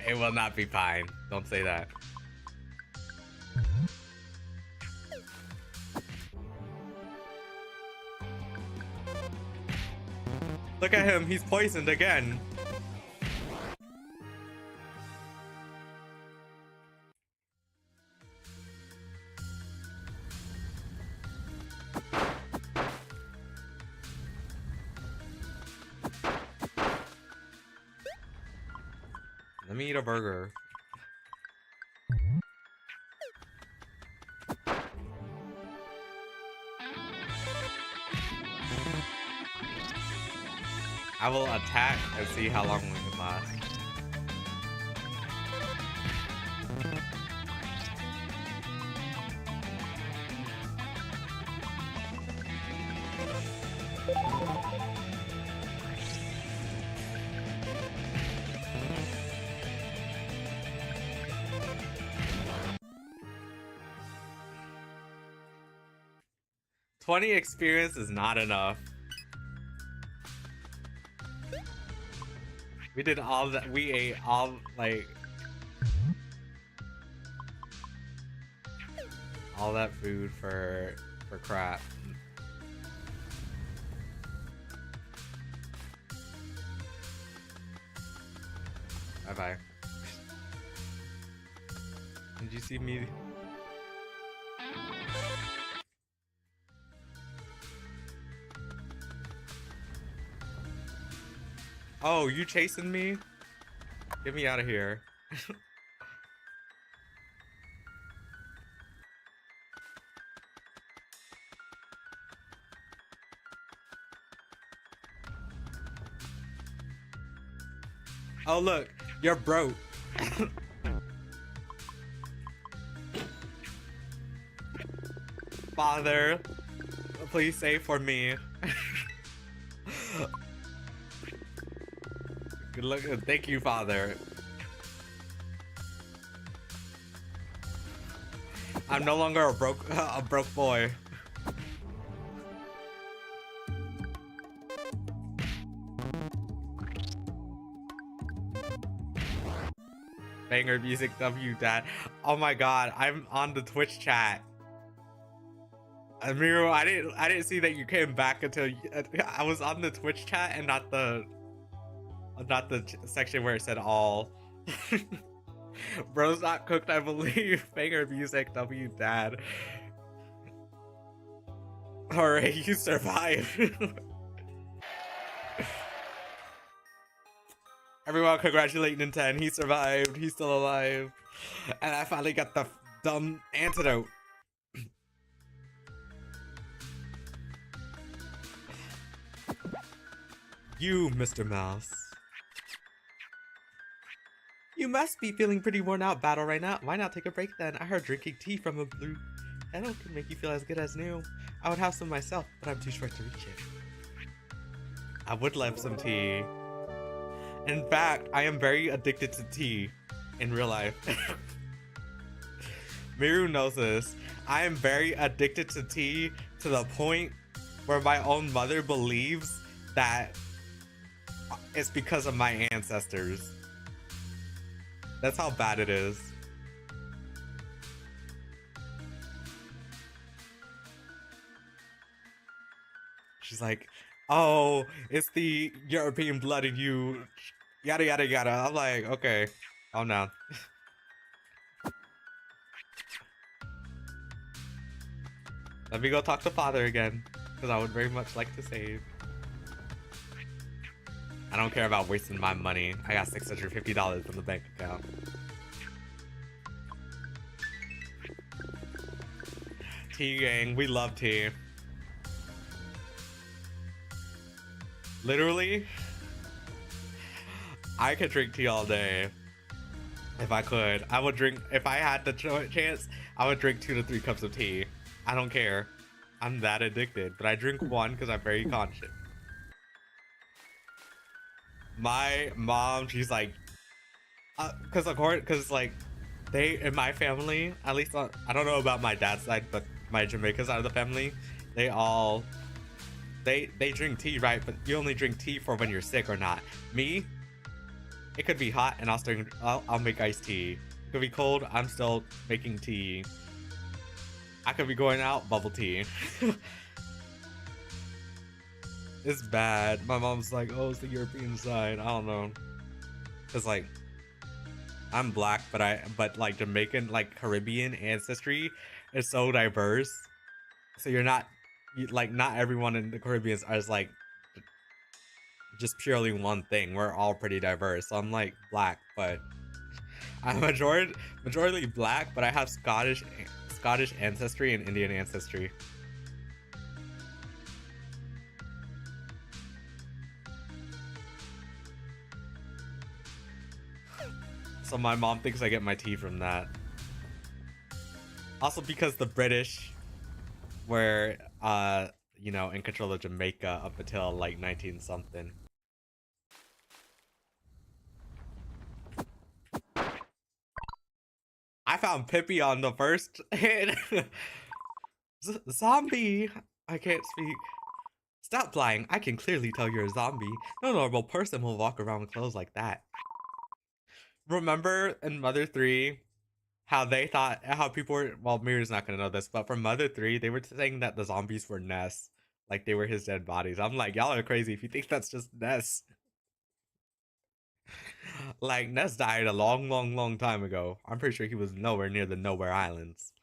It will not be fine. Don't say that. Look at him, he's poisoned again. Let me eat a burger. I will attack and see how long we can last. $20 experience is not enough. We did all that. We ate all, like, all that food for crap. Bye bye. Did you see me? Oh, you chasing me? Get me out of here. Oh, look, you're broke. Father, please save for me. Good luck. Thank you, Father. I'm no longer a broke boy. Banger music W dad. Oh my god, I'm on the Twitch chat. Amiru, I didn't see that you came back until I was on the Twitch chat and not the section where it said all. Bro's not cooked, I believe. Banger music W dad. Alright, you survived. Everyone congratulate Nintendo. He survived. He's still alive. And I finally got the dumb antidote. You, Mr. Mouse. You must be feeling pretty worn out, Battle, right now. Why not take a break then? I heard drinking tea from a blue kettle can make you feel as good as new. I would have some myself, but I'm too short to reach it. I would love some tea. In fact, I am very addicted to tea in real life. Miru knows this. I am very addicted to tea to the point where my own mother believes that it's because of my ancestors. That's how bad it is. She's like, oh, it's the European blood in you. Yada, yada, yada. I'm like, okay, calm down. Let me go talk to Father again, because I would very much like to save. I don't care about wasting my money. I got $650 in the bank account. Tea gang, we love tea. Literally, I could drink tea all day. If I could, I would drink, if I had the chance, I would drink 2 to 3 cups of tea. I don't care. I'm that addicted, but I drink one because I'm very conscious. My mom, she's like, because like, they, in my family, at least, I don't know about my dad's side, but my Jamaican side of the family, they all, they drink tea, right? But you only drink tea for when you're sick or not. Me, it could be hot and I'll make iced tea. It could be cold, I'm still making tea. I could be going out, bubble tea. It's bad. My mom's like, oh, it's the European side. I don't know. Cause like, I'm black, but like Jamaican, like Caribbean ancestry is so diverse. So you're not, like, not everyone in the Caribbean is like just purely one thing. We're all pretty diverse. So I'm like black, but I'm majority black, but I have Scottish ancestry and Indian ancestry. So my mom thinks I get my tea from that. Also because the British were, you know, in control of Jamaica up until like 19 something. I found Pippi on the first hit. Zombie! I can't speak. Stop lying. I can clearly tell you're a zombie. No normal person will walk around with clothes like that. Remember in Mother 3 how they thought, how people were, well, Mirror's not gonna know this, but from Mother 3 they were saying that the zombies were Ness, like they were his dead bodies. I'm like, y'all are crazy if you think that's just Ness. Like, Ness died a long time ago. I'm pretty sure he was nowhere near the Nowhere Islands.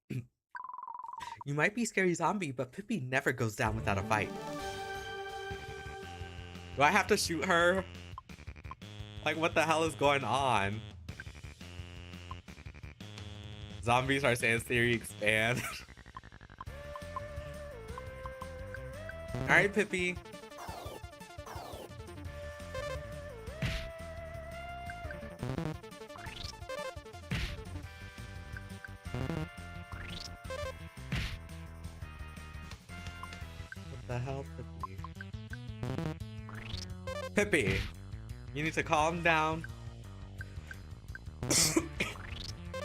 You might be scary zombie, but Pippi never goes down without a fight. Do I have to shoot her? Like, what the hell is going on? Zombies are sans theory expand. Alright, Pippi. What the hell, Pippi? Pippi, you need to calm down.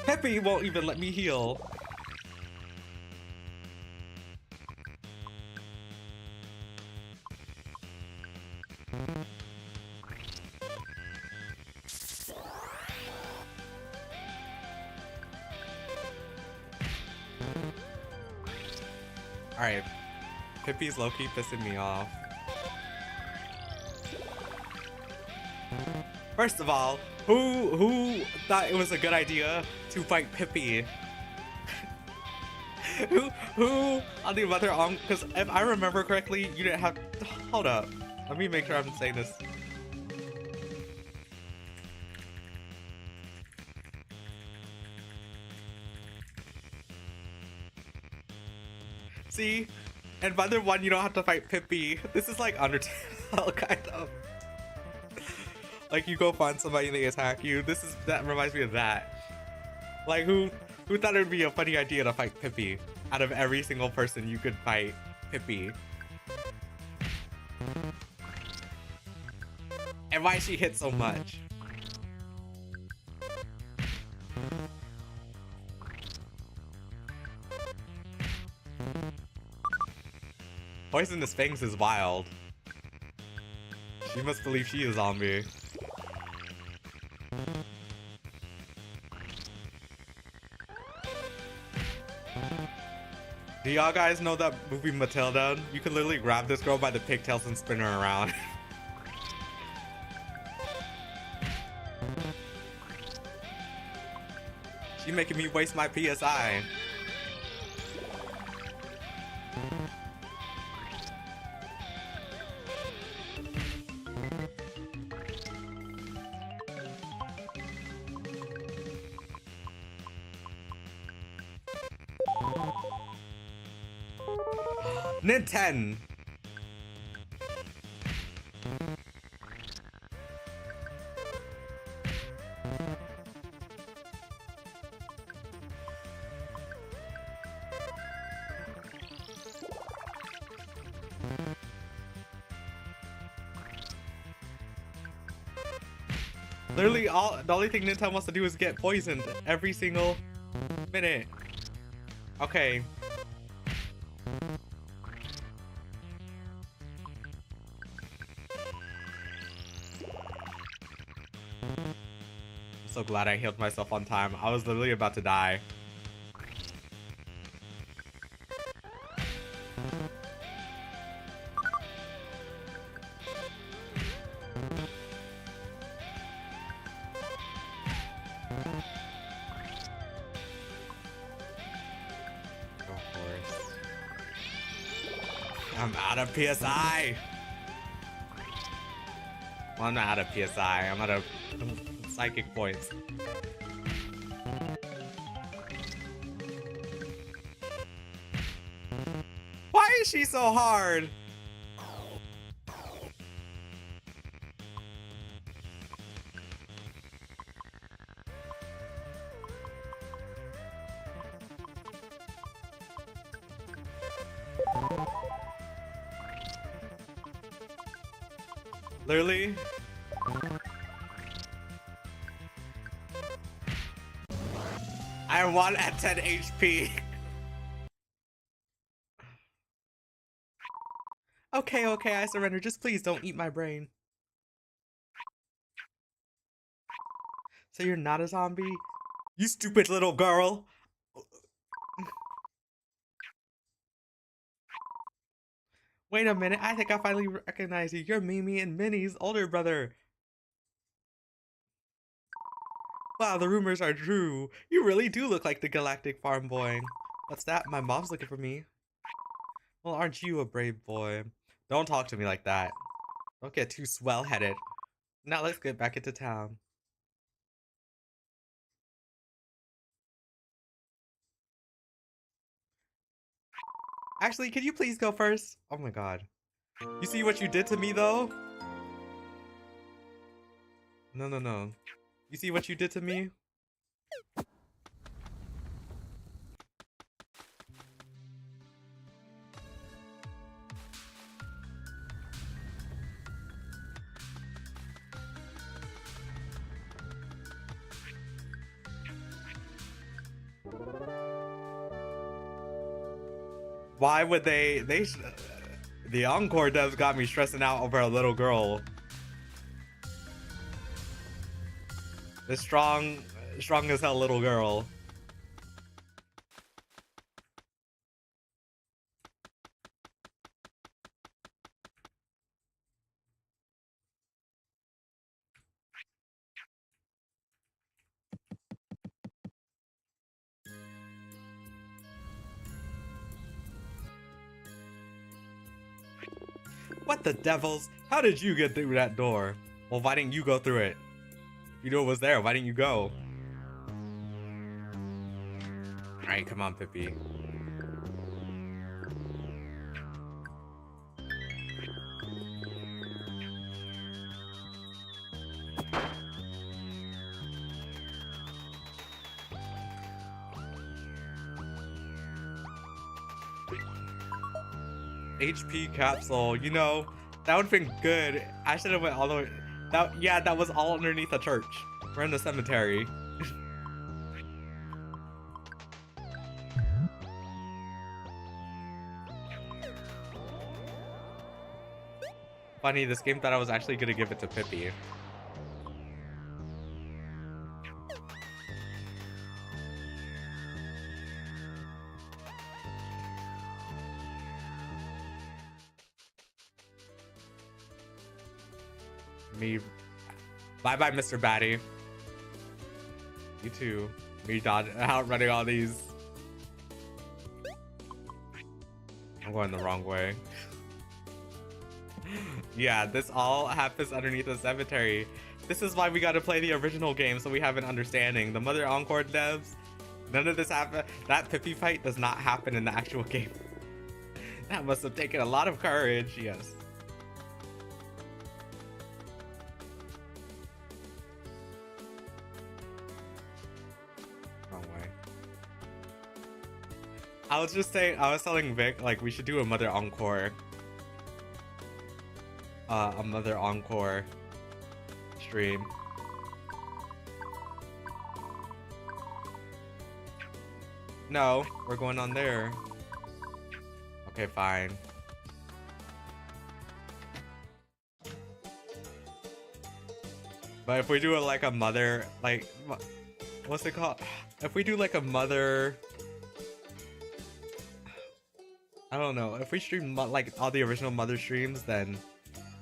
Pippi won't even let me heal. Alright, Pippi's low-key pissing me off. First of all, who thought it was a good idea to fight Pippi? who on the mother on? Because if I remember correctly, you didn't have. Hold up, let me make sure I'm saying this. See, in Mother 1, you don't have to fight Pippi. This is like Undertale, kind of. Like, you go find somebody and they attack you. That reminds me of that. Like, who thought it would be a funny idea to fight Pippi? Out of every single person you could fight Pippi. And why she hit so much? Poisonous Fangs is wild. She must believe she is a zombie. Do y'all guys know that movie Matilda? You can literally grab this girl by the pigtails and spin her around. She making me waste my PSI. Nintendo. Literally, the only thing Nintendo wants to do is get poisoned every single minute. Okay. I'm so glad I healed myself on time. I was literally about to die. I'm out of PSI. Well, I'm not out of PSI. I'm out of psychic points. Why is she so hard? Literally. I won at 10 HP. Okay, okay, I surrender. Just please don't eat my brain. So you're not a zombie? You stupid little girl. Wait a minute, I think I finally recognize you. You're Mimi and Minnie's older brother. Wow, the rumors are true. You really do look like the galactic farm boy. What's that? My mom's looking for me. Well, aren't you a brave boy? Don't talk to me like that. Don't get too swell-headed. Now let's get back into town. Actually, can you please go first? Oh my god. You see what you did to me, though? No, no, no. You see what you did to me? Why would they the Encore devs got me stressing out over a little girl. The strong as hell little girl. What the devils? How did you get through that door? Well, why didn't you go through it? If you knew it was there, why didn't you go? Alright, come on, Pippi. HP capsule, you know, that would have been good. I should have went all the way. That was all underneath a church. We're in the cemetery. Funny, this game thought I was actually gonna give it to Pippi. Me. Bye bye, Mr. Batty. You too. Me outrunning all these. I'm going the wrong way. Yeah, this all happens underneath the cemetery. This is why we gotta play the original game so we have an understanding. The Mother Encore devs, none of this happened. That Pippi fight does not happen in the actual game. That must have taken a lot of courage, yes. I was just saying, I was telling Vic, like, we should do a Mother Encore. A Mother Encore stream. No, we're going on there. Okay, fine. But if we do it like a mother, like, what's it called? If we do like a mother, I don't know. If we stream like all the original mother streams, then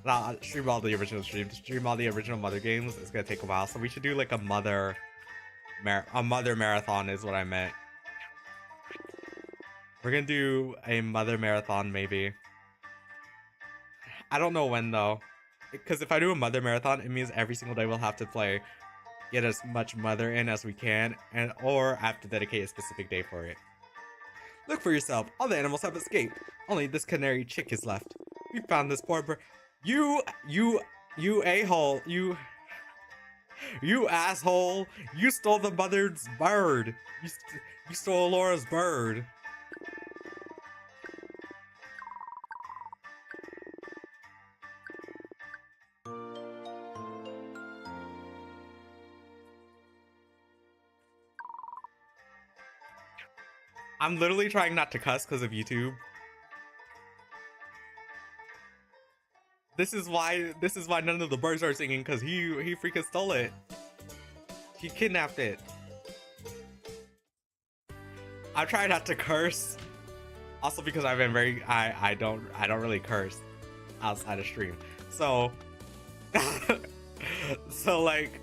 not stream all the original streams, stream all the original mother games. It's gonna take a while, so we should do like a mother marathon is what I meant. We're gonna do a mother marathon maybe. I don't know when though, because if I do a mother marathon, it means every single day we'll have to get as much mother in as we can, or I have to dedicate a specific day for it. Look for yourself. All the animals have escaped. Only this canary chick is left. We found this poor bird. You a-hole. You asshole. You stole the mother's bird. You stole Laura's bird. I'm literally trying not to cuss because of YouTube. This is why none of the birds are singing, because he freaking stole it. He kidnapped it. I'm trying not to curse. Also because I've been very I don't really curse outside of stream. So so like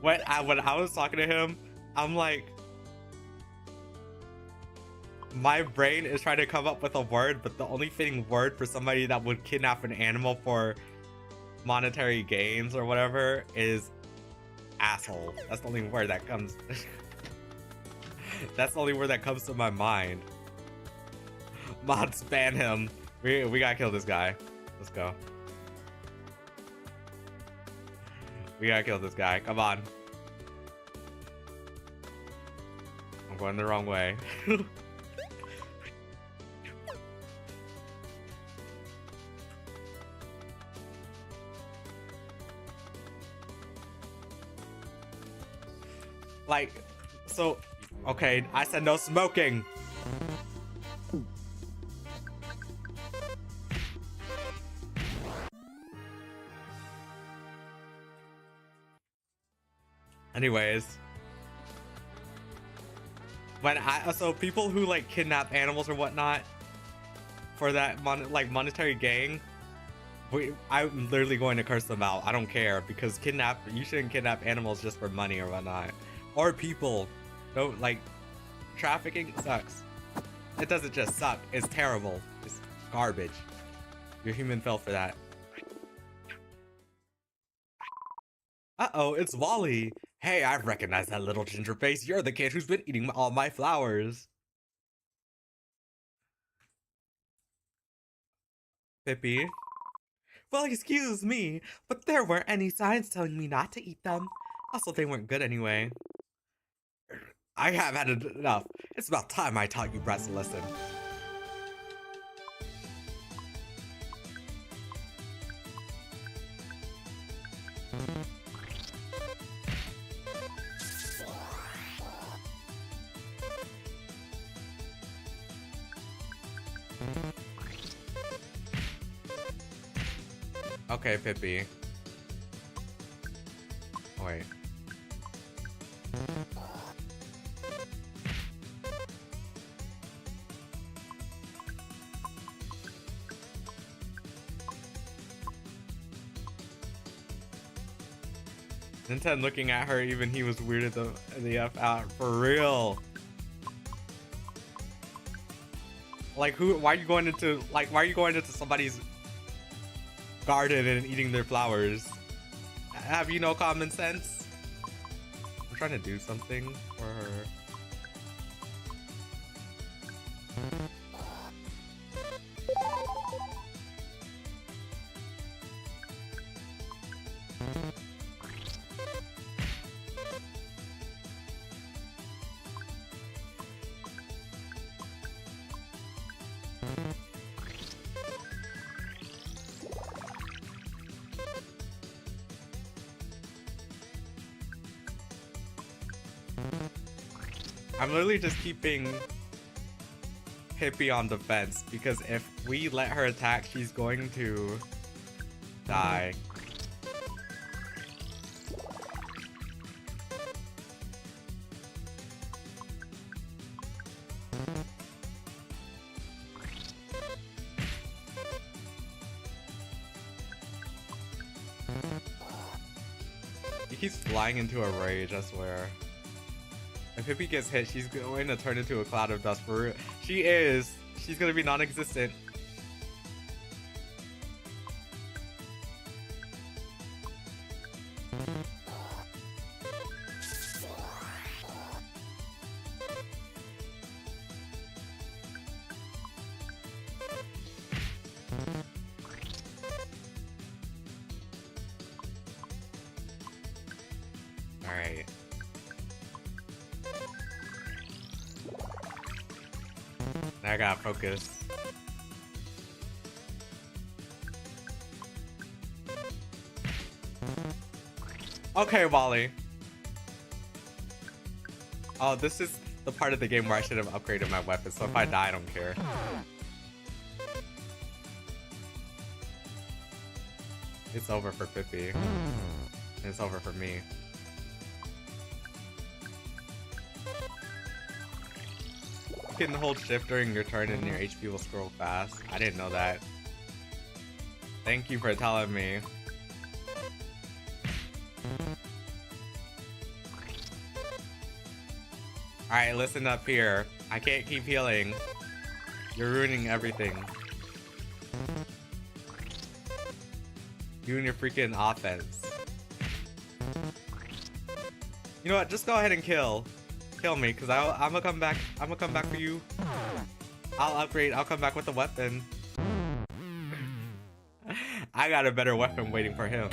when I was talking to him, I'm like, my brain is trying to come up with a word, but the only fitting word for somebody that would kidnap an animal for monetary gains or whatever is asshole. That's the only word that comes. That's the only word that comes to my mind. Mods, ban him. We gotta kill this guy. Let's go. We gotta kill this guy. Come on. I'm going the wrong way. Like, so, okay, I said no smoking. Anyways, so people who like kidnap animals or whatnot for that monetary gain, I'm literally going to curse them out. I don't care, because you shouldn't kidnap animals just for money or whatnot. Or people. No, like, trafficking sucks. It doesn't just suck, it's terrible. It's garbage. Your human fell for that. Uh-oh, it's Wally. Hey, I recognize that little ginger face. You're the kid who's been eating all my flowers. Pippi. Well, excuse me, but there weren't any signs telling me not to eat them. Also, they weren't good anyway. I have had enough. It's about time I taught you brats a lesson. Okay, Pippi. Wait. Nintendo looking at her, even he was weirded the F out. For real. Like, why are you going into somebody's garden and eating their flowers? Have you no common sense? I'm trying to do something for her. I'm literally just keeping Hippie on defense, because if we let her attack, she's going to die. He keeps flying into a rage, I swear. If Hippie gets hit, she's going to turn into a cloud of dust for real. She is. She's going to be non-existent. Alright. Now I gotta focus. Okay, Wally. Oh, this is the part of the game where I should have upgraded my weapon, so if I die, I don't care. It's over for Pippi. It's over for me. You can hold shift during your turn and your HP will scroll fast. I didn't know that. Thank you for telling me. Alright, listen up here. I can't keep healing. You're ruining everything. You and your freaking offense. You know what? Just go ahead and kill me, because I'm gonna come back. I'm gonna come back for you. I'll upgrade. I'll come back with a weapon. I got a better weapon waiting for him.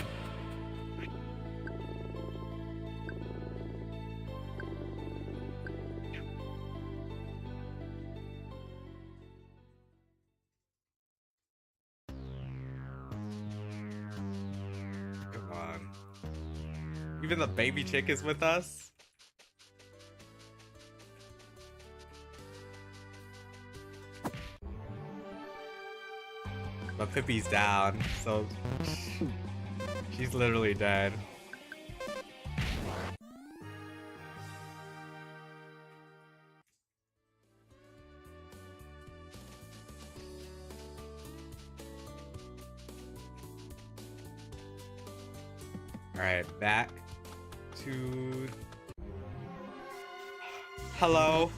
Come on. Even the baby chick is with us. But Pippi's down, so she's literally dead. Alright, back to... Hello?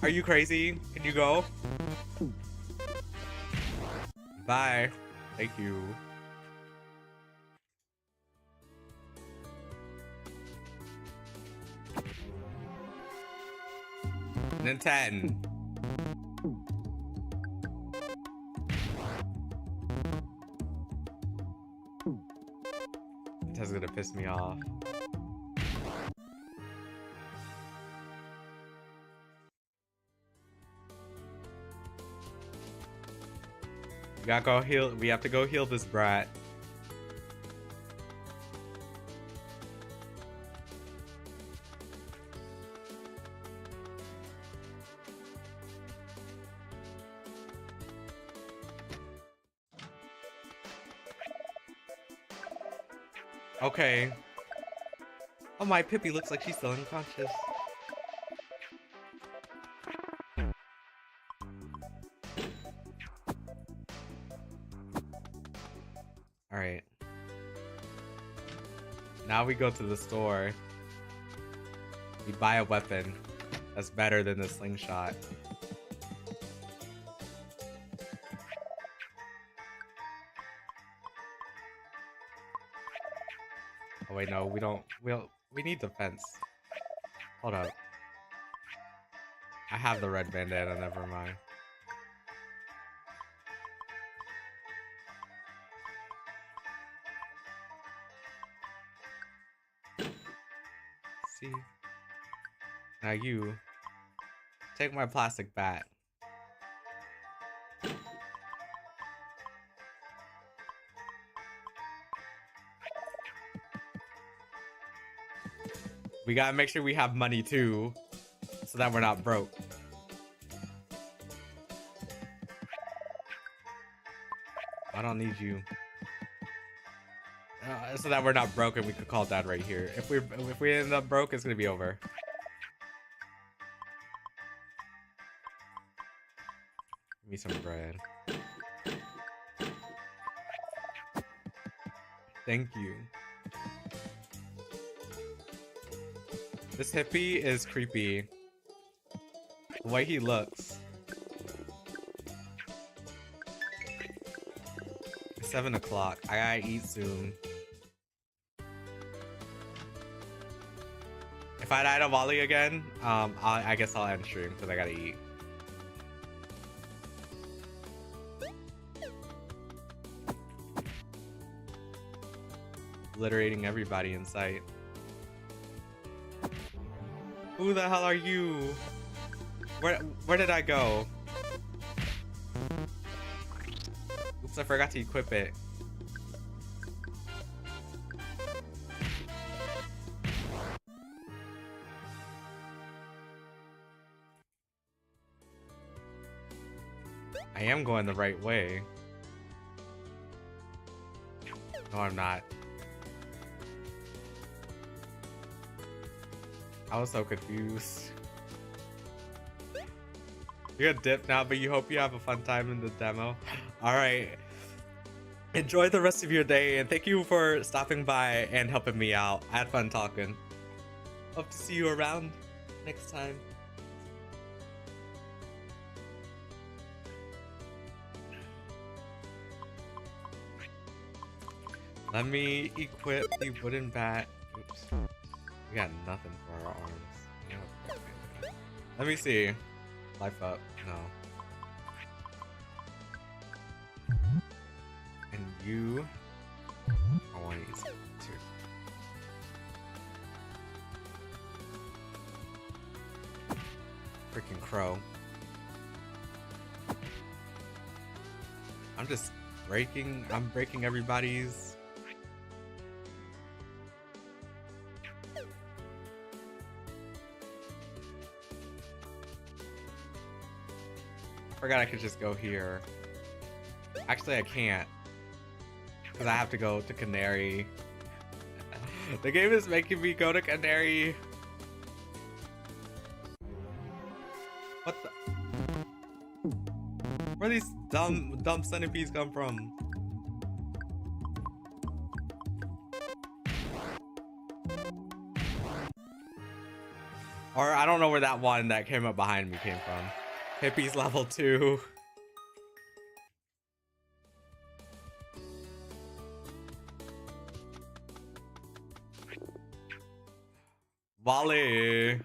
Are you crazy? Can you go? Bye. Thank you. And 10. That's gonna piss me off. We gotta go heal. We have to go heal this brat. Okay. Oh, my Pippi looks like she's still unconscious. Alright. Now we go to the store. We buy a weapon that's better than the slingshot. Oh wait, no, we don't. We need defense. Hold up. I have the red bandana, never mind. See? Now you take my plastic bat. We gotta make sure we have money too, so that we're not broke. I don't need you. So that we're not broken, we could call Dad right here. If we end up broke, it's gonna be over. Give me some bread. Thank you. This hippie is creepy. The way he looks. It's 7 o'clock. I gotta eat soon. If I die to Wally again, I guess I'll end stream because I gotta eat. Obliterating everybody in sight. Who the hell are you? Where did I go? Oops, I forgot to equip it. I am going the right way. No, I'm not. I was so confused. You're gonna dip now, but you hope you have a fun time in the demo. Alright. Enjoy the rest of your day, and thank you for stopping by and helping me out. I had fun talking. Hope to see you around next time. Let me equip the wooden bat. Oops. We got nothing for our arms. Let me see. Life up. No. And you. I want to use it too. Freaking crow. I'm just breaking. I'm breaking everybody's. I forgot I could just go here. Actually, I can't. Because I have to go to Canary. The game is making me go to Canary. What the? Where these dumb centipedes come from? Or I don't know where that one that came up behind me came from. Hippie's level 2. Wally.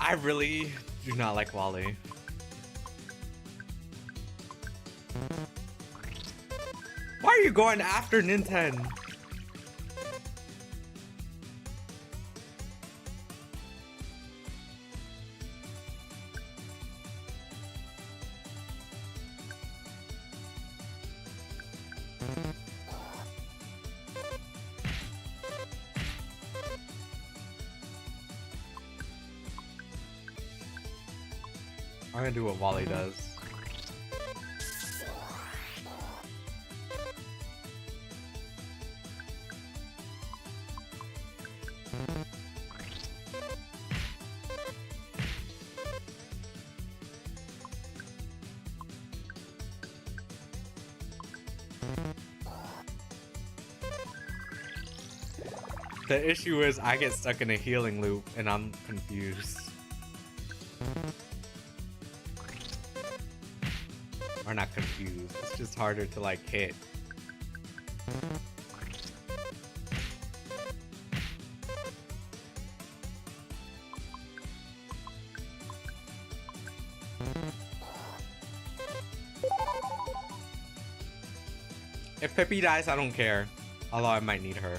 I really do not like Wally. Why are you going after Nintendo? I'm gonna do what Wally does. The issue is I get stuck in a healing loop and I'm confused. Or not confused, it's just harder to like hit. If Pippi dies, I don't care. Although I might need her.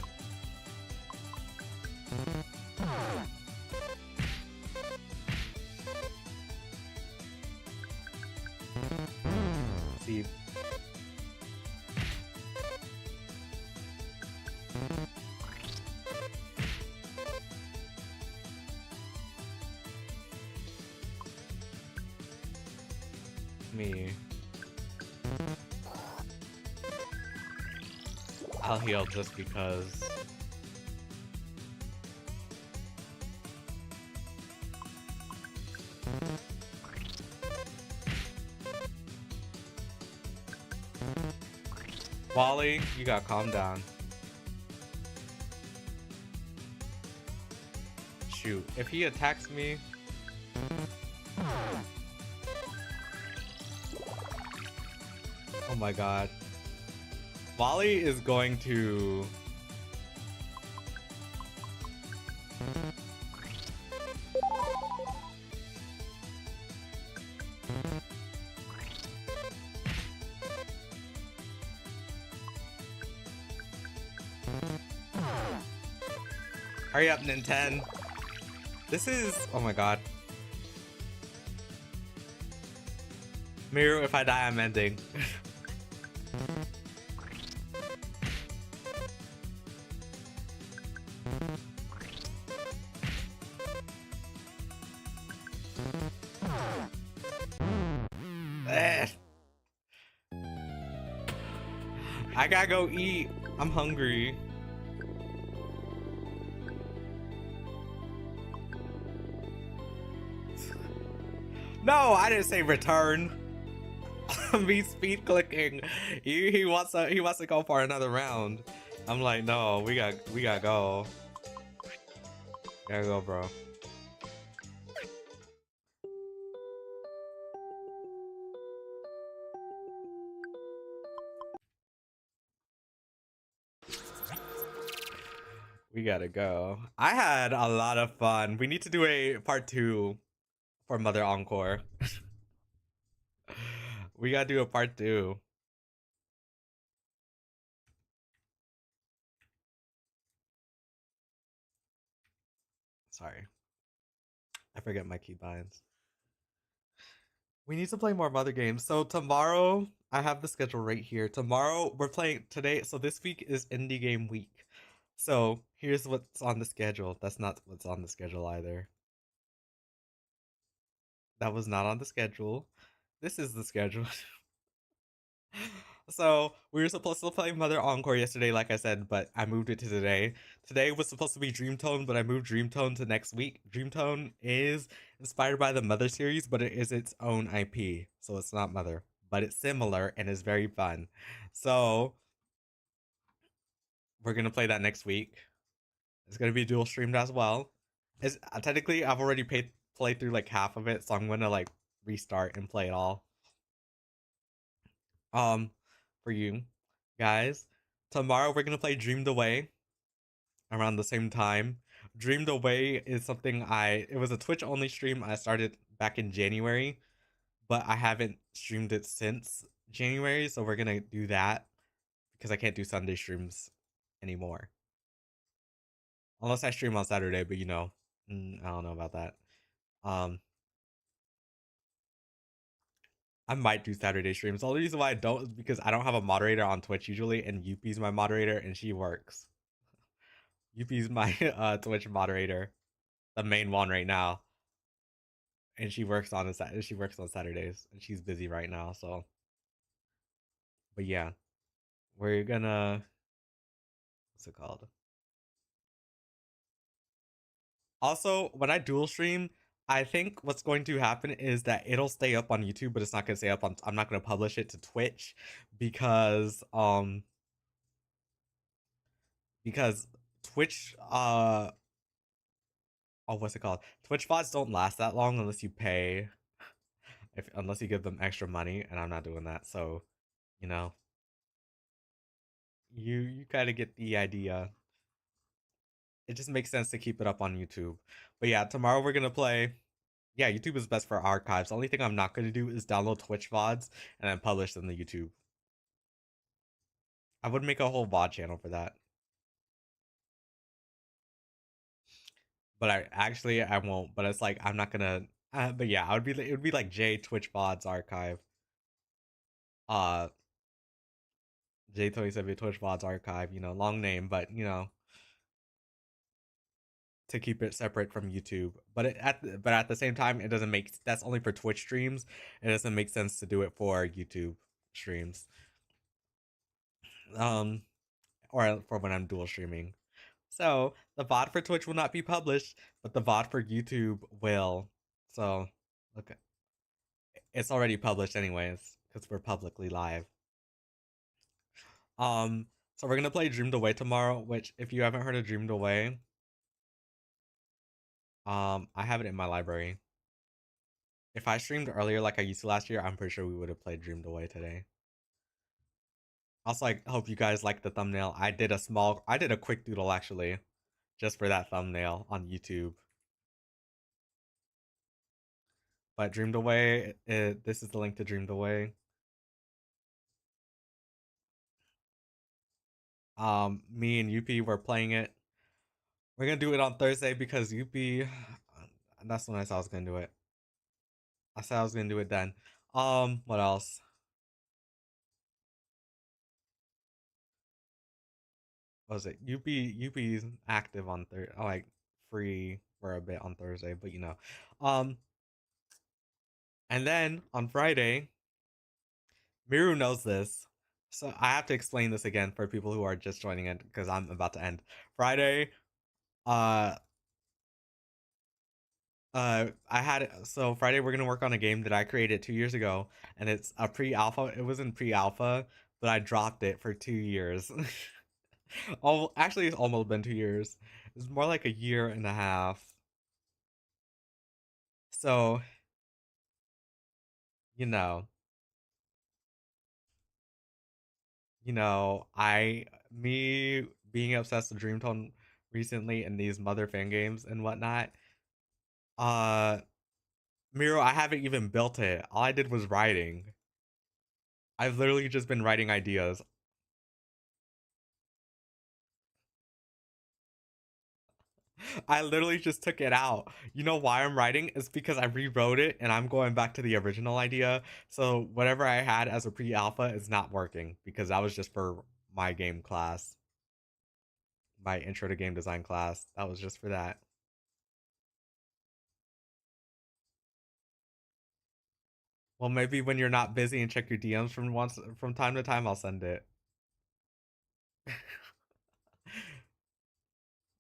See. Me. I'll heal just because. Wally, you gotta calm down. Shoot, if he attacks me. Oh my god. Wally is going to... Hurry up, Nintendo. This is... Oh my god. Miru, if I die, I'm ending. I gotta go eat. I'm hungry. No, I didn't say return. Me speed clicking. He wants to go for another round. I'm like, no, we gotta go. Gotta go, bro. We gotta go. I had a lot of fun. We need to do a part 2 for Mother Encore. We gotta do a part 2. Sorry. I forget my keybinds. We need to play more Mother games. So tomorrow, I have the schedule right here. Tomorrow, we're playing today. So this week is indie game week. So here's what's on the schedule. That's not what's on the schedule either. That was not on the schedule. This is the schedule. So we were supposed to play Mother Encore yesterday, like I said, but I moved it to today. Today was supposed to be Dreamtone, but I moved Dreamtone to next week. Dreamtone is inspired by the Mother series, but it is its own IP, so it's not Mother, but it's similar and is very fun. So we're gonna play that next week. It's gonna be dual streamed as well. It's technically I've already played through like half of it, so I'm gonna like restart and play it all. For you guys, tomorrow we're gonna play Dreamed Away around the same time. Dreamed Away is something it was a Twitch only stream I started back in January, but I haven't streamed it since January, so we're gonna do that because I can't do Sunday streams anymore. Unless I stream on Saturday, but you know, I don't know about that. I might do Saturday streams. The only reason why I don't is because I don't have a moderator on Twitch usually, and Yuppie's my moderator, and she works. Yuppie's my Twitch moderator, the main one right now, and she works on Saturdays, and she's busy right now. So, but yeah, we're gonna what's it called? Also, when I dual stream, I think what's going to happen is that it'll stay up on YouTube, but it's not gonna stay up on. I'm not gonna publish it to Twitch because Twitch oh, what's it called? Twitch VODs don't last that long unless you pay, unless you give them extra money, and I'm not doing that. So, you know, you kind of get the idea. It just makes sense to keep it up on YouTube. But yeah, tomorrow we're gonna play. Yeah, YouTube is best for archives. The only thing I'm not gonna do is download Twitch VODs and then publish them to YouTube. I would make a whole VOD channel for that. But I won't. But it's like I'm not gonna. But yeah, I would be. It would be like J Twitch VODs archive. Uh, J27 Twitch VODs archive. You know, long name, but you know, to keep it separate from YouTube. But at the same time, it doesn't make. That's only for Twitch streams. It doesn't make sense to do it for YouTube streams. Um, or for when I'm dual streaming. So the VOD for Twitch will not be published, but the VOD for YouTube will. So okay, it's already published anyways because we're publicly live. So we're gonna play Dreamed Away tomorrow. Which, if you haven't heard of Dreamed Away, I have it in my library. If I streamed earlier like I used to last year, I'm pretty sure we would have played Dreamed Away today. Also, I hope you guys like the thumbnail. I did a quick doodle actually, just for that thumbnail on YouTube. But Dreamed Away, this is the link to Dreamed Away. Me and UP were playing it. We're gonna do it on Thursday because UP. That's when I said I was gonna do it. I said I was gonna do it then. What else? What was it? UP's active on Thursday. Like free for a bit on Thursday, but you know. Um, and then on Friday, Miru knows this. So I have to explain this again for people who are just joining it because I'm about to end. Friday, uh I had so Friday we're gonna work on a game that I created 2 years ago, and it's a pre-alpha. It was in pre-alpha, but I dropped it for 2 years. Oh, actually, it's almost been 2 years. It's more like a year and a half. So you know, me being obsessed with Dreamtone recently and these mother fan games and whatnot. Uh, Miro, I haven't even built it. All I did was writing. I've literally just been writing ideas. I literally just took it out. You know why I'm writing? It's because I rewrote it and I'm going back to the original idea. So whatever I had as a pre-alpha is not working because that was just for my game class, my intro to game design class. That was just for that. Well, maybe when you're not busy and check your DMs from time to time, I'll send it.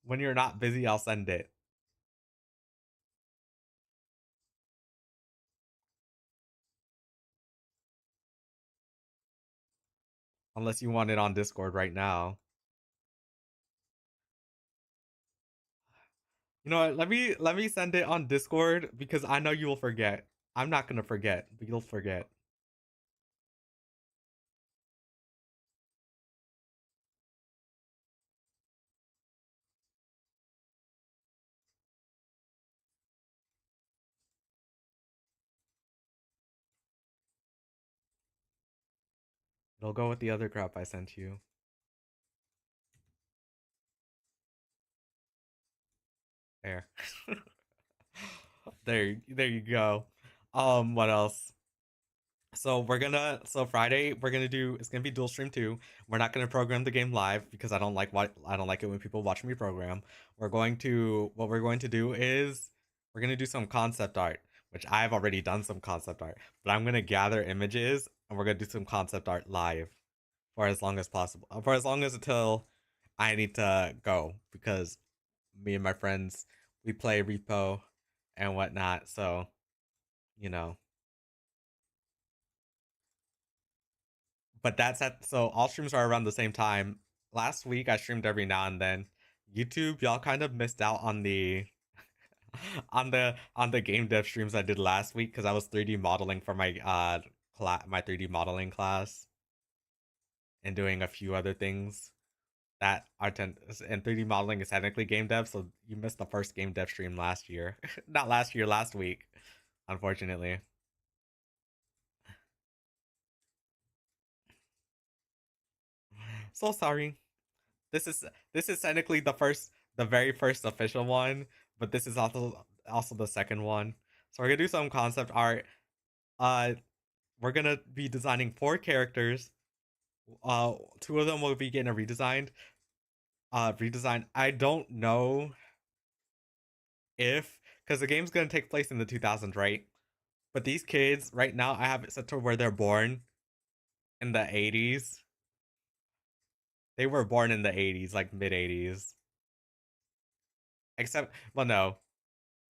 When you're not busy, I'll send it. Unless you want it on Discord right now. You know what? Let me send it on Discord because I know you will forget. I'm not gonna forget, but you'll forget. It'll go with the other crap I sent you. There. There you go. What else? So Friday we're gonna do it's gonna be dual stream too. We're not gonna program the game live because I don't like it when people watch me program. What we're going to do is we're gonna do some concept art, which I've already done some concept art, but I'm gonna gather images and we're gonna do some concept art live for as long as possible. For as long as until I need to go because me and my friends we play repo and whatnot, so you know. But that's at so all streams are around the same time. Last week I streamed every now and then. YouTube, y'all kind of missed out on the on the game dev streams I did last week because I was 3D modeling for my my 3D modeling class and doing a few other things that are and 3D modeling is technically game dev, so you missed the first game dev stream last year. Not last year, last week, unfortunately. So sorry. This is this is technically the very first official one, but this is also the second one. So we're gonna do some concept art. Uh, we're gonna be designing 4 characters. Two of them will be getting a redesigned. Redesign. I don't know if because the game's gonna take place in the 2000s, right? But these kids right now, I have it set to where they're born in the 80s. They were born in the 80s, like mid 80s. Except, well, no,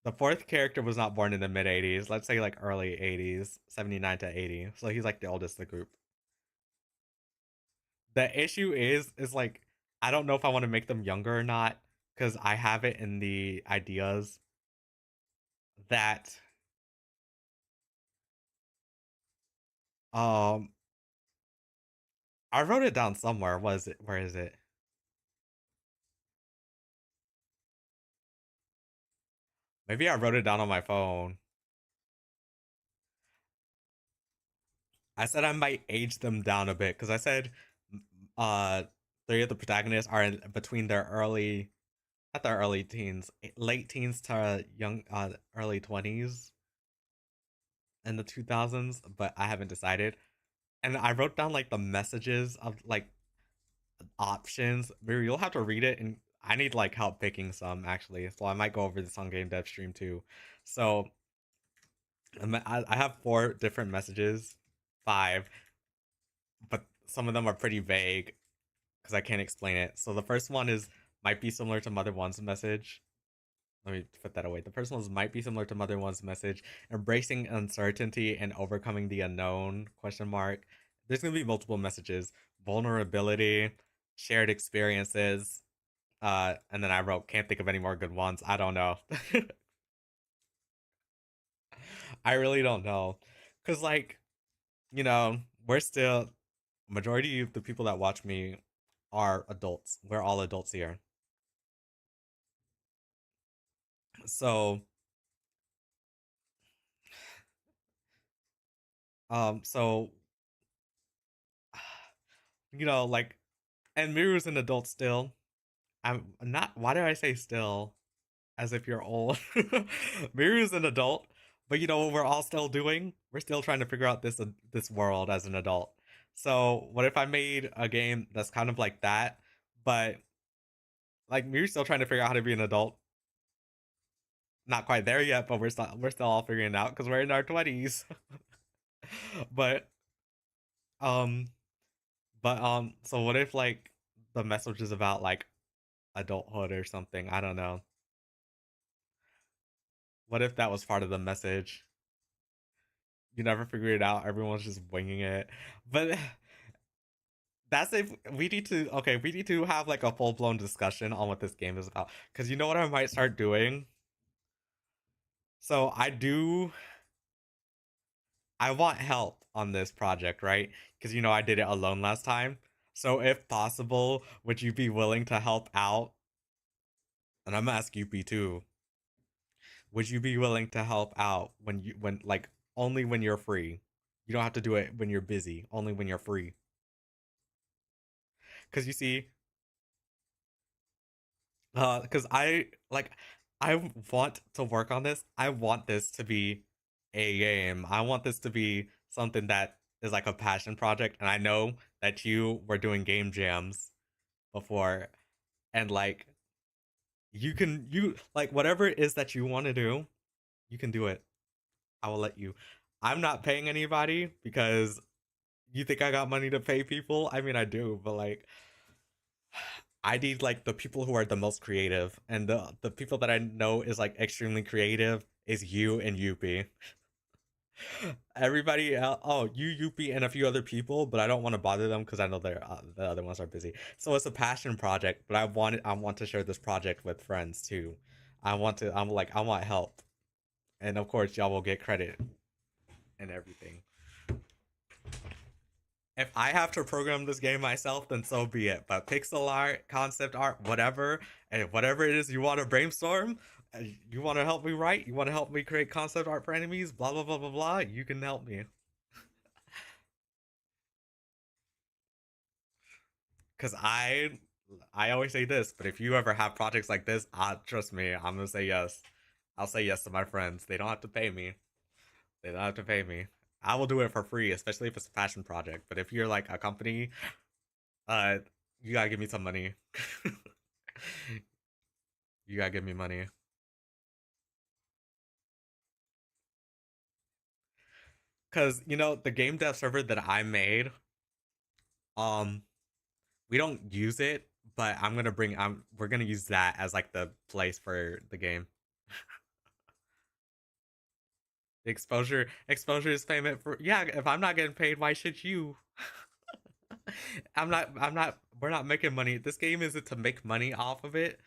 the fourth character was not born in the mid 80s. Let's say like early 80s, 79 to 80. So he's like the oldest of the group. The issue is like I don't know if I want to make them younger or not because I have it in the ideas that um I wrote it down somewhere. Was it? Where is it? Maybe I wrote it down on my phone. I said I might age them down a bit because I said uh 3 of the protagonists are between their early not their early teens, late teens to young early 20s in the 2000s, but I haven't decided. And I wrote down like the messages of like options. Maybe you'll have to read it, and I need like help picking some actually. So I might go over this on Game Dev Stream too. So I have 4 different messages, 5, but some of them are pretty vague because I can't explain it. So the first one is might be similar to Mother One's message. Let me put that away. The first one might be similar to Mother One's message, embracing uncertainty and overcoming the unknown, question mark. There's going to be multiple messages, vulnerability, shared experiences, and then I wrote, can't think of any more good ones. I don't know. I really don't know. Because, like, we're still, majority of the people that watch me are adults. We're all adults here. So, so like, and Miru's an adult still. I'm not. Why do I say still? As if you're old. Miru's an adult, but you know what we're all still doing? We're still trying to figure out this world as an adult. So what if I made a game that's kind of like that, but like Miru's still trying to figure out how to be an adult. Not quite there yet, but we're still all figuring it out because we're in our 20s. but um so what if like the message is about like adulthood or something? I don't know. What if that was part of the message? You never figure it out. Everyone's just winging it. But that's if we need to we need to have like a full-blown discussion on what this game is about. Because you know what I might start doing? So I want help on this project, right? Because I did it alone last time. So if possible, would you be willing to help out? And I'm gonna ask UP too. Would you be willing to help out when like only when you're free? You don't have to do it when you're busy, only when you're free. Because you see, because I want to work on this. I want this to be a game. I want this to be something that is like a passion project. And I know that you were doing game jams before, and like you like whatever it is that you want to do, you can do it. I will let you. I'm not paying anybody because you think I got money to pay people. I mean, I do, but like I need like the people who are the most creative, and the people that I know is like extremely creative is you and Yuppie. Everybody else, oh, you, Yuppie, and a few other people, but I don't want to bother them because I know the other ones are busy. So it's a passion project, but I want to share this project with friends too. I want help, and of course y'all will get credit and everything. If I have to program this game myself, then so be it. But pixel art, concept art, whatever, and whatever it is you want to brainstorm, you want to help me write, you want to help me create concept art for enemies, blah blah blah blah blah, you can help me. Cause I always say this, but if you ever have projects like this, trust me, I'm gonna say yes. I'll say yes to my friends. They don't have to pay me. They don't have to pay me. I will do it for free, especially if it's a passion project. But if you're like a company, uh, you gotta give me some money. You gotta give me money. Cause you know the game dev server that I made, um, we don't use it, but we're gonna use that as like the place for the game. Exposure is payment for, yeah, if I'm not getting paid, why should you? I'm not we're not making money. This game isn't to make money off of it,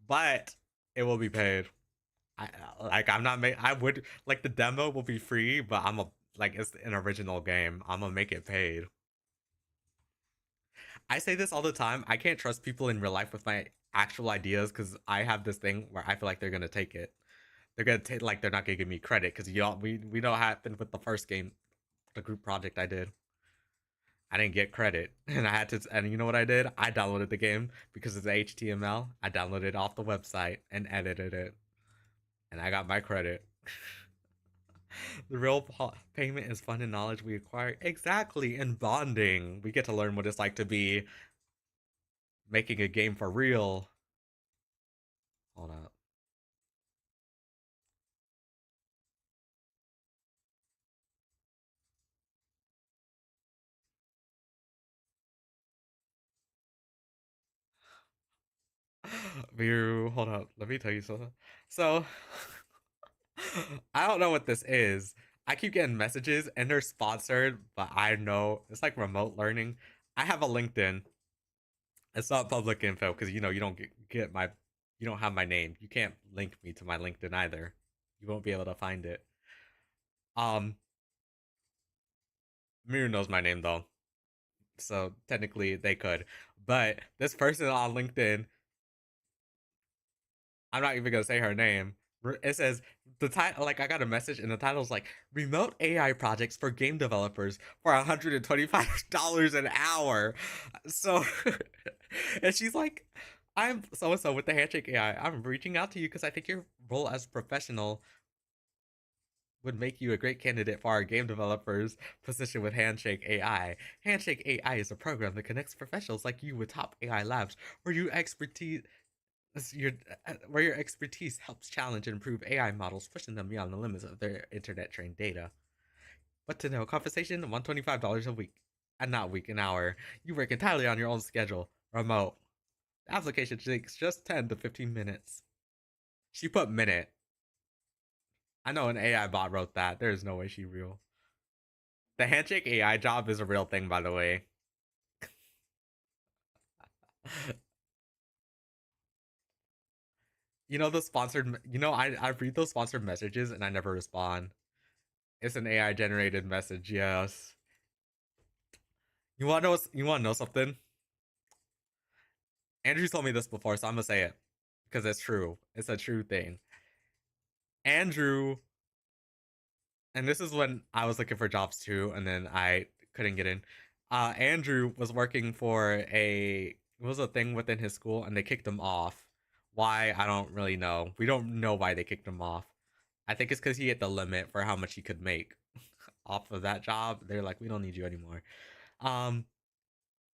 but it will be paid. I like I'm not make I would like the demo will be free, but I'm a like it's an original game. I'm gonna make it paid. I say this all the time. I can't trust people in real life with my actual ideas because I have this thing where I feel like they're gonna take it. They're gonna take like they're not gonna give me credit because y'all we know what happened with the first game, the group project I did. I didn't get credit, and I had to. And you know what I did? I downloaded the game because it's HTML. I downloaded it off the website and edited it, and I got my credit. The real payment is fun and knowledge we acquire. Exactly, and bonding. We get to learn what it's like to be making a game for real. Hold up. View, hold up. Let me tell you something. So, I don't know what this is. I keep getting messages and they're sponsored, but I know it's like remote learning. I have a LinkedIn. It's not public info because you know you don't get my you don't have my name. You can't link me to my LinkedIn either. You won't be able to find it. Um, Miru knows my name though, so technically they could. But this person on LinkedIn, I'm not even gonna say her name. It says the title, like I got a message and the title's like "Remote AI Projects for Game Developers for $125 an hour." So, and she's like, "I'm so and so with the Handshake AI. I'm reaching out to you because I think your role as a professional would make you a great candidate for our game developers position with Handshake AI. Handshake AI is a program that connects professionals like you with top AI labs where you expertise your where your expertise helps challenge and improve AI models, pushing them beyond the limits of their internet trained data. What to know? Compensation $125 a week, and not week, an hour. You work entirely on your own schedule, remote. The application takes just 10 to 15 minutes. She put minute. I know an AI bot wrote that. There's no way she real. The Handshake AI job is a real thing, by the way. You know the sponsored. You know I read those sponsored messages and I never respond. It's an AI generated message. Yes. You want to know something? Andrew told me this before, so I'm gonna say it because it's true. It's a true thing. Andrew, and this is when I was looking for jobs too, and then I couldn't get in. Andrew was working for it was a thing within his school, and they kicked him off. Why I don't really know. We don't know why they kicked him off. I think it's because he hit the limit for how much he could make off of that job. They're like, we don't need you anymore. Um,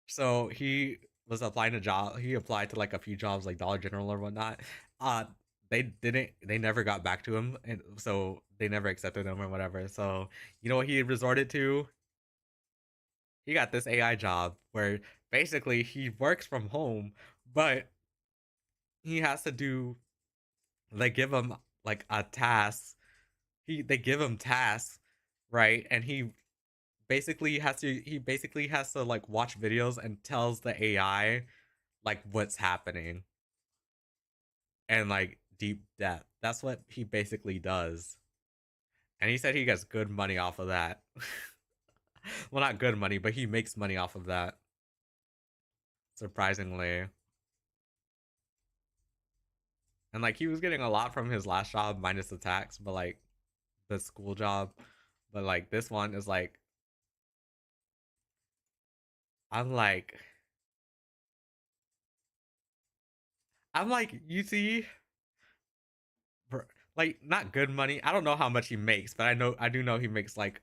so he was applying to job. He applied to like a few jobs like Dollar General or whatnot. Uh, they never got back to him, and so they never accepted him or whatever. So you know what he resorted to? He got this AI job where basically he works from home, but he has to do. They give him like a task. They give him tasks, right? And he basically has to like watch videos and tells the AI like what's happening and like deep depth. That's what he basically does. And he said he gets good money off of that. Well, not good money, but he makes money off of that. Surprisingly. And like he was getting a lot from his last job minus the tax, but like the school job. But like this one is like I'm like I'm like, you see, like not good money. I don't know how much he makes, but I do know he makes like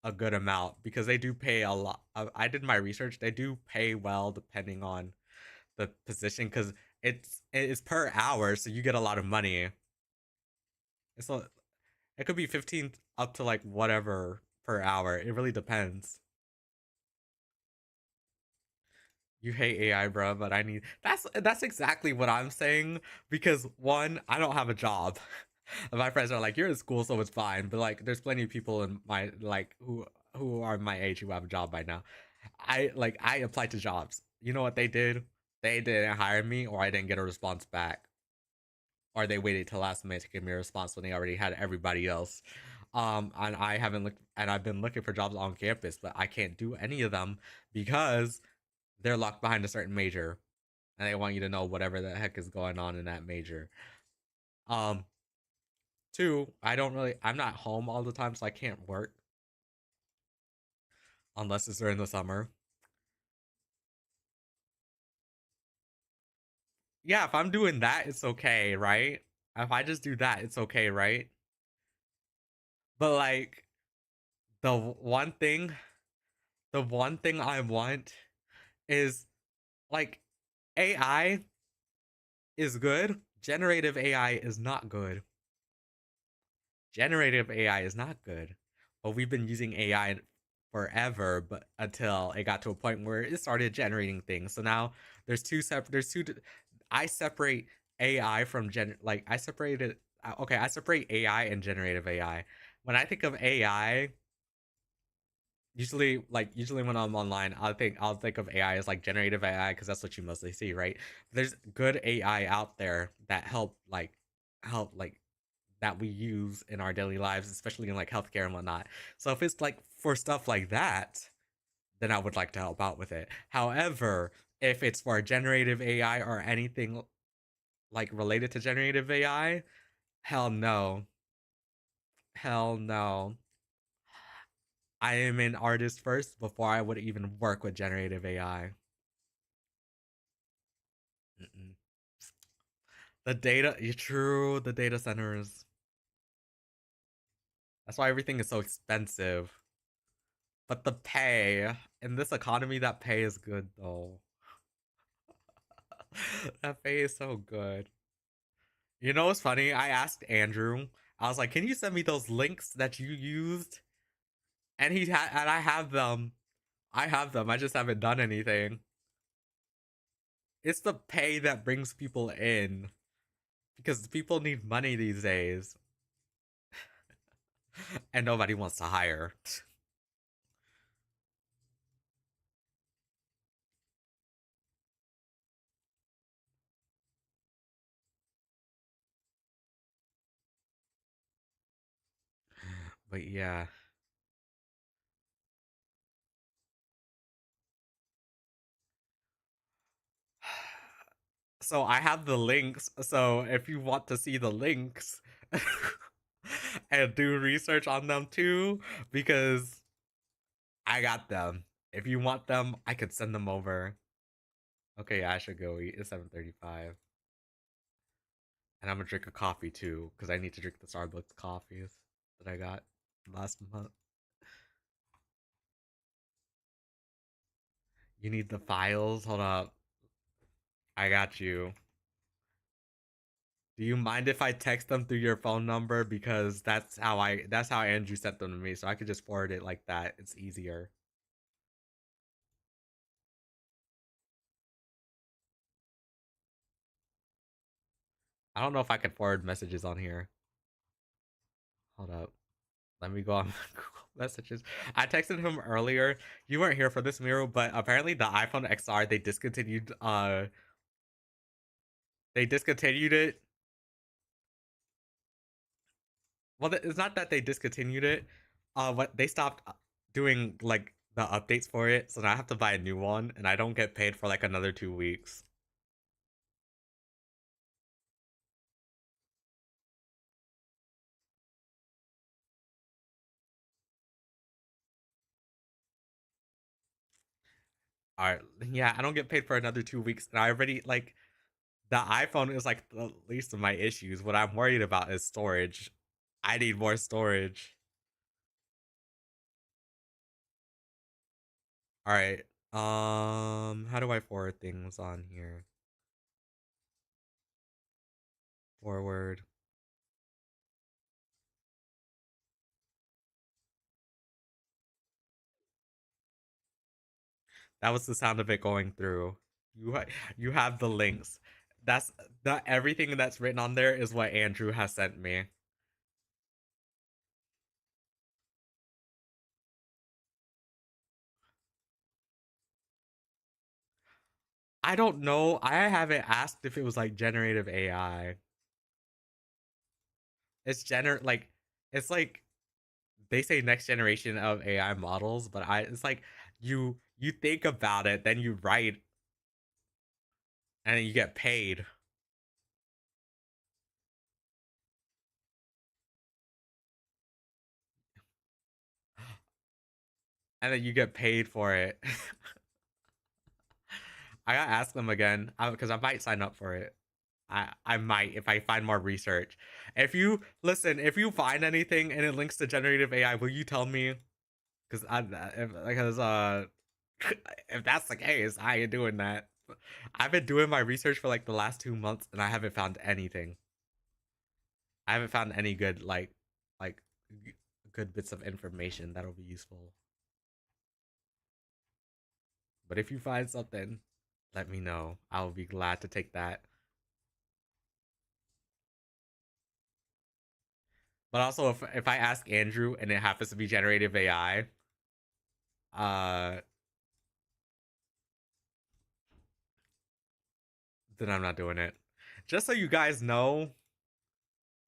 a good amount because they do pay a lot. I did my research. They do pay well depending on the position because it's per hour, so you get a lot of money. So it could be 15 up to like whatever per hour. It really depends. You hate AI, bro, but I need that's exactly what I'm saying because one, I don't have a job. My friends are like, "You're in school, so it's fine." But like, there's plenty of people in my like who are my age who have a job by now. I applied to jobs. You know what they did? They didn't hire me, or I didn't get a response back, or they waited till last minute to give me a response when they already had everybody else. And I haven't looked, and I've been looking for jobs on campus, but I can't do any of them because they're locked behind a certain major and they want you to know whatever the heck is going on in that major. Um, Two, I'm not home all the time, so I can't work unless it's during the summer. Yeah, if I'm doing that, it's okay, right? If I just do that, it's okay, right? But like the one thing, the one thing I want is like AI is good. Generative AI is not good. Generative AI is not good. But we've been using AI forever, but until it got to a point where it started generating things. So now there's two I separate AI from I separated okay, I separate AI and generative AI. When I think of AI, usually when I'm online, I'll think of AI as like generative AI because that's what you mostly see, right? There's good AI out there that help like that we use in our daily lives, especially in like healthcare and whatnot. So if it's like for stuff like that, then I would like to help out with it. However, if it's for generative AI or anything like related to generative AI, hell no. Hell no. I am an artist first before I would even work with generative AI. Mm-mm. The data, true, the data centers. That's why everything is so expensive. But the pay in this economy, that pay is good though. That pay is so good. You know what's funny? I asked Andrew. I was like, "Can you send me those links that you used?" And I have them. I have them. I just haven't done anything. It's the pay that brings people in because people need money these days, and nobody wants to hire. But yeah. So I have the links. So if you want to see the links and do research on them too, because I got them. If you want them, I could send them over. Okay, yeah, I should go eat. It's 7:35, and I'm gonna drink a coffee too because I need to drink the Starbucks coffees that I got last month. You need the files? Hold up, I got you. Do you mind if I text them through your phone number because that's how Andrew sent them to me, so I could just forward it like that. It's easier. I don't know if I can forward messages on here. Hold up. Let me go on Google Messages. I texted him earlier. You weren't here for this, Miro, but apparently the iPhone XR they discontinued it. Well, it's not that they discontinued it. What they stopped doing like the updates for it, so now I have to buy a new one, and I don't get paid for like another 2 weeks. All right, yeah, I don't get paid for another 2 weeks, and I already like The iPhone is like the least of my issues. What I'm worried about is storage. I need more storage. All right. How do I forward things on here? Forward. That was the sound of it going through. You have the links. That's not everything that's written on there is what Andrew has sent me. I don't know. I haven't asked if it was like generative AI. Like it's like they say next generation of AI models, but I it's like you think about it, then you write and then you get paid. And then you get paid for it. I gotta ask them again because I might sign up for it. I might if I find more research. If you listen, if you find anything and it links to generative AI, will you tell me? Because if that's the case, I ain't doing that. I've been doing my research for like the last 2 months and I haven't found anything. I haven't found any good like good bits of information that'll be useful. But if you find something, let me know. I'll be glad to take that. But also, if I ask Andrew and it happens to be generative AI, uh, then I'm not doing it. Just so you guys know,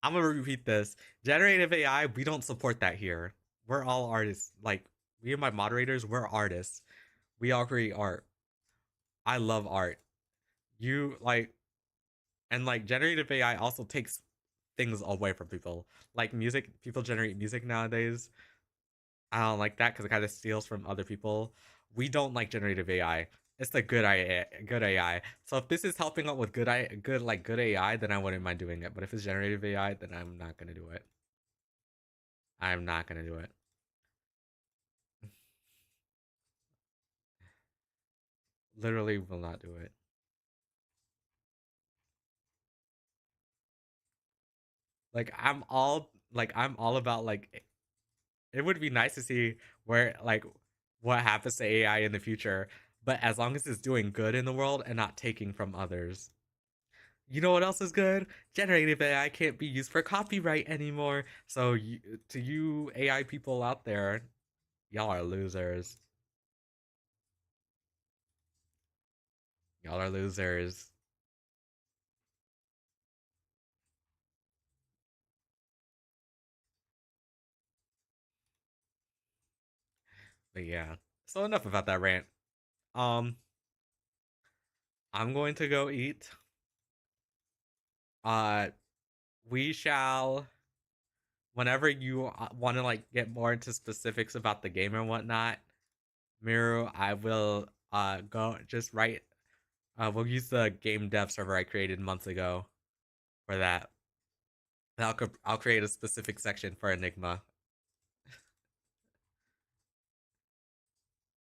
I'm gonna repeat this: generative AI, we don't support that here. We're all artists. Like me and my moderators, we're artists. We all create art. I love art. You like and like generative AI also takes things away from people. Like music, people generate music nowadays. I don't like that because it kind of steals from other people. We don't like generative AI. It's the good AI, good AI. So if this is helping out with good AI, then I wouldn't mind doing it. But if it's generative AI, then I'm not gonna do it. I'm not gonna do it. Literally will not do it. I'm all about like it would be nice to see where like what happens to AI in the future, but as long as it's doing good in the world and not taking from others. You know what else is good? Generative AI can't be used for copyright anymore. So to you AI people out there, y'all are losers. Y'all are losers. But yeah. So enough about that rant. Um, I'm going to go eat. Uh, we shall whenever you want to like get more into specifics about the game and whatnot, Miru, I will go just write. We'll use the game dev server I created months ago for that. And I'll create a specific section for Enigma,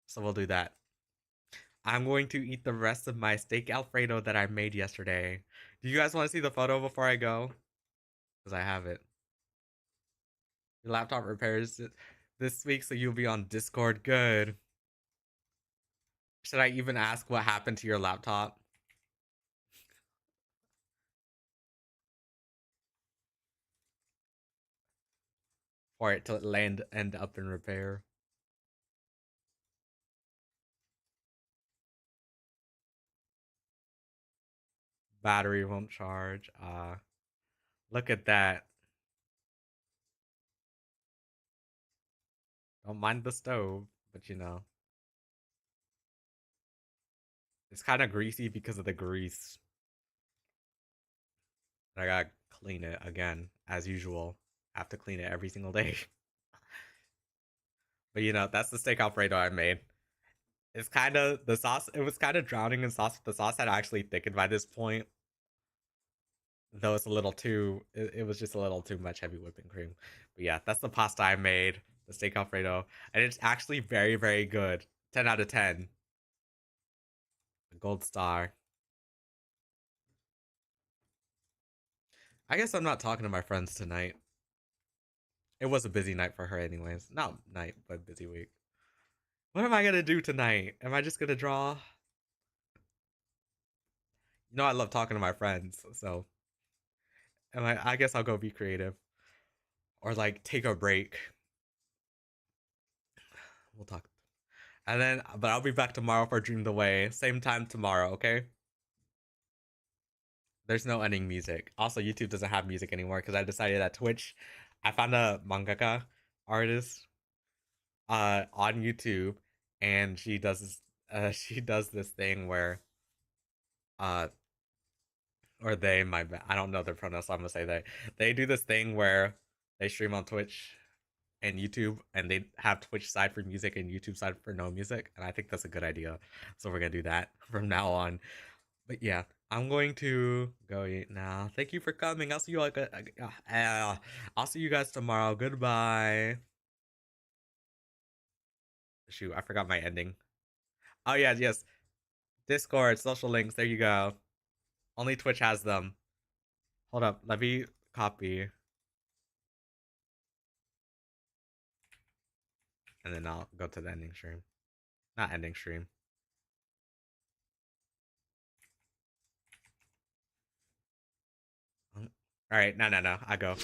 so we'll do that. I'm going to eat the rest of my steak Alfredo that I made yesterday. Do you guys want to see the photo before I go? Because I have it. Your laptop repairs this week, so you'll be on Discord. Good. Should I even ask what happened to your laptop? For it to end up in repair. Battery won't charge. Look at that. Don't mind the stove, but you know, it's kind of greasy because of the grease. I gotta clean it again, as usual. I have to clean it every single day. But you know, that's the steak Alfredo I made. It's kind of the sauce. It was kind of drowning in sauce. The sauce had actually thickened by this point, though it's a little too, it was just a little too much heavy whipping cream. But yeah, that's the pasta I made, the steak alfredo, and it's actually very, very good. 10 out of 10. A gold star. I guess I'm not talking to my friends tonight. It was a busy night for her anyways. Not night, but busy week. What am I gonna do tonight? Am I just gonna draw? You know I love talking to my friends, so I guess I'll go be creative. Or like take a break. We'll talk. And then but I'll be back tomorrow for Dream the Way. Same time tomorrow, okay? There's no ending music. Also, YouTube doesn't have music anymore because I decided that Twitch, I found a mangaka artist on YouTube, and she does this she does this thing where uh or they, my bad, I don't know their pronouns, so I'm gonna say they do this thing where they stream on Twitch and YouTube, and they have Twitch side for music and YouTube side for no music, and I think that's a good idea. So we're gonna do that from now on. But yeah, I'm going to go eat now. Thank you for coming. I'll see you like I'll see you guys tomorrow. Goodbye. Shoot, I forgot my ending. Oh yeah, yes. Discord, social links. There you go. Only Twitch has them. Hold up, let me copy, and then I'll go to the ending stream. Not ending stream. All right, no, I go.